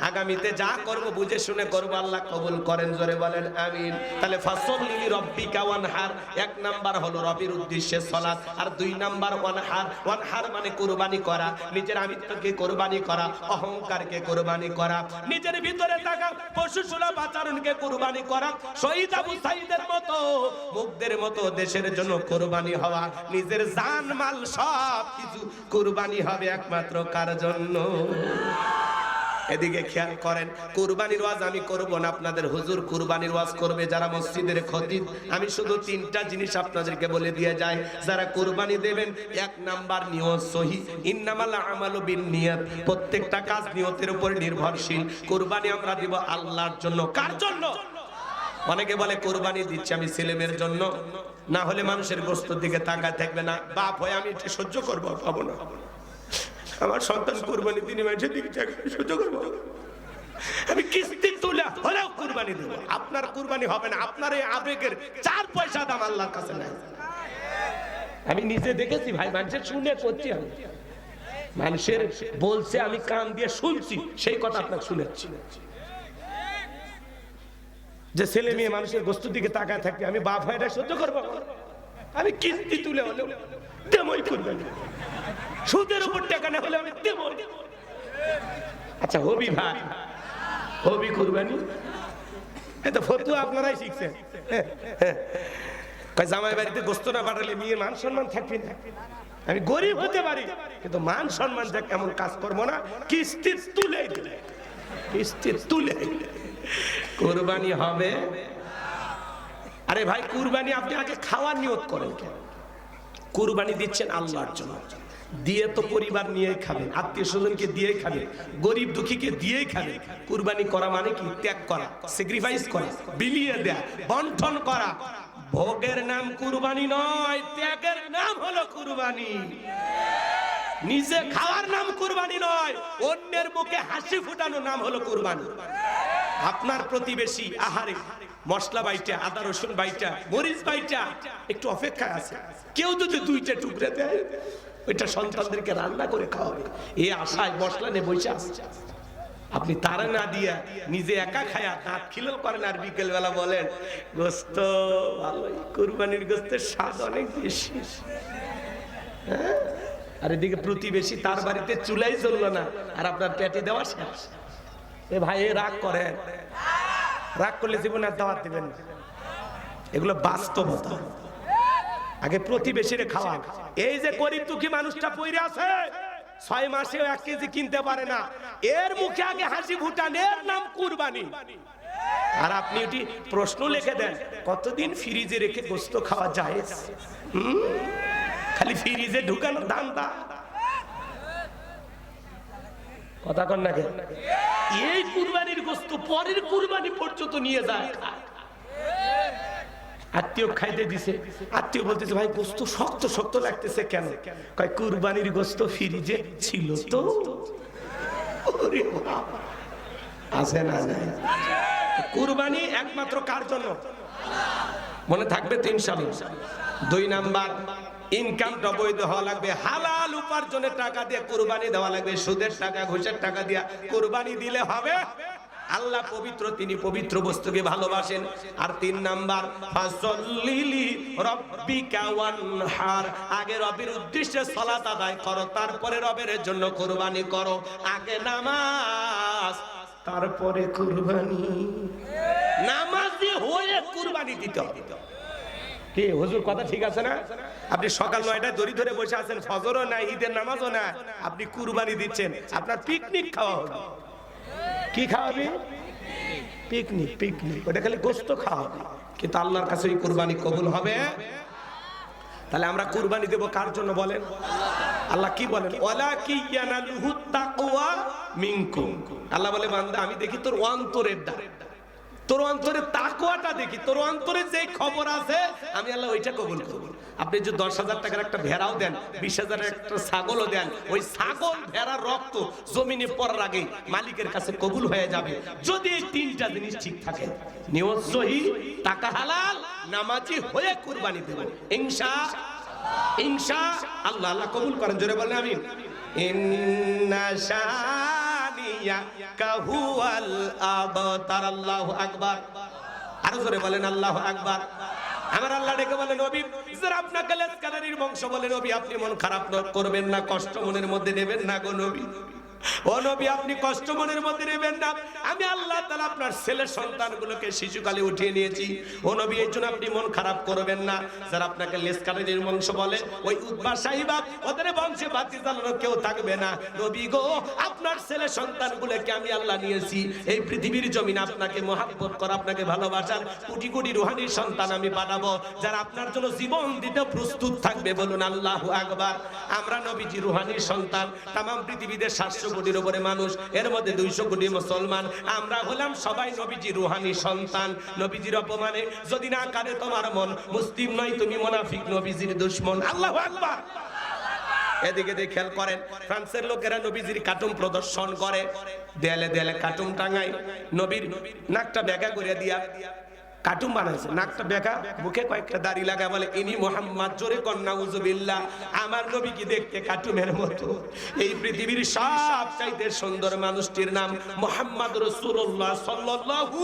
আগামীতে যা করব বুঝে শুনে করব, আল্লাহ কবুল করেন, জোরে বলেন আমিন। তাহলে ফাসল্লি লিরাব্বিকা ওয়ানহার, 1 নাম্বার হলো রবির উদ্দেশ্যে সালাত, আর 2 নাম্বার ওয়ানহার। ওয়ানহার মানে কুরবানি করা, নিজের আমিত্বকে কুরবানি করা, অহংকারকে কুরবানি করা, নিজের ভিতরে থাকা পশুসুলভ আচরণকে কুরবানি করা, শহীদ আবু সাঈদের মতো মুগ্ধের মতো দেশের জন্য কুরবানি হওয়া, নিজের জান মাল সব কিছু কুরবানি হবে একমাত্র কার জন্য? এদিকে খেয়াল করেন, কুরবানির ওয়াজ আমি করব না, আপনাদের হুজুর কুরবানির ওয়াজ করবে। যারা মসজিদের খতিব, আমি শুধু 3টা জিনিস আপনাদেরকে বলে দিয়ে যাই। যারা কুরবানি দেবেন, 1 নাম্বার নিয়ত সহি, ইন্নামাল আমালু বিন্নিয়াত, প্রত্যেকটা কাজ নিয়তের উপর নির্ভরশীল। কুরবানি আমরা দিব আল্লাহর জন্য। কার জন্য? অনেকে বলে কোরবানি দিচ্ছি আমি ছেলেমেয়ের জন্য, না হলে মানুষের গোশতের দিকে তাকায় থাকবে না, বাপ হয়ে আমি এটা সহ্য করবো, পাবো না। আমার সন্তান কোরবানি দিনে মানুষের দিকে সহ্য করবো, আমি কিস্তি তুলে হলেও কুরবানি দেব। আপনার কুরবানি হবে না, আপনার এই আবেগের 4 পয়সা দাম আল্লাহর কাছে নাই। আমি নিজে দেখেছি ভাই, মানুষের শুনে করছি, আমি মানুষের বলছে আমি কান দিয়ে শুনছি, সেই কথা আপনাকে শুনেছি। যে ছেলে মেয়ে মানুষের বস্তুর দিকে তাকায় থাকবে, আমি বাপ ভাইটা সহ্য করবো, আমি কিস্তি তুলে হলেও দেবই কুরবানি, সুদের উপর টাকা না হলে আমি দেবই। আচ্ছা হবি ভাই, হবি কুরবানি, এটা ফতুয়া আপনারাই শিখছেন। জামাই বাড়িতে গোস্ত না পাঠালে মেয়ের মান সম্মান থাকবে না। আমি গরিব হতে পারি কিন্তু মান সম্মান দেখ এমন কাজ করবো না, কিস্তি তুলে দিলে, কিস্তি তুলে কুরবানি হবে। আরে ভাই কুরবানি আপনি আগে খাওয়ার নিয়ত করেন কেন? কুরবানি দিচ্ছেন আল্লাহর জন্য, দিয়ে তো পরিবার নিয়েই খাবেন, আত্মীয় স্বজনকে দিয়েই খাবেন, গরিব দুঃখীকে দিয়েই খাবেন। কুরবানি করা মানে কি? ত্যাগ করা, স্যাক্রিফাইস করা, বিলিয়ে দেয়া, বন্টন করা। ভোগের নাম কুরবানি নয়, ত্যাগের নাম হলো কুরবানি। নিজে খাওয়ার নাম কুরবানি নয়, অন্যের মুখে হাসি ফুটানোর নাম হলো কুরবানি। আপনার প্রতিবেশী আহারে মশলা বাইটা, আদা রসুন বাইটা, মরিচ বাইটা একটু অপেক্ষায় আছে, কেউ যদি 2টা টুকরে দেয় ওইটা সন্তানদেরকে রান্না করে খাওয়াবে, এই আশায় মশলা নিয়ে বসে আসছে। আপনি তারা না দিয়া নিজে একা খায়া দাঁত খিলেও করেন, আর বিকেল বেলা বলেন গোস্ত ভালোই, কুরবানির গোস্তের স্বাদ অনেক বেশি। হ্যাঁ, আর এদিকে প্রতিবেশী তার বাড়িতে চুলাই জ্বললো না আর আপনার পেটে দেওয়া শেষ। এ ভাই রাগ করেন, রাগ করলে জীবনে আর দাওয়াত দিবেন। এগুলো বাস্তবতা। আগে প্রতিবেশীরে খাওয়া। এই যে গরিব দুঃখী মানুষটা পইরে আছে, 6 মাসেও 1 কেজি কিনতে পারে না, এর মুখে আগে হাসি ফুটান, এর নাম কুরবানি। আর আপনি এটি প্রশ্ন লিখে দেন, কতদিন ফ্রিজে রেখে গোস্ত খাওয়া যায়? খালি ফ্রিজে ঢুকানো ধান্দা, কথা কন না কেন? এই কুরবানির গোস্ত পরের কুরবানি পর্যন্ত নিয়ে যায়। আত্মীয় খাইতে দিছে, আত্মীয় বলতেছে ভাই গোস্ত শক্ত শক্ত লাগতেছে কেন? কয় কুরবানির গোস্ত ফ্রিজে ছিল তো। ওরে বাবা, আছে না নাই? কুরবানি একমাত্র কার জন্য? মনে থাকবে তো ইনশাআল্লাহ। 2 নাম্বার, ইনকামটা বৈধ হওয়া লাগবে, হালাল উপার্জনের টাকা দিয়ে কুরবানি দেওয়া লাগবে, সুদের টাকা ঘুষের টাকা দিয়ে কুরবানি দিলে হবে। আল্লাহ পবিত্র, তিনি পবিত্র বস্তুকে ভালোবাসেন। আর 3 নাম্বার, ফাসল্লিলি রাব্বিকা ওয়ানহার, আগে রবের উদ্দেশ্যে সালাত আদায় করো, তারপরে রবের জন্য কুরবানি করো। আগে নামাজ, তারপরে কুরবানি। নামাজি হয়ে কুরবানি দিতে হবে। কি হুজুর কথা ঠিক আছে না? আপনি সকাল 9টায় দড়ি ধরে বসে আছেন, ফজরও না, ঈদের নামাজও না, আপনি কুরবানি দিচ্ছেন, আপনার পিকনিক খাওয়া হবে। কি খাওয়াবি? পিকনিক। পিকনিক ওটা খালি গোস্ত খাওয়াবি, কিন্তু আল্লাহর কাছে ওই কুরবানি কবুল হবে। তাহলে আমরা কুরবানি দেব কার জন্য বলেন? আল্লাহ কি বলেন? ওয়ালা কি ইয়ানালুহু তাকওয়া মিনকুম। আল্লাহ বলে বান্দা আমি দেখি তোর অন্তরের দান, তোর অন্তরে তাকওয়াটা দেখি, তোর অন্তরে যে খবর আছে আমি আল্লাহ ওইটা কবুল করব। আপনি যে 10,000 টাকার একটা ভেড়াও দেন, 20,000 একটা ছাগলও দেন, ওই ছাগল ভেড়ার রক্ত জমিনে পড়ার আগে মালিকের কাছে কবুল হয়ে যাবে, যদি এই 3টা জিনিস ঠিক থাকে। নিয়ত সহি, টাকা হালাল, নামাজি হয়ে কুরবানি দেব ইনশাআল্লাহ। আল্লাহ কবুল করেন, জোরে বলেন আমিন। ইন্না শানিয়াকা হুয়াল আবতার। আল্লাহু আকবার। আরো জোরে বলেন আল্লাহু আকবার। আমার আল্লাহ ডেকে বলেন নবী, যারা আপনাকে লেসকাদারির বংশ বলে, নবী আপনি মন খারাপ করবেন না, কষ্ট মনের মধ্যে নেবেন না গো নবী। ও নবী আপনি কষ্ট মনের মধ্যে নেবেন না, আমি আল্লাহ তাআলা আপনার ছেলে সন্তানগুলোকে শিশুকালে উঠিয়ে নিয়েছি। ও নবী এই জন্য আপনি মন খারাপ করবেন না। যারা আপনাকে লেসকাদারির বংশ বলে, ওই উতবা সাহিবা, ওদের বংশে বাতি জ্বালানোর কেউ থাকবে না। নবী গো আপনার ছেলে সন্তানগুলোকে আমি আল্লাহ নিয়েছি এই পৃথিবীর জমিনে আপনাকে মহব্বত করা, আপনাকে ভালোবাসার কোটি কোটি রুহানি সন্তান আমি পাঠাবো, যারা আপনার জন্য জীবন দিতে প্রস্তুত থাকবে। বলুন আল্লাহু আকবার। আমরা নবীজি রুহানি সন্তান, তামাম পৃথিবীতে 700 কোটির উপরে মানুষ, এর মধ্যে 200 কোটি মুসলমান। আমরা হলাম সবাই নবীজি রুহানি সন্তান। নবীজির অপমানে যদি না কাঁদে তোমার মন, মুসলিম নয় তুমি মুনাফিক, নবীজির দুশমন। আল্লাহু আকবার। এদিকে দিয়ে খেয়াল করেন, ফ্রান্সের লোকেরা নবীজির কার্টুন প্রদর্শন করে, দেয়ালে দেয়ালে কার্টুন টাঙায়, নবীর নাকটা বেঁকা করে দিয়া কার্টুন বানাইছে, নাকটা বেঁকা, মুখে কয়েকটা দাড়ি লাগা, বলে ইনি মুহাম্মদ, জোরে কন্যা উযুবিল্লাহ। আমার নবী কি দেখতে কার্টুনের মতো? এই পৃথিবীর সবচাইতে সুন্দর মানুষটির নাম মুহাম্মদ রাসূলুল্লাহ সাল্লাল্লাহু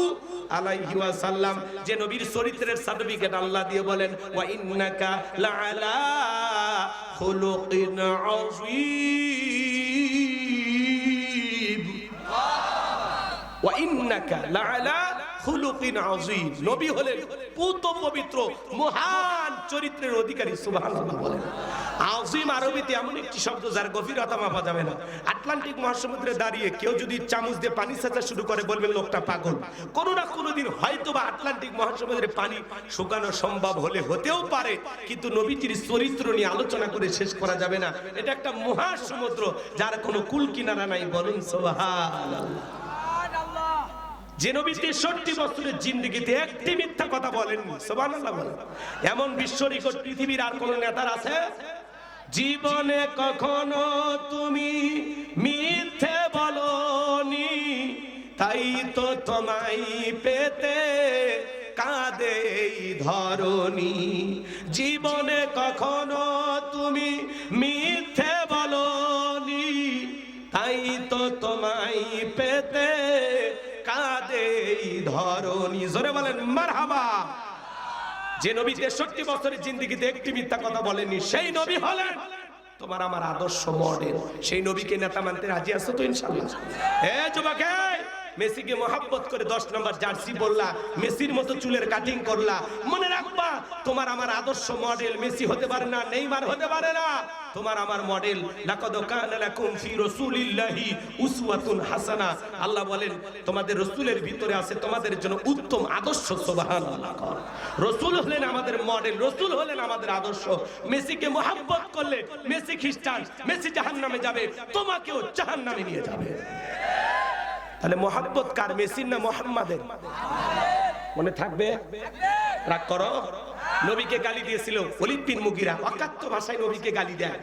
আলাইহি ওয়াসাল্লাম, যে নবীর চরিত্রের সার্টিফিকেট আল্লাহ দিয়ে বলেন ওয়া ইন্নাকা লাআলা খুলুকিন আযীম, ওয়া ইন্নাকা লাআলা খুলুকিন আযীম। নবী হলেন পুত পবিত্র মহান চরিত্রের অধিকারী। সুবহানাল্লাহ বলেন। আযীম আরবিতে এমন একটি শব্দ যার গভীরতা মাপা যাবে না। আটলান্টিক মহাসমুদ্রে দাঁড়িয়ে কেউ যদি চামচ দিয়ে পানি ছেঁচা শুরু করে, বলবেন লোকটা পাগল। কোনো না কোনোদিন হয়তো বা আটলান্টিক মহাসমুদ্রে পানি শুকানো সম্ভব হলে হতেও পারে, কিন্তু নবীজির চরিত্র নিয়ে আলোচনা করে শেষ করা যাবে না। এটা একটা মহাসমুদ্র যার কোনো কুল কিনারা নাই। বলুন সুবহানাল্লাহ। যে নবী 63 বছরের জিন্দেগিতে একটি মিথ্যা কথা বলেননি। সুবহানাল্লাহ বলেন। এমন বিশ্ব রেকর্ড পৃথিবীর আর কোন নেতার আছে? জীবনে কখনো তুমি মিথ্যে বলনি, তাই তো তোমায় পেতে কাঁদে এই ধরনী। জীবনে কখনো তুমি মিথ্যে বলনি, তাই তো তোমায় পেতে কাঁদে এই ধরনী। জোরে বলেন মারহাবা। যে নবী 63 বছরের জিন্দেগিতে একটি মিথ্যা কথা বলেননি, সেই নবী হলেন তোমার আমার আদর্শ মডেল। সেই নবীকে নেতা মানতে রাজি আছো তো ইনশাআল্লাহ? যুবক, মেসিকে মহাব্বত করে 10 নম্বর জার্সি পরলা, মেসির মতো চুলের কাটিং করলা, মনে রাখবা তোমার আমার আদর্শ মডেল মেসি হতে পারে না, নেইমার হতে পারে না। তোমার আমার মডেল লাকাদ কানা লাকুম ফি রাসূলিল্লাহি উসওয়াতুন হাসানা। আল্লাহ বলেন তোমাদের রাসূলের ভিতরে আছে তোমাদের জন্য উত্তম আদর্শ। সুবহানাল্লাহ। রাসূল হলেন আমাদের মডেল, রাসূল হলেন আমাদের আদর্শ। মেসিকে মহাব্বত করলে মেসি খ্রিস্টান, মেসি জাহান্নামে যাবে, তোমাকেও জাহান্নামে নিয়ে যাবে। তাহলে মহাব্বত কার, মেসির না মুহাম্মাদের? মনে থাকবে? রাগ করো। নবীকে গালি দিয়েছিল ওলীদ বিন মুগীরা, অকাত্য ভাষায় নবীকে গালি দেয়।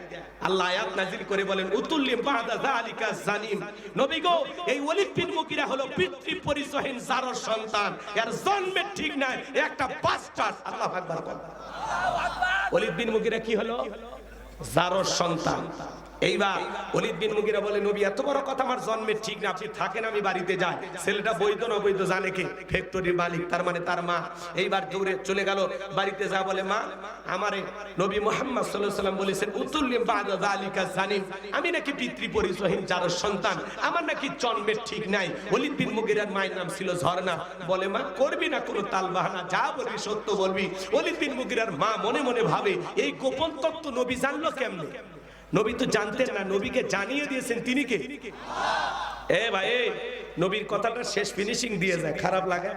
আল্লাহ আয়াত নাযিল করে বলেন উতুল্লিম বাদা যালিকা জানিম। নবী গো, এই ওলীদ বিন মুগীরা হলো পিতৃ পরিচয়হীন জারর সন্তান, এর জন্মের ঠিক নাই, একটা বাস্টার্ড। আল্লাহু আকবার। ওলীদ বিন মুগীরা কি হলো? জারর সন্তান। এইবার ওলীদ বিন মুগীরা বলে নবী এত বড় কথা আমার জন্মের ঠিক না, আপনি থাকেন আমি বাড়িতে যাই। ছেলেটা বৈধ না অবৈধ জানে কে? ফ্যাক্টরির মালিক, তার মানে তার মা। এইবার দৌড়ে চলে গেল বাড়িতে, যা বলে মা আমারে নবী মুহাম্মদ সাল্লাল্লাহু আলাইহি ওয়াসাল্লাম বলেছেন উতুল্লিম বাদা যালিকা জানিম, আমি নাকি পিতৃ পরিচয়হীন জারর সন্তান, আমার নাকি জন্মের ঠিক নাই। ওলীদ বিন মুগীরার মায়ের নাম ছিল ঝর্ণা। বলে মা করবি না কোনো তাল বাহানা, যা বলবি সত্য বলবি। ওলীদ বিন মুগীরার মা মনে মনে ভাবে এই গোপন তত্ত্ব নবী জানলো কেমনে? নবী তো জানতেন না, নবীকে জানিয়ে দিয়েছেন তিনি কে? ভাই নবীর কথাটা শেষ ফিনিশিং দিয়ে যায়, খারাপ লাগে?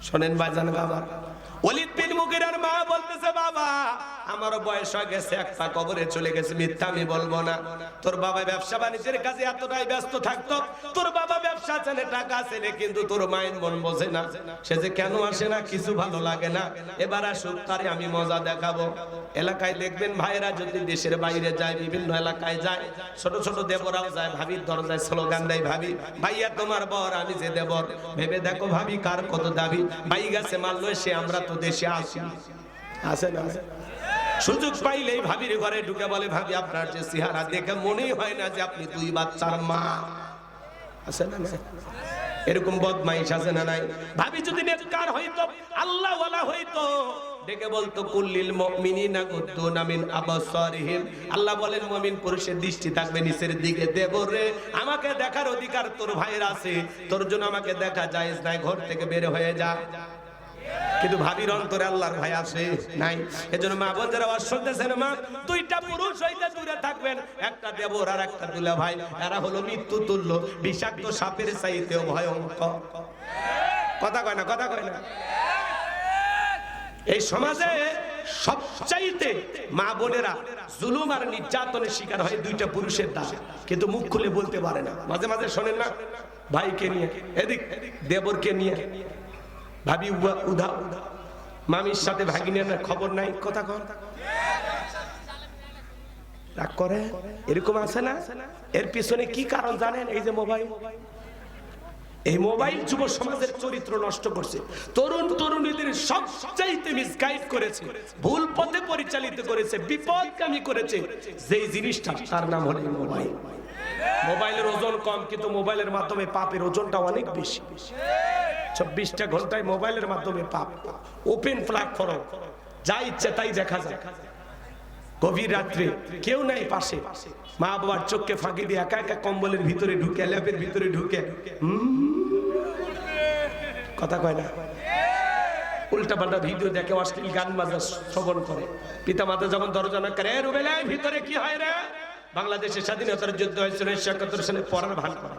শোনেন ভাইজান আমার, ওলীদ বিন মুগীরার মা বলতেছে বাবা আমারও বয়স হয়ে গেছে, একটা কবরে চলে গেছে, মিথ্যা আমি বলবো না। তোর বাবা ব্যবসা বাণিজ্যের কাজে এতটাই ব্যস্ত থাকতো, তোর বাবা ব্যবসা চালে টাকা চালে, কিন্তু তোর মায়ের মন বোঝে না। সে যে কেন আসে না, কিছু ভালো লাগে না। এবার আসুক, তারে আমি মজা দেখাবো। এলাকায় দেখবেন ভাইরা যদি দেশের বাইরে যায়, বিভিন্ন এলাকায় যায়, ছোট ছোট দেবরাও যায়, ভাবির দরজায় স্লোগান দেয়, ভাবি ভাইয়া তোমার বর, আমি যে দেবর, ভেবে দেখো ভাবি কার কত দাবি। ভাই গাছে মারলো সে, আমরা তো দেশে আসি, আসে না? সুযোগ পাইলেই ভাবির ঘরে ঢুকে বলে ভাবি আপনার যে চেহারা দেখে মনেই হয় না যে আপনি 2 বাচ্চার মা। আছে না? এরকম বদমাইশ আছে না নাই? ভাবি যদি নেককার হইতো, আল্লাহ ওয়ালা হইতো, ডেকে বলতো কুল্লিল মুমিনিনা গুদ্দুনা মিন আবসারিহিম। আল্লাহ বলেন মুমিন পুরুষের দৃষ্টি থাকবে নিচের দিকে। দেবরে আমাকে দেখার অধিকার তোর ভাইয়ের আছে, তোর জন্য আমাকে দেখা জায়েজ নাই, ঘর থেকে বের হয়ে যা। কিন্তু ভাবির অন্তরে আল্লাহর ভয় আছে নাই। এজন্য মা বোন যারা ওয়াজ শুনতেছেন, মা 2টা পুরুষ হইতে দূরে থাকবেন, একটা দেবর আর একটা দুলা ভাই। এরা হলো মৃত্যু তুল্য, বিষাক্ত সাপের চাইতেও ভয়ঙ্কর। কথা কয় না? কথা কয় না? এই সমাজে সবচাইতে মা বোনেরা জুলুম আর নির্যাতনের শিকার হয় দুইটা পুরুষের দ্বারা, কিন্তু মুখ খুলে বলতে পারে না। মাঝে মাঝে শোনেন না, ভাইকে নিয়ে এদিক, দেবরকে নিয়ে ভাবি উধা, মামির সাথে ভাগিনের খবর নাই, কথা কর রাগ করে, এরকম আছে না? এর পিছনে কি কারণ জানেন? এই যে মোবাইল, এই মোবাইল যুব সমাজের চরিত্র নষ্ট করছে, তরুণ তরুণীদের সবচাইতে মিসগাইড করেছে, ভুল পথে পরিচালিত করেছে, বিপদগামী করেছে। যেই জিনিসটা তার নাম হলো মোবাইল। মোবাইলের ওজন কম, কিন্তু মোবাইলের মাধ্যমে পাপের ওজনটা অনেক বেশি। 24টা ঘন্টায় মোবাইলের মাধ্যমে পাপ, ওপেন প্ল্যাটফর্ম, যা ইচ্ছে তাই দেখা যায়। গভীর রাত্রে কেউ নাই পাশে, মা বাবার চোখকে ফাঁকি দিয়ে একা একা কম্বলের ভিতরে ঢুকে, ল্যাপের ভিতরে ঢুকে কথা কয় না, উল্টা পাল্টা ভিডিও দেখে, অশ্লীল গান বাজা শ্রবণ করে। পিতা মাতা যখন দরজা না করে, রুবেল ভিতরে কি হয় রে? বাংলাদেশের স্বাধীনতার যুদ্ধ হয়েছিল 1971 সালে, পড়ার ভান করা।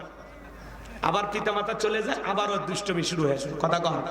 আবার পিতা মাতা চলে যায়, আবারও দুষ্টমি শুরু হয়েছে, কথা কয়।